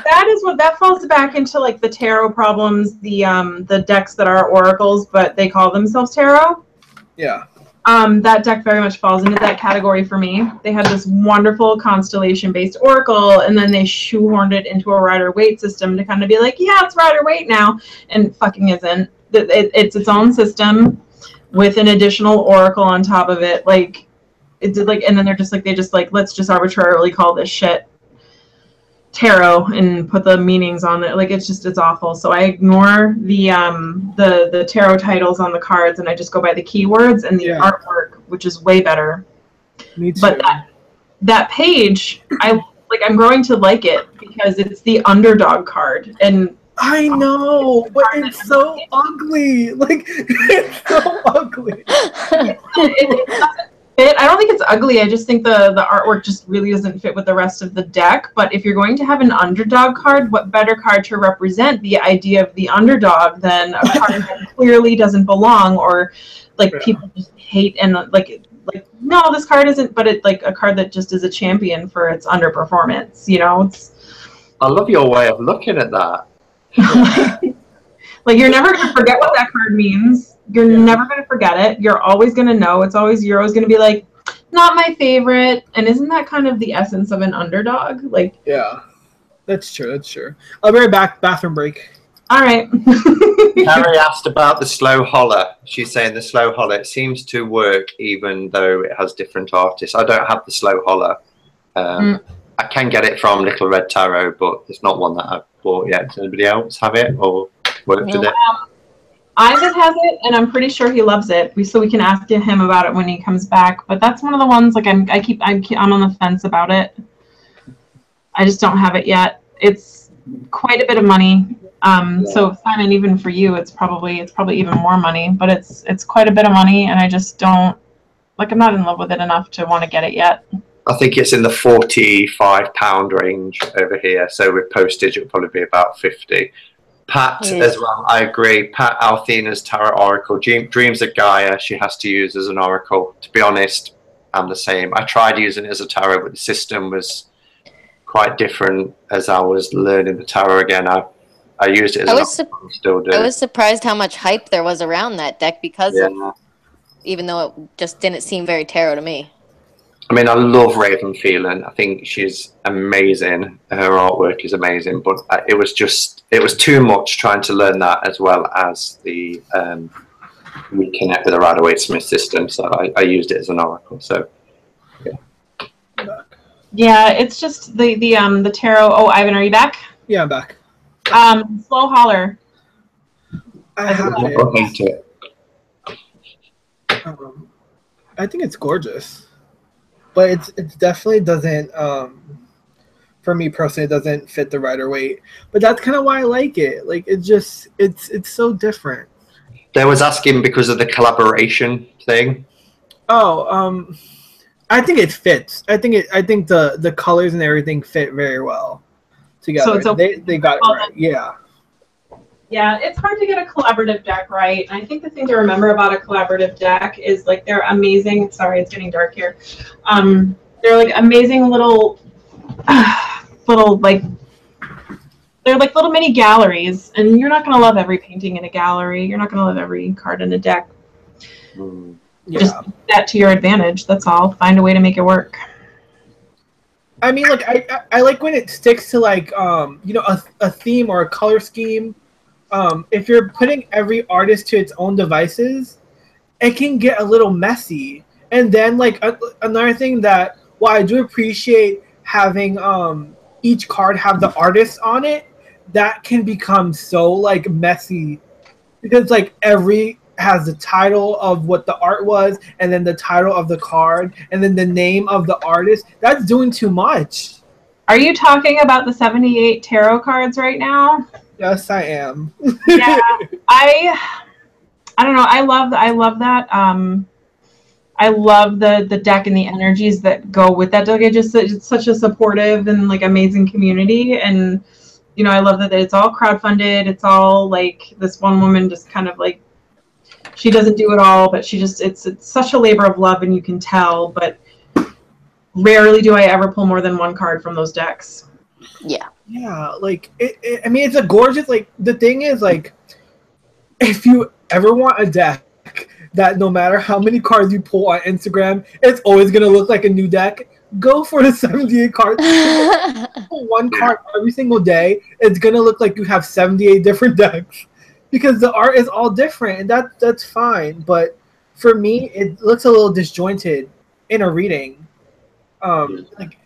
That falls back into like the tarot problems, the decks that are oracles but they call themselves tarot. Yeah. That deck very much falls into that category for me. They had this wonderful constellation-based oracle, and then they shoehorned it into a Rider-Waite system to kind of be like, yeah, it's Rider-Waite now, and fucking isn't. It's its own system with an additional oracle on top of it. Like, it did like, and then they just let's just arbitrarily call this shit tarot and put the meanings on it. Like, it's awful. So I ignore the tarot titles on the cards, and I just go by the keywords and the artwork, which is way better. Me too. But that page, I'm growing to like it because it's the underdog card, and I know, but it's so ugly. Like, it's so ugly. It doesn't fit. I don't think it's ugly. I just think the artwork just really doesn't fit with the rest of the deck. But if you're going to have an underdog card, what better card to represent the idea of the underdog than a card that clearly doesn't belong, or people just hate and no, this card isn't. But it's like a card that just is a champion for its underperformance. You know, I love your way of looking at that. Like, you're never going to forget what that card means. You're never going to forget it. You're always going to know. You're always going to be like, not my favorite. And isn't that kind of the essence of an underdog? Like, yeah, that's true. I'll be right back. Bathroom break. All right. Carrie asked about the slow holler. She's saying the slow holler, it seems to work even though it has different artists. I don't have the slow holler. I can get it from Little Red Tarot, but it's not one that I've bought yet. Does anybody else have it or work with it? Ivan has it, and I'm pretty sure he loves it. So we can ask him about it when he comes back. But that's one of the ones I'm on the fence about it. I just don't have it yet. It's quite a bit of money. So Simon, even for you, it's probably even more money. But it's quite a bit of money, and I just don't I'm not in love with it enough to want to get it yet. I think it's in the £45 range over here. So with postage, it'll probably be about 50. Pat as well, I agree. Pat Althena's Tarot Oracle. Dreams of Gaia, she has to use as an oracle. To be honest, I'm the same. I tried using it as a tarot, but the system was quite different as I was learning the tarot again. I used it as an oracle, still do. I was surprised how much hype there was around that deck because of, even though it just didn't seem very tarot to me. I mean, I love Raven Phelan. I think she's amazing. Her artwork is amazing, but it was too much trying to learn that as well as the reconnect with the Rider-Waite-Smith system. So I used it as an oracle. So yeah, it's just the tarot. Oh, Ivan, are you back? Yeah, I'm back. Slow Holler. I have it. I think it's gorgeous, but it definitely doesn't. For me personally, it doesn't fit the Rider-Waite. But that's kind of why I like it. Like it's so different. They was asking because of the collaboration thing. Oh, I think it fits. I think the colors and everything fit very well together. So it's okay. They got it right. Yeah. Yeah, it's hard to get a collaborative deck right. And I think the thing to remember about a collaborative deck is like they're amazing. Sorry, it's getting dark here. They're like amazing little like they're like little mini galleries, and you're not gonna love every painting in a gallery. You're not gonna love every card in a deck. Yeah. Just use that to your advantage. That's all. Find a way to make it work. I mean, like I like when it sticks to like a theme or a color scheme. If you're putting every artist to its own devices, it can get a little messy. And then like another thing that while I do appreciate having each card have the artist on it, that can become so like messy because like every has the title of what the art was and then the title of the card and then the name of the artist. That's doing too much. Are you talking about the 78 tarot cards right now? Yes, I am. Yeah, I don't know. I love that. I love the deck and the energies that go with that deck. It's such a supportive and like amazing community, and I love that it's all crowdfunded. It's all like this one woman just kind of like she doesn't do it all, but it's such a labor of love, and you can tell. But rarely do I ever pull more than one card from those decks. Yeah. Yeah, like I mean, it's a gorgeous. Like the thing is, like, if you ever want a deck that no matter how many cards you pull on Instagram, it's always gonna look like a new deck, go for the 78 cards. Pull one card every single day, it's gonna look like you have 78 different decks because the art is all different, and that's fine. But for me, it looks a little disjointed in a reading. Like.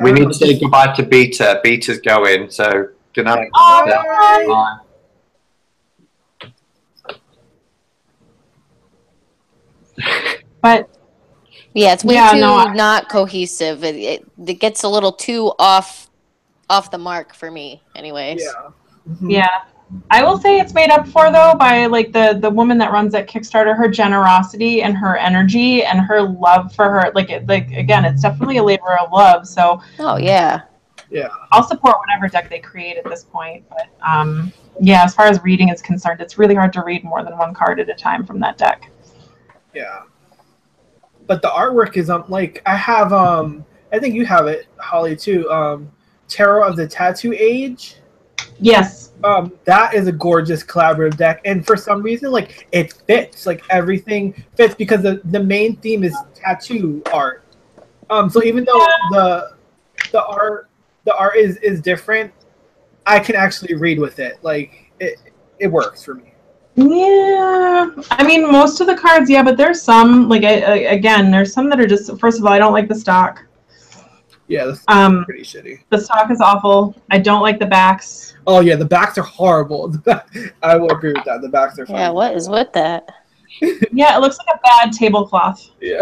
We need to say goodbye to Beta. Beta's going, so good night. Bye. But yeah, it's way too not cohesive. It gets a little too off the mark for me, anyways. Yeah. Mm-hmm. Yeah. I will say it's made up for though by like the woman that runs that Kickstarter, her generosity and her energy and her love for her. Like again, it's definitely a labor of love. So yeah, I'll support whatever deck they create at this point. But yeah, as far as reading is concerned, it's really hard to read more than one card at a time from that deck. Yeah, but the artwork is like I have I think you have it, Holly, too. Tarot of the Tattoo Age. Yes. That is a gorgeous collaborative deck, and for some reason, like it fits, like everything fits because the main theme is tattoo art. So even though the art is different, I can actually read with it. Like it works for me. Yeah, I mean most of the cards, yeah, but there's some like again, there's some that are just. First of all, I don't like the stock. Yeah, that's pretty shitty. The stock is awful. I don't like the backs. Oh yeah, the backs are horrible. I will agree with that. The backs are fine. Yeah, what is with that? Yeah, it looks like a bad tablecloth. Yeah.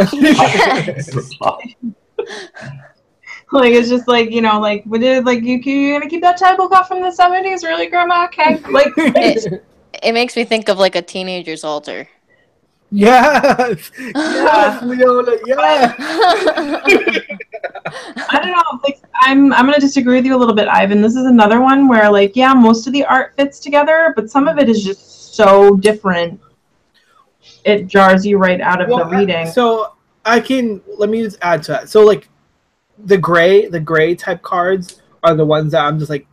Like it's just like like would it like you gonna keep that tablecloth from the 70s, really, Grandma? Okay, like it makes me think of like a teenager's altar. Yes, Leona, yes. I don't know. Like I'm gonna disagree with you a little bit, Ivan. This is another one where like most of the art fits together, but some of it is just so different. It jars you right out of the reading. So let me just add to that. So like the gray type cards are the ones that I'm just like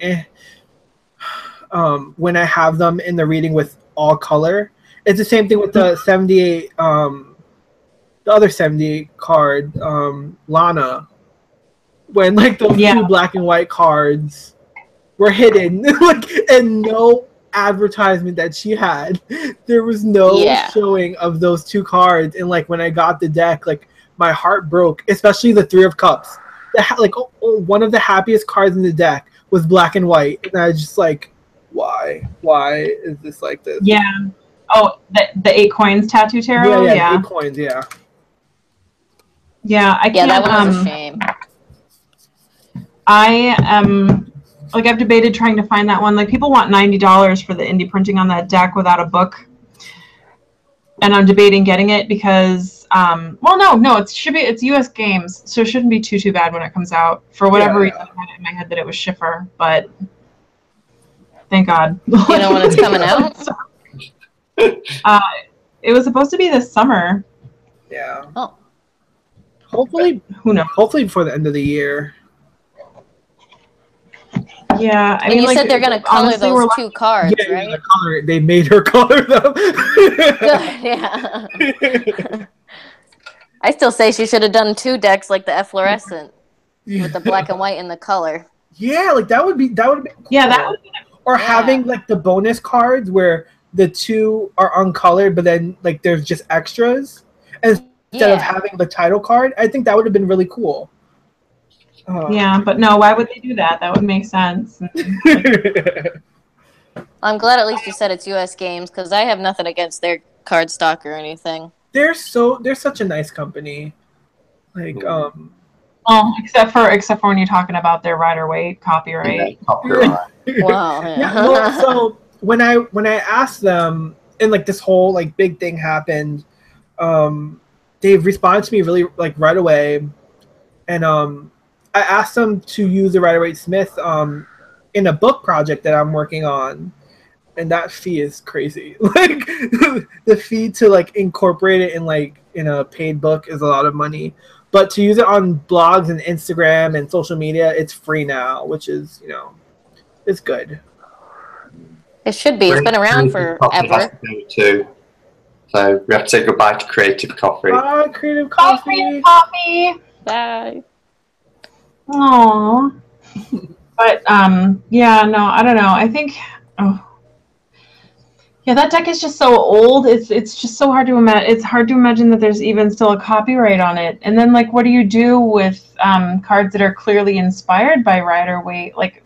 when I have them in the reading with all color. It's the same thing with the 78 the other 78 card, Lana, when like those two black and white cards were hidden, like, and no advertisement that she had. There was no showing of those two cards, and like when I got the deck, like my heart broke, especially the Three of Cups. One of the happiest cards in the deck was black and white, and I was just like, why is this like this? Yeah. Oh, the 8 coins tattoo tarot. Yeah. 8 coins. Yeah. Yeah, I can't. Yeah, that one was a shame. I am like, I've debated trying to find that one. Like, people want $90 for the indie printing on that deck without a book, and I'm debating getting it because, no, it's U.S. Games, so it shouldn't be too bad when it comes out. For whatever reason, I had it in my head that it was Schiffer, but thank God. You know when it's coming out? It was supposed to be this summer. Yeah. Oh. Hopefully, who knows? Hopefully before the end of the year. Yeah, I mean, you said they're gonna color those 2 cards, yeah, right? They made her color them. Good, yeah. I still say she should have done 2 decks like the efflorescent with the black and white and the color. Yeah, like that would have been cool. Yeah, that would be. Or having like the bonus cards where the 2 are uncolored, but then like there's just extras instead of having the title card. I think that would have been really cool. Yeah, but no, why would they do that? That would make sense. I'm glad at least you said it's U.S. Games, because I have nothing against their card stock or anything. They're such a nice company. Like except for when you're talking about their Rider-Waite copyright. Wow. Yeah, well, so when I asked them, and like this whole like big thing happened, they responded to me really like right away, and I asked them to use the Rider-Waite Smith in a book project that I'm working on, and that fee is crazy. Like the fee to like incorporate it in a paid book is a lot of money, but to use it on blogs and Instagram and social media, it's free now, which is it's good. It should be. It's been around forever. Too. So we have to say goodbye to Creative Coffee. Bye, Creative Coffee. Creative Coffee. Bye. Aww. But yeah, no, I don't know. I think that deck is just so old. It's just so hard to imagine. It's hard to imagine that there's even still a copyright on it. And then like, what do you do with cards that are clearly inspired by Rider-Waite? Like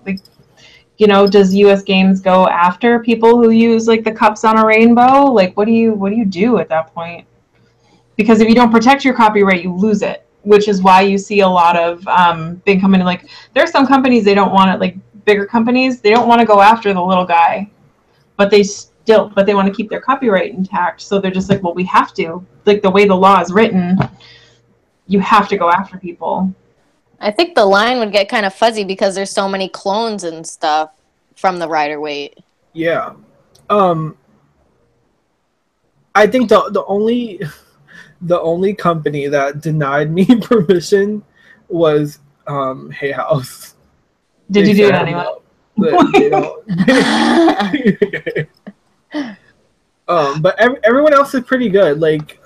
does U.S. Games go after people who use like the cups on a rainbow? Like, what do you do at that point? Because if you don't protect your copyright, you lose it. Which is why you see a lot of big companies. Like, there are some companies they don't want it. Like bigger companies, they don't want to go after the little guy, but they want to keep their copyright intact. So they're just like, well, we have to. Like the way the law is written, you have to go after people. I think the line would get kind of fuzzy because there's so many clones and stuff from the Rider-Waite. Yeah, I think the only company that denied me permission was Hay House. Did you do it anyway? But everyone else is pretty good. Like,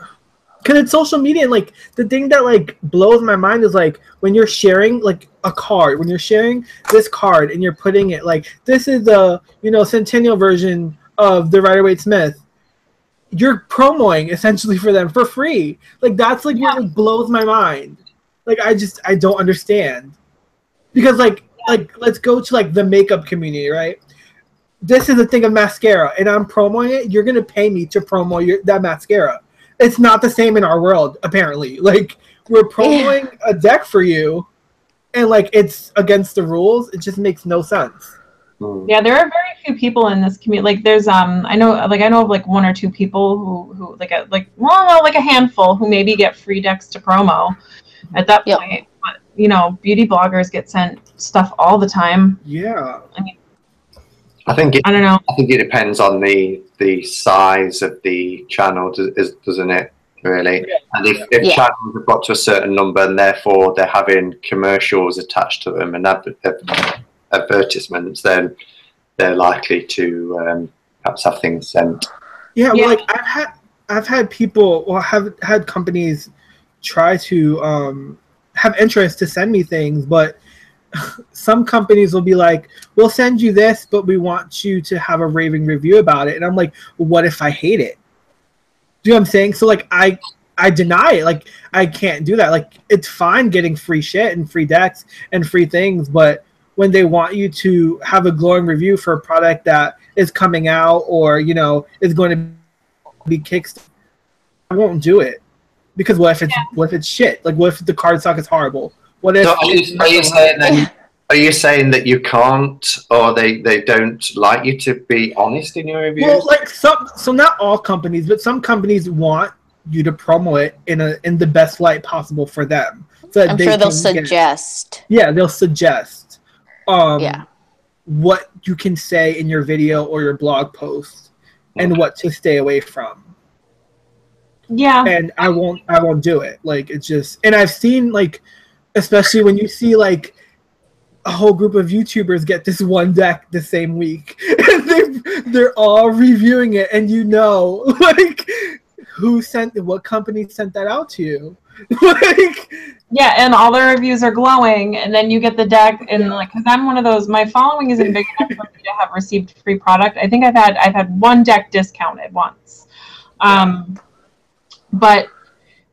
because it's social media, and like the thing that like blows my mind is like when you're sharing like a card, when you're sharing this card and you're putting it like this is the centennial version of the Rider-Waite Smith. You're promoting essentially for them for free. Like that's like what like, blows my mind. Like I don't understand. Because like let's go to like the makeup community, right? This is a thing of mascara and I'm promoting it. You're gonna pay me to promo that mascara. It's not the same in our world, apparently. Like we're promoting a deck for you and like it's against the rules. It just makes no sense. Yeah, there are very few people in this community. Like, there's I know of like 1 or 2 people who like a handful who maybe get free decks to promo at that point. But beauty bloggers get sent stuff all the time. Yeah, I mean, I don't know. I think it depends on the size of the channel, doesn't it? Really, and if channels have got to a certain number and therefore they're having commercials attached to them and advertisements, then they're likely to perhaps have things sent. Yeah, well, like I've had people, have had companies try to have interest to send me things, but some companies will be like, we'll send you this, but we want you to have a raving review about it. And I'm like, what if I hate it? Do you know what I'm saying? So like I deny it. Like I can't do that. Like it's fine getting free shit and free decks and free things, but when they want you to have a glowing review for a product that is coming out or, you know, is going to be kickstarted, I won't do it. Because what if it's shit? Like what if the card stock is horrible? What if? So are you saying that you can't, or they don't like you to be honest in your reviews? Well, like so not all companies, but some companies want you to promo it in the best light possible for them. So I'm sure they'll suggest. They'll suggest. What you can say in your video or your blog post, and what to stay away from. Yeah. And I won't do it. Like it's just, and I've seen like, especially when you see like a whole group of YouTubers get this one deck the same week, and they're all reviewing it, and you know, like what company sent that out to you. Like, yeah, and all the reviews are glowing, and then you get the deck, and like, because I'm one of those, my following isn't big enough for me to have received free product. I think I've had one deck discounted once, but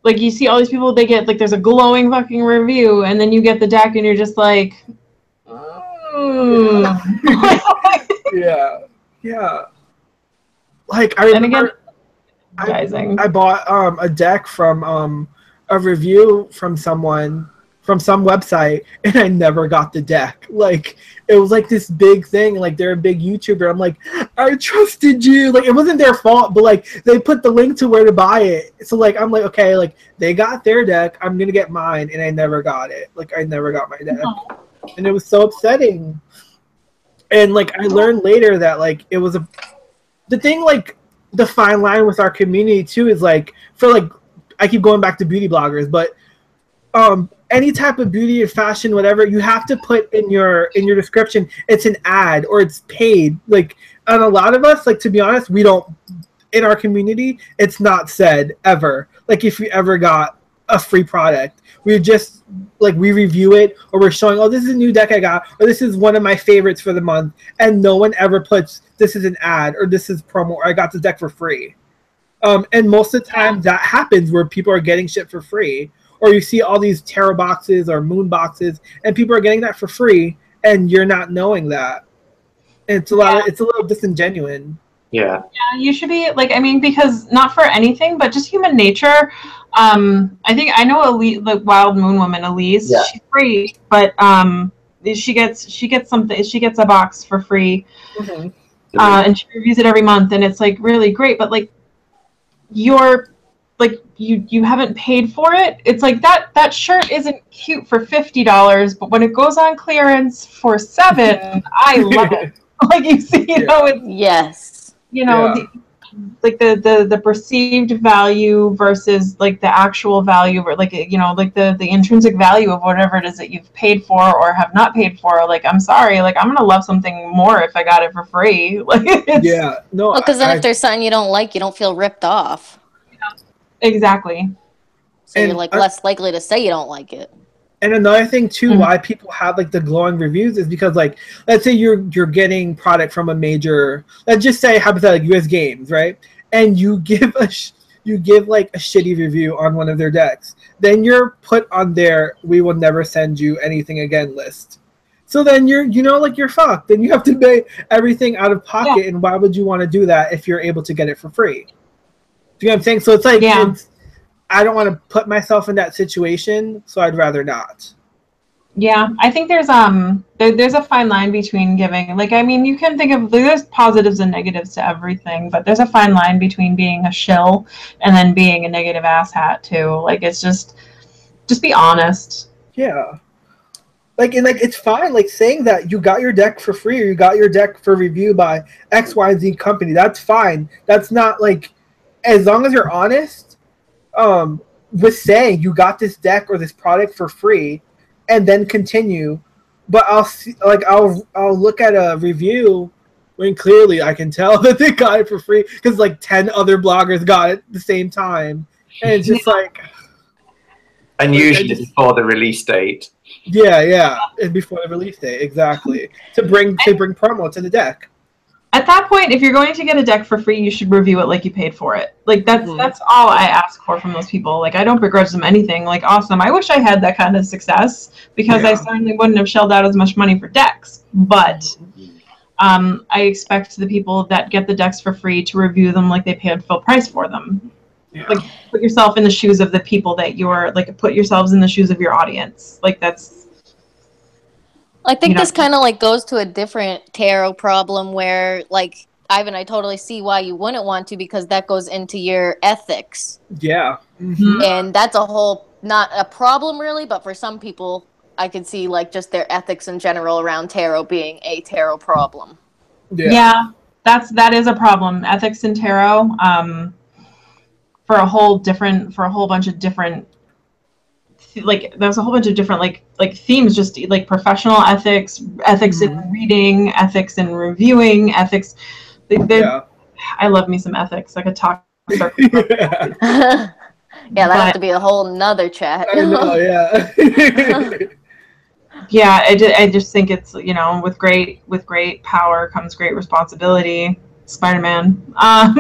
like you see all these people, they get like there's a glowing fucking review, and then you get the deck, and you're just like, yeah. Like I remember, I bought a deck from a review from someone from some website, and I never got the deck. Like it was like this big thing, like they're a big YouTuber. I'm like, I trusted you. Like it wasn't their fault, but like they put the link to where to buy it. So like I'm like, okay, like they got their deck, I'm gonna get mine, and I never got it. Like I never got my deck. And it was so upsetting. And like I learned later that like it was the thing, like the fine line with our community too is like, for like, I keep going back to beauty bloggers, but any type of beauty or fashion, whatever, you have to put in your description, it's an ad or it's paid. Like, and a lot of us, like, to be honest, we don't, in our community, it's not said ever. Like if you ever got a free product, we just like, we review it, or we're showing, oh, this is a new deck I got, or this is one of my favorites for the month, and no one ever puts this is an ad or this is promo or I got this deck for free. And most of the time that happens where people are getting shit for free, or you see all these tarot boxes or moon boxes and people are getting that for free and you're not knowing that. And it's it's a little disingenuous. Yeah, you should be like, I mean, because not for anything, but just human nature. I think I know the Wild Moon Woman, Elise. Yeah. She's great, but she gets something. She gets a box for free, and she reviews it every month, and it's like really great. But like, you're like you haven't paid for it. It's like that shirt isn't cute for $50, but when it goes on clearance for $7, I love it. Like you see, you know, it's yes. You know, the perceived value versus like the actual value, or like, you know, like the intrinsic value of whatever it is that you've paid for or have not paid for. Like, I'm sorry, like I'm gonna love something more if I got it for free. Like, because then if there's something you don't like, you don't feel ripped off. Yeah, exactly. So you're like less likely to say you don't like it. And another thing too, why people have like the glowing reviews is because, like, let's say you're getting product from a major, let's just say hypothetically US Games, right? And you give like a shitty review on one of their decks, then you're put on their "we will never send you anything again" list. So then you're fucked. Then you have to pay everything out of pocket, and why would you want to do that if you're able to get it for free? Do you know what I'm saying? So it's like I don't want to put myself in that situation, so I'd rather not. Yeah, I think there's a fine line between giving, like, I mean, you can think of, there's positives and negatives to everything, but there's a fine line between being a shill and then being a negative asshat too. Like, it's just be honest. Yeah. Like, and like, it's fine, like, saying that you got your deck for free or you got your deck for review by XYZ company. That's fine. That's not, like, as long as you're honest, with saying you got this deck or this product for free, and then continue. But I'll look at a review when clearly I can tell that they got it for free because like 10 other bloggers got it at the same time, and it's just like, And usually before the release date. Yeah, and before the release date, exactly. To bring promo to the deck. At that point, if you're going to get a deck for free, you should review it like you paid for it. Like that's all I ask for from those people. Like I don't begrudge them anything. Like awesome. I wish I had that kind of success because I certainly wouldn't have shelled out as much money for decks. But I expect the people that get the decks for free to review them like they paid full price for them. Yeah. Like put yourself in the shoes of the people that you're like. Put yourselves in the shoes of your audience. Like that's. I think this kind of like goes to a different tarot problem where like Ivan, I totally see why you wouldn't want to because that goes into your ethics. Yeah. And that's a whole not a problem really, but for some people I could see like just their ethics in general around tarot being a tarot problem. Yeah, that is a problem. Ethics in tarot for a whole bunch of different like there's a whole bunch of different like themes, just like professional ethics in reading, ethics in reviewing, ethics. I love me some ethics. I could talk. Yeah, that have to be a whole nother chat. I know, yeah. Yeah, I just think it's with great power comes great responsibility. Spider-Man. I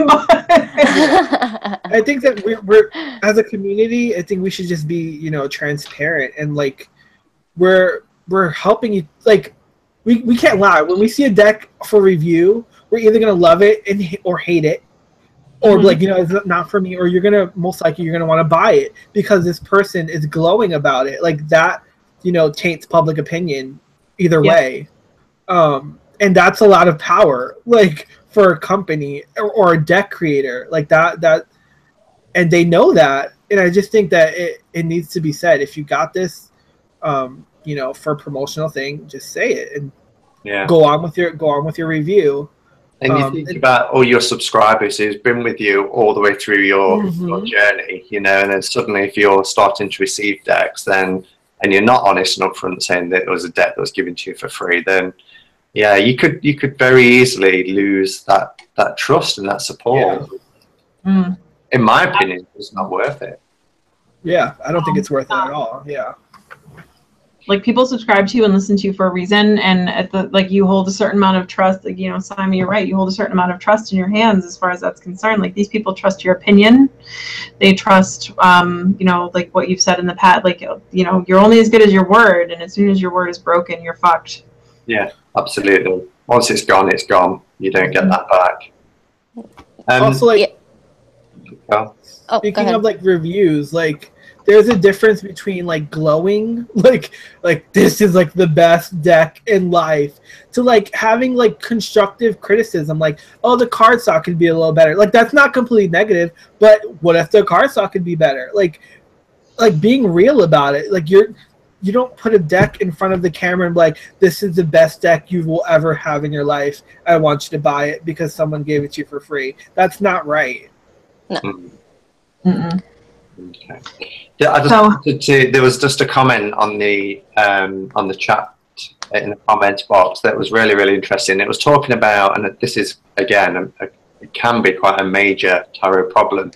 think that we're as a community, I think we should just be, transparent and like we're helping you. Like we can't lie. When we see a deck for review, we're either gonna love it or hate it, or like it's not for me, or you're gonna most likely want to buy it because this person is glowing about it. Like that, taints public opinion either way, and that's a lot of power. Like. For a company or a deck creator like that and they know that, and I just think that it needs to be said. If you got this for a promotional thing, just say it and go on with your review. And you think about all your subscribers who's been with you all the way through your journey, and then suddenly if you're starting to receive decks and you're not honest and upfront saying that it was a deck that was given to you for free, then you could very easily lose that trust and that support. Yeah. In my opinion, it's not worth it. Yeah, I don't think it's worth it at all. Yeah. Like people subscribe to you and listen to you for a reason, and you hold a certain amount of trust. Like Simon, you're right. You hold a certain amount of trust in your hands as far as that's concerned. Like these people trust your opinion. They trust, like what you've said in the past. Like you're only as good as your word, and as soon as your word is broken, you're fucked. Yeah, absolutely. Once it's gone, it's gone. You don't get that back. Also, speaking of like reviews, like there's a difference between like glowing, like this is like the best deck in life, to like having like constructive criticism, like the card stock could be a little better. Like that's not completely negative, but what if the card stock could be better? Like being real about it. Like you don't put a deck in front of the camera and be like, this is the best deck you will ever have in your life. I want you to buy it because someone gave it to you for free. That's not right. No. Okay. Yeah, there was just a comment on the chat in the comments box that was really, really interesting. It was talking about, and this is, again, it can be quite a major tarot problem,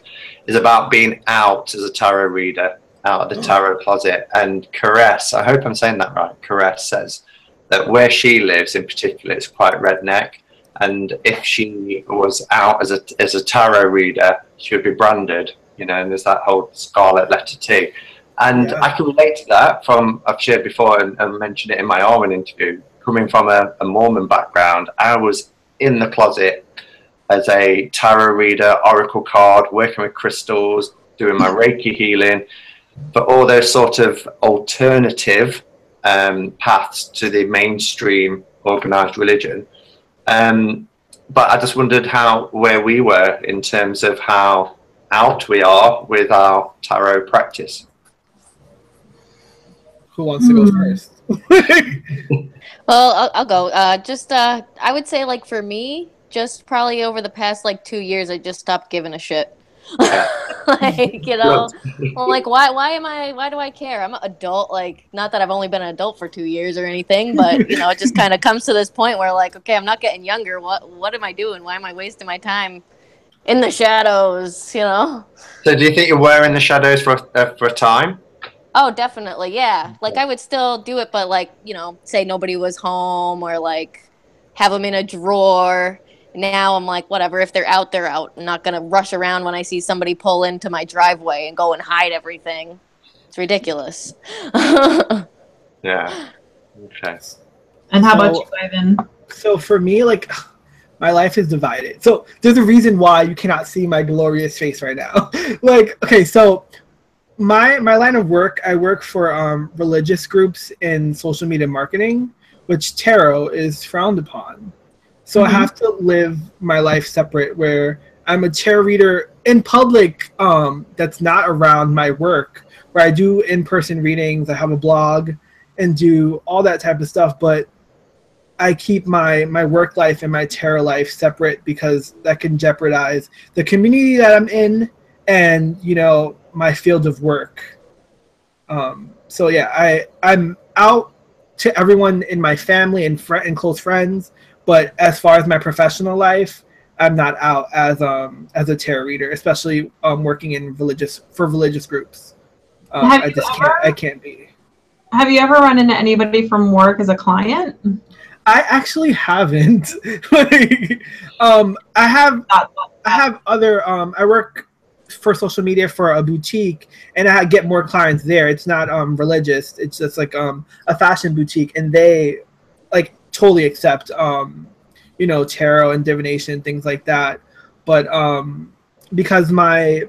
is about being out as a tarot reader, out of the tarot closet. And Caress, I hope I'm saying that right, Caress says that where she lives in particular is quite redneck, and if she was out as a tarot reader, she would be branded, and there's that whole scarlet letter T. And I can relate to that I've shared before and mentioned it in my Arwen interview, coming from a Mormon background. I was in the closet as a tarot reader, oracle card, working with crystals, doing my Reiki healing, but all those sort of alternative paths to the mainstream organized religion. But I just wondered where we were in terms of how out we are with our tarot practice. Who wants to go first? Well, I'll go. I would say like for me, just probably over the past like 2 years, I just stopped giving a shit. Like, well, like why do I care? I'm an adult. Like, not that I've only been an adult for 2 years or anything, but it just kind of comes to this point where like, okay, I'm not getting younger. What am I doing? Why am I wasting my time in the shadows? So do you think you were in the shadows for a time? Oh, definitely, yeah. Like, I would still do it, but, like, you know, say nobody was home or, like, have them in a drawer. Now I'm like, whatever. If they're out, they're out. I'm not going to rush around when I see somebody pull into my driveway and go and hide everything. It's ridiculous. Yeah. Okay. And how about you, Ivan? So for me, like, my life is divided. So there's a reason why you cannot see my glorious face right now. Like, okay, so my line of work, I work for religious groups in social media marketing, which tarot is frowned upon. So I have to live my life separate, where I'm a tarot reader in public that's not around my work, where I do in-person readings, I have a blog, and do all that type of stuff, but I keep my work life and my tarot life separate because that can jeopardize the community that I'm in and, you know, my field of work. So yeah, I'm out to everyone in my family and close friends, but as far as my professional life, I'm not out as a tarot reader, especially working in religious groups. I can't be. Have you ever run into anybody from work as a client? I actually haven't. Like, I have other. I work for social media for a boutique, and I get more clients there. It's not religious. It's just like a fashion boutique, and they like totally accept you know, tarot and divination, things like that. But because my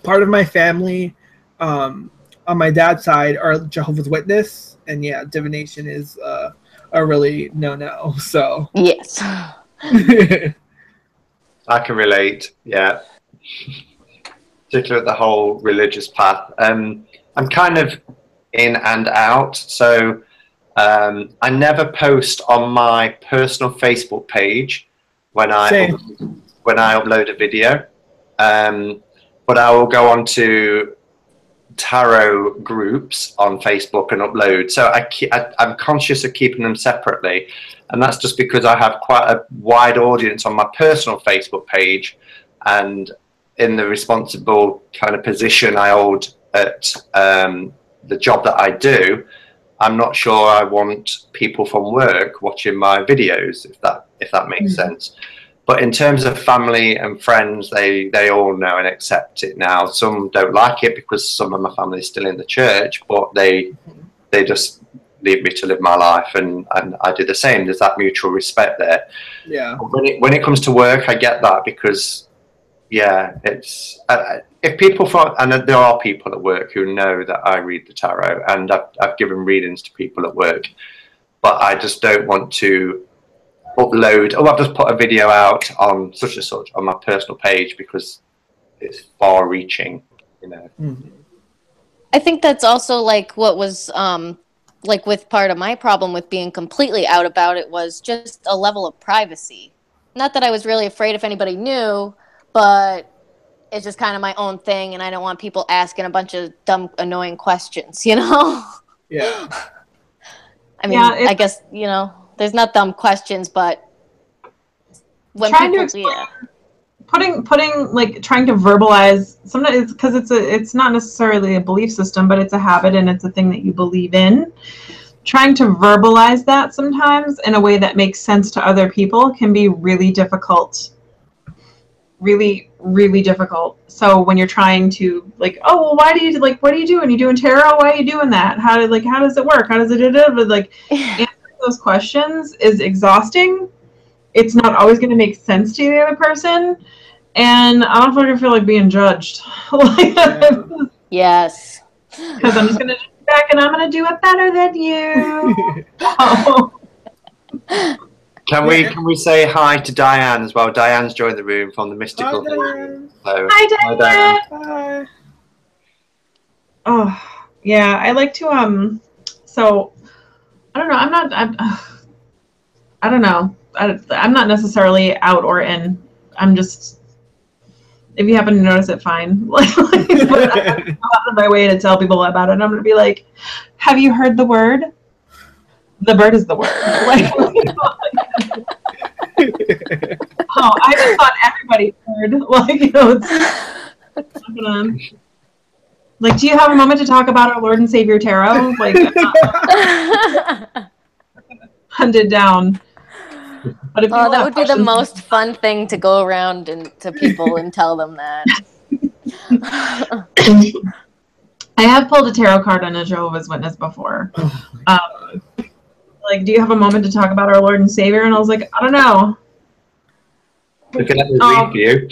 part of my family on my dad's side are Jehovah's Witness, and yeah, divination is a really no. So Yes. I can relate. Yeah. Particularly the whole religious path. I'm kind of in and out. So I never post on my personal Facebook page when I upload a video. But I will go on to tarot groups on Facebook and upload. So I'm conscious of keeping them separately, and that's just because I have quite a wide audience on my personal Facebook page, and in the responsible kind of position I hold at the job that I do, I'm not sure I want people from work watching my videos, if that makes sense. But in terms of family and friends, they all know and accept it now. Some don't like it because some of my family is still in the church, but they just leave me to live my life, and I do the same. There's that mutual respect there. Yeah. When it comes to work, I get that because, yeah, it's if people and there are people at work who know that I read the tarot, and I've given readings to people at work, but I just don't want to upload. I've just put a video out on such and such on my personal page because it's far-reaching, you know. I think that's also like what was like with part of my problem with being completely out about it was just a level of privacy. Not that I was really afraid if anybody knew, but it's just kind of my own thing, and I don't want people asking a bunch of dumb, annoying questions, you know? Yeah. I mean, yeah, I guess, you know, there's not dumb questions, but when trying to explain, putting like trying to verbalize, sometimes because it's not necessarily a belief system, but it's a habit and it's a thing that you believe in. Trying to verbalize that sometimes in a way that makes sense to other people can be really difficult. Really, really difficult. So when you're trying to like, oh, well, what do you do when you're doing tarot? Why are you doing that? How does it work? How does it like answering those questions is exhausting. It's not always going to make sense to the other person, and I don't fucking feel like being judged. Yes. Because I'm just going to sit back and I'm going to do it better than you. Can we say hi to Diane as well? Diane's joined the room from the Mystical. Hi, Diane. Hi. Oh, yeah. I like to So I don't know. I don't know. I'm not necessarily out or in. I'm just. If you happen to notice it, fine. But I'm on my way to tell people about it. And I'm going to be like, "Have you heard the word? The bird is the word." Oh, I just thought everybody heard. Like, you know, it's Like, do you have a moment to talk about our Lord and Savior Tarot? Like, hunted down. But if that would be the most fun thing to go around and to people and tell them that. I have pulled a tarot card on a Jehovah's Witness before. Like, do you have a moment to talk about our Lord and Savior? And I was like, I don't know. We can let me read for you.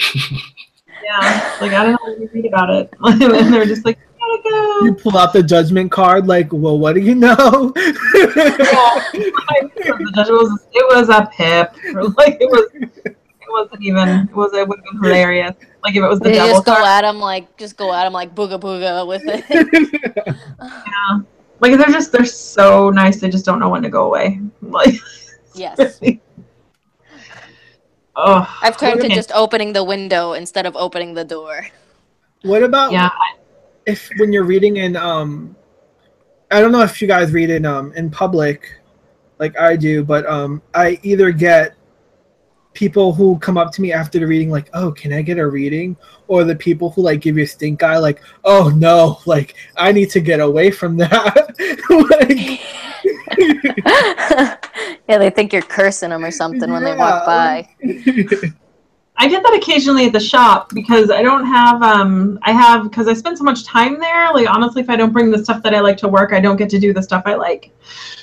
Yeah, like, I don't know what you read about it. And they're just like, gotta go. You pull out the judgment card, like, well, what do you know? It was a pip. Like, it wasn't even. It would have been hilarious. Like, if it was the devil just card. go at him like booga booga with it. Yeah, like they're so nice. They just don't know when to go away. Like, yes. Oh, I've turned to just opening the window instead of opening the door. What about if when you're reading in I don't know if you guys read in public like I do, but I either get people who come up to me after the reading like, oh, can I get a reading? Or the people who like give you a stink eye like, oh no, like I need to get away from that. Like, yeah, they think you're cursing them or something when they walk by. I get that occasionally at the shop because I don't have, because I spend so much time there. Like, honestly, if I don't bring the stuff that I like to work, I don't get to do the stuff I like.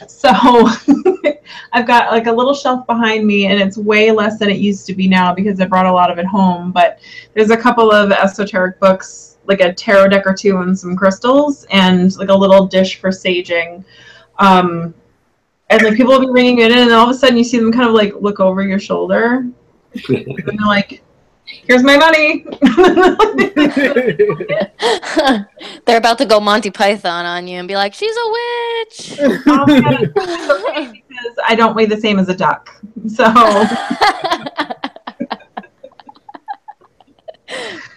So I've got like a little shelf behind me, and it's way less than it used to be now because I brought a lot of it home. But there's a couple of esoteric books, like a tarot deck or two and some crystals, and like a little dish for saging. And like people will be bringing it in, and all of a sudden you see them kind of like look over your shoulder. And they're like, here's my money. They're about to go Monty Python on you and be like, she's a witch. Oh my God, it's so funny because I don't weigh the same as a duck. So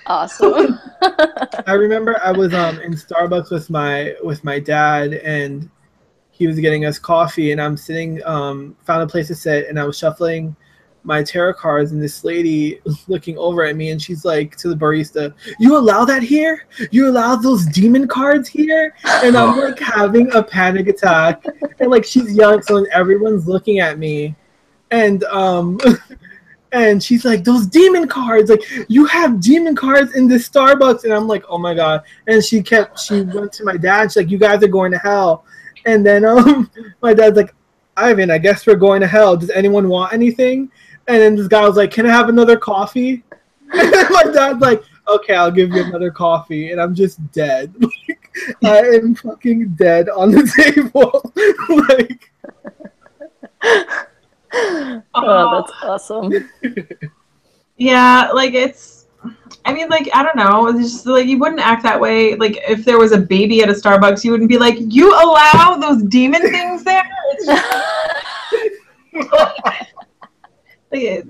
awesome. I remember I was in Starbucks with my dad, and he was getting us coffee, and I'm sitting found a place to sit, and I was shuffling my tarot cards, and this lady was looking over at me, and she's like to the barista, you allow that here? You allow those demon cards here? And I'm like having a panic attack, and like she's young, so everyone's looking at me, and and she's like, those demon cards, like you have demon cards in this Starbucks. And I'm like, oh my God. And she went to my dad, she's like, you guys are going to hell. And then my dad's like, Ivan, I guess we're going to hell. Does anyone want anything? And then this guy was like, can I have another coffee? And then my dad's like, okay, I'll give you another coffee. And I'm just dead. Like, I am fucking dead on the table. Like, oh, that's awesome. yeah, like I mean, like, I don't know. It's just like you wouldn't act that way. Like if there was a baby at a Starbucks, you wouldn't be like, you allow those demon things there? It's just,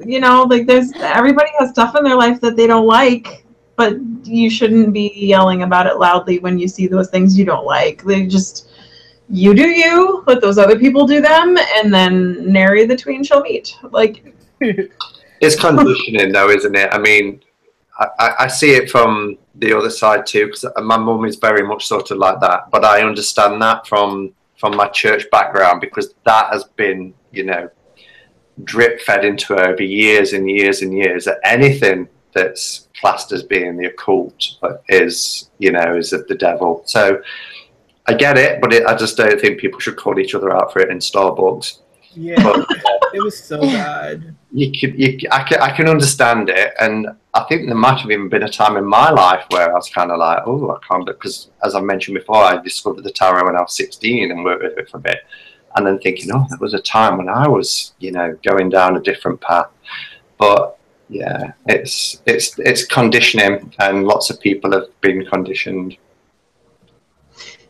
you know, like everybody has stuff in their life that they don't like, but you shouldn't be yelling about it loudly when you see those things you don't like. You do you, let those other people do them, and then nary the twain shall meet. Like, it's conditioning though, isn't it? I mean, I see it from the other side too, because my mum is very much sort of like that, but I understand that from my church background, because that has been, you know, drip fed into her over years and years and years, that anything that's classed as being the occult is, you know, is of the devil. So I get it, but I just don't think people should call each other out for it in Starbucks. Yeah, but it was so bad. I can understand it, and I think there might have even been a time in my life where I was kind of like, oh, I can't, because as I mentioned before, I discovered the tarot when I was 16 and worked with it for a bit. And then thinking, oh, there was a time when I was, you know, going down a different path. But yeah, it's conditioning, and lots of people have been conditioned.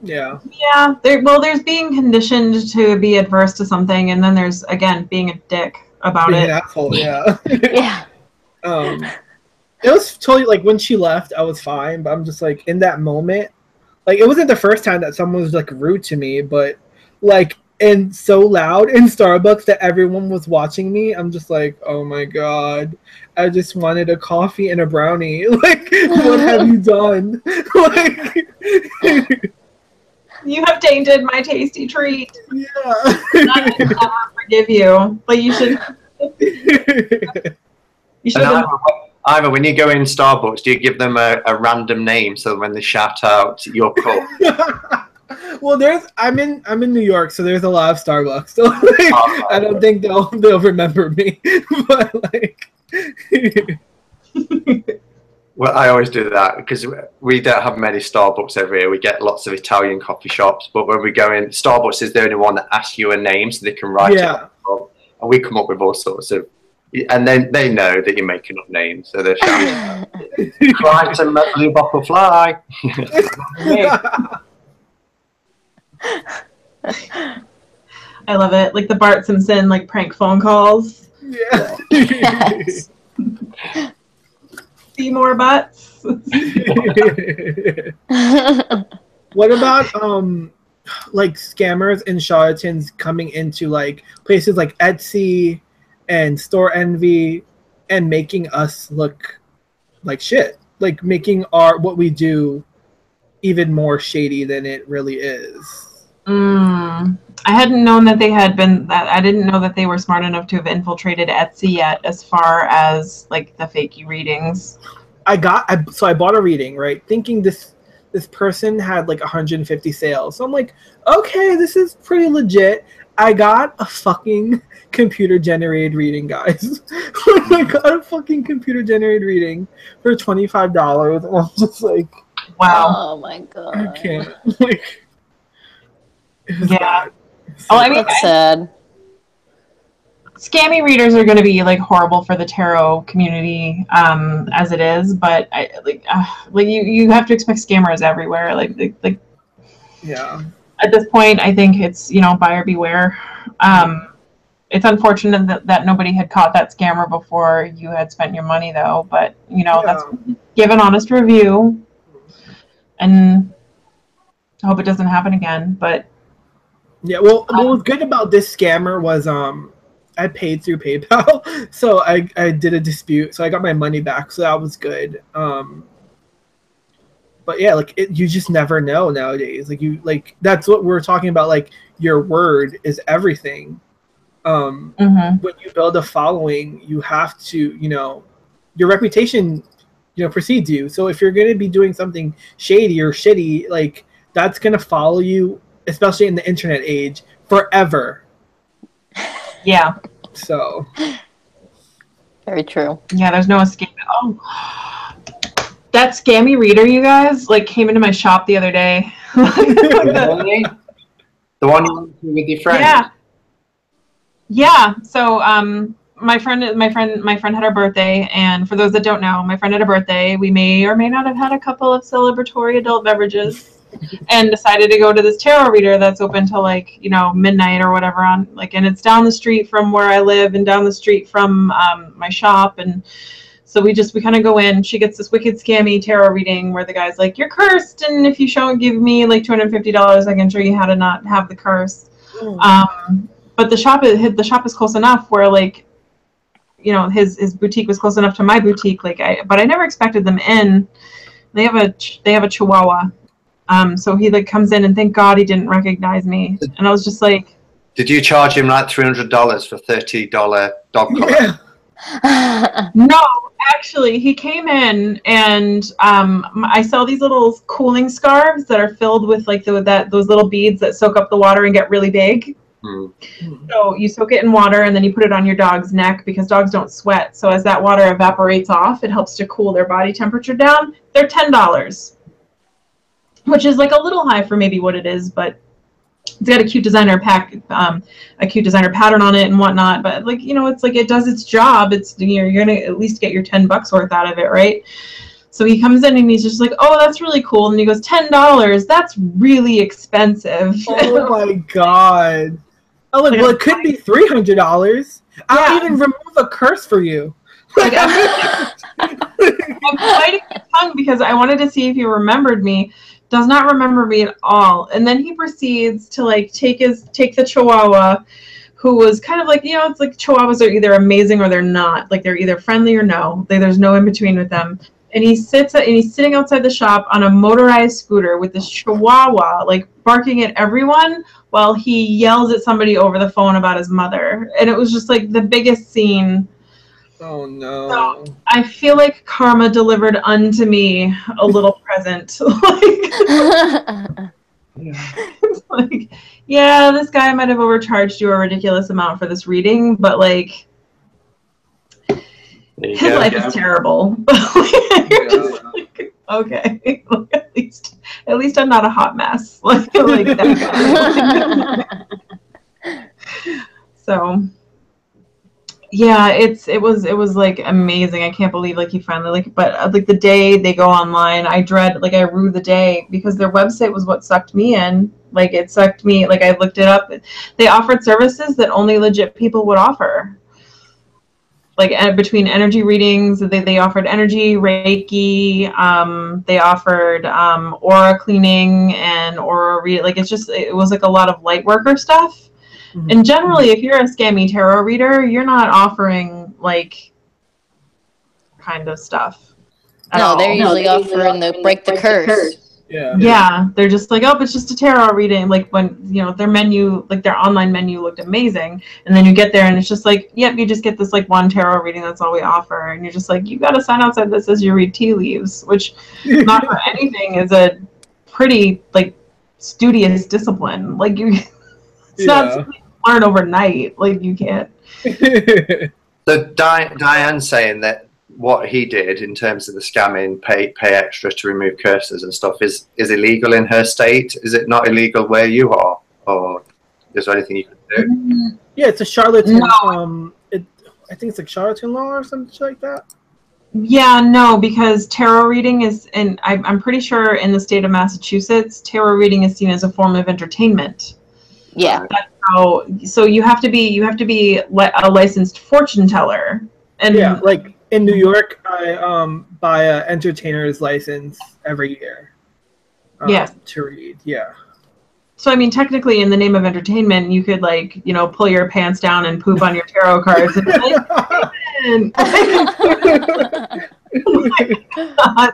Yeah. Yeah. There's being conditioned to be adverse to something, and then there's again being a dick about Being it. an asshole, yeah. Yeah. It was totally like when she left, I was fine, but I'm just like in that moment, like it wasn't the first time that someone was like rude to me, but like and so loud in Starbucks that everyone was watching me. I'm just like, oh my god, I just wanted a coffee and a brownie. Like, what have you done? Like, you have tainted my tasty treat. yeah. I will never forgive you. But you should. You should. Ivor, when you go in Starbucks, do you give them a random name so when they shout out your cup? Well, I'm in New York, so there's a lot of Starbucks. So like, I don't think they'll remember me. But like, well, I always do that because we don't have many Starbucks over here. We get lots of Italian coffee shops, but when we go in, Starbucks is the only one that asks you a name so they can write it on the cup. And we come up with all sorts of, and then they know that you're making up names, so they're shouting, "Fly to blue bottle fly." I love it. Like the Bart Simpson like prank phone calls. Yeah. Yes. See more butts. What about like scammers and charlatans coming into like places like Etsy and Store Envy and making us look like shit, like making what we do even more shady than it really is? I hadn't known that they had been that. I didn't know that they were smart enough to have infiltrated Etsy yet, as far as like the fakey readings. I bought a reading, right, thinking this person had like 150 sales. So I'm like, okay, this is pretty legit. I got a fucking computer generated reading, guys. I got a fucking computer generated reading for $25. And I'm just like, wow. Oh my god. I can't. Like, yeah. Oh, I mean, That's sad. Scammy readers are going to be like horrible for the tarot community as it is, but you have to expect scammers everywhere. Like yeah. At this point, I think it's buyer beware. It's unfortunate that nobody had caught that scammer before you had spent your money, though. But that's give an honest review, and I hope it doesn't happen again. But yeah, well, what was good about this scammer was I paid through PayPal, so I did a dispute, so I got my money back, so that was good. But yeah, like you just never know nowadays. Like that's what we're talking about. Like your word is everything. When you build a following, you have to, your reputation, precedes you. So if you're going to be doing something shady or shitty, like that's going to follow you, especially in the internet age, forever. Yeah. So. Very true. Yeah, there's no escape. Oh, that scammy reader, you guys, like came into my shop the other day. The one you went to with your friend. Yeah. Yeah. So, my friend had her birthday, and for those that don't know, my friend had a birthday. We may or may not have had a couple of celebratory adult beverages. And decided to go to this tarot reader that's open till like midnight or whatever and it's down the street from where I live and down the street from my shop, and so we kind of go in. She gets this wicked scammy tarot reading where the guy's like, "You're cursed, and if you give me like $250, I can show you how to not have the curse." But the shop is close enough where his boutique was close enough to my boutique, but I never expected them in. They have a Chihuahua. So he comes in, and thank God he didn't recognize me. And I was just like, did you charge him like $300 for $30 dog collar? Yeah. No, actually, he came in, and I sell these little cooling scarves that are filled with those little beads that soak up the water and get really big. So you soak it in water, and then you put it on your dog's neck because dogs don't sweat. So as that water evaporates off, it helps to cool their body temperature down. They're $10. Which is like a little high for maybe what it is, but it's got a cute designer pattern on it and whatnot. But it's like it does its job. It's you're gonna at least get your $10 worth out of it, right? So he comes in and he's just like, "Oh, that's really cool," and he goes, $10. That's really expensive. Oh my god! Oh, well, it could be $300. I'll even remove a curse for you. I'm biting my tongue because I wanted to see if you remembered me. does not remember me at all. And then he proceeds to like take the Chihuahua, who was kind of like, you know, it's like Chihuahuas are either amazing or they're not. Like they're either friendly or no. There's no in between with them. And he's sitting outside the shop on a motorized scooter with this Chihuahua, like barking at everyone while he yells at somebody over the phone about his mother. And it was just like the biggest scene. Oh no. So I feel like karma delivered unto me a little present. Like, yeah, this guy might have overcharged you a ridiculous amount for this reading, but like his life is terrible. Like, okay, at least I'm not a hot mess. Like that. So yeah, it was like amazing. I can't believe like he finally like, but like the day they go online, I rue the day because their website was what sucked me in. Like it sucked me. Like I looked it up. They offered services that only legit people would offer. Like between energy readings, they offered energy, Reiki, they offered aura cleaning and aura like it was like a lot of light worker stuff. Mm-hmm. And generally, if you're a scammy tarot reader, you're not offering like kind of stuff. No, they're usually offering the break the curse. Yeah, they're just like, oh, it's just a tarot reading. Like when, you know, their menu, like their online menu looked amazing. And then you get there and it's just like, yep, you just get this like one tarot reading. That's all we offer. And you're just like, you got to sign outside this as you read tea leaves, which not for anything is a pretty like studious discipline. Like it's not something you learn overnight. Like you can't. So Diane's saying that what he did in terms of the scamming, pay extra to remove curses and stuff is illegal in her state. Is it not illegal where you are, or is there anything you can do? Yeah, it's a charlatan. No. I think it's like charlatan law or something like that. Yeah, no, because tarot reading is, and I'm pretty sure in the state of Massachusetts, tarot reading is seen as a form of entertainment. Yeah. That's how. So you have to be a licensed fortune teller. And yeah, like. In New York, I buy an entertainer's license every year. Yes. To read, yeah. So I mean, technically, in the name of entertainment, you could like, you know, pull your pants down and poop on your tarot cards. And be like, oh my God.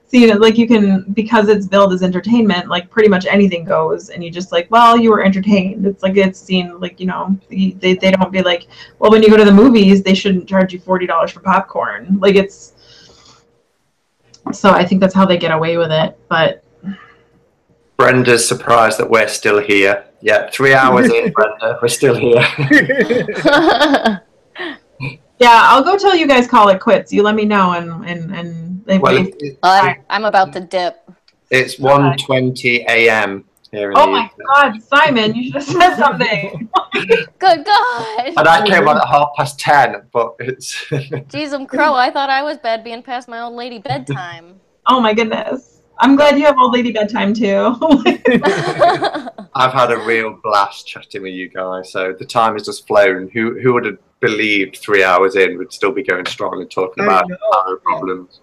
So, you know, like you can, because it's billed as entertainment, like pretty much anything goes, and you just like, well, you were entertained. It's like it's seen like, you know, they don't be like, well, when you go to the movies, they shouldn't charge you $40 for popcorn. Like it's, so I think that's how they get away with it. But Brenda's surprised that we're still here. Yeah, 3 hours in, Brenda, we're still here. Yeah, I'll go tell you guys call it quits. You let me know and well, I'm about to dip. It's 1:20 a.m. here in the my God, Simon, you should have said something. Good God. And I came on at 10:30, but it's... Jeez, I'm crow. I thought I was bad being past my old lady bedtime. Oh my goodness. I'm glad you have old lady bedtime too. I've had a real blast chatting with you guys, so the time has just flown. Who would have believed 3 hours in would still be going strong and talking about problems?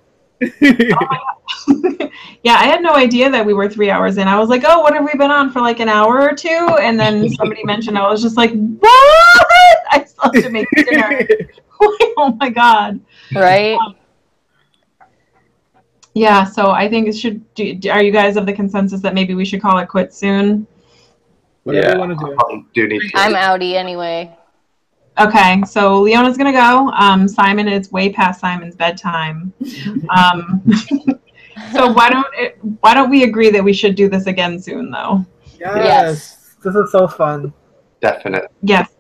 Yeah, I had no idea that we were 3 hours in. I was like, oh, what have we been on for like an hour or two? And then somebody mentioned, I was just like, what? I still have to make dinner. Oh my God. Right? Yeah, so I think it should. Are you guys of the consensus that maybe we should call it quits soon? Whatever you want to do. I'm outie anyway. Okay, so Leona's gonna go. Simon, it's way past Simon's bedtime. So why don't we agree that we should do this again soon, though? Yes. This is so fun. Definitely. Yes.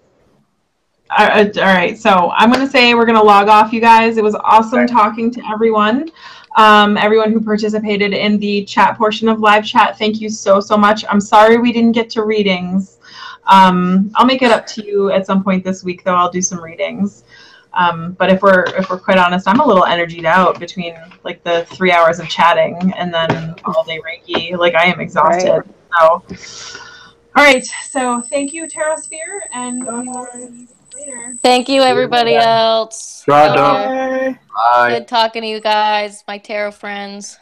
All right, so I'm gonna say we're gonna log off, you guys. It was awesome talking to everyone. Everyone who participated in the chat portion of live chat, thank you so much. I'm sorry we didn't get to readings. I'll make it up to you at some point this week, though. I'll do some readings. But if we're quite honest, I'm a little energied out between like the 3 hours of chatting and then all day Reiki. Like I am exhausted. Right. So, all right. So thank you, Tarosphere, and we will see you later. Thank you, everybody else. Bye. Good talking to you guys, my tarot friends.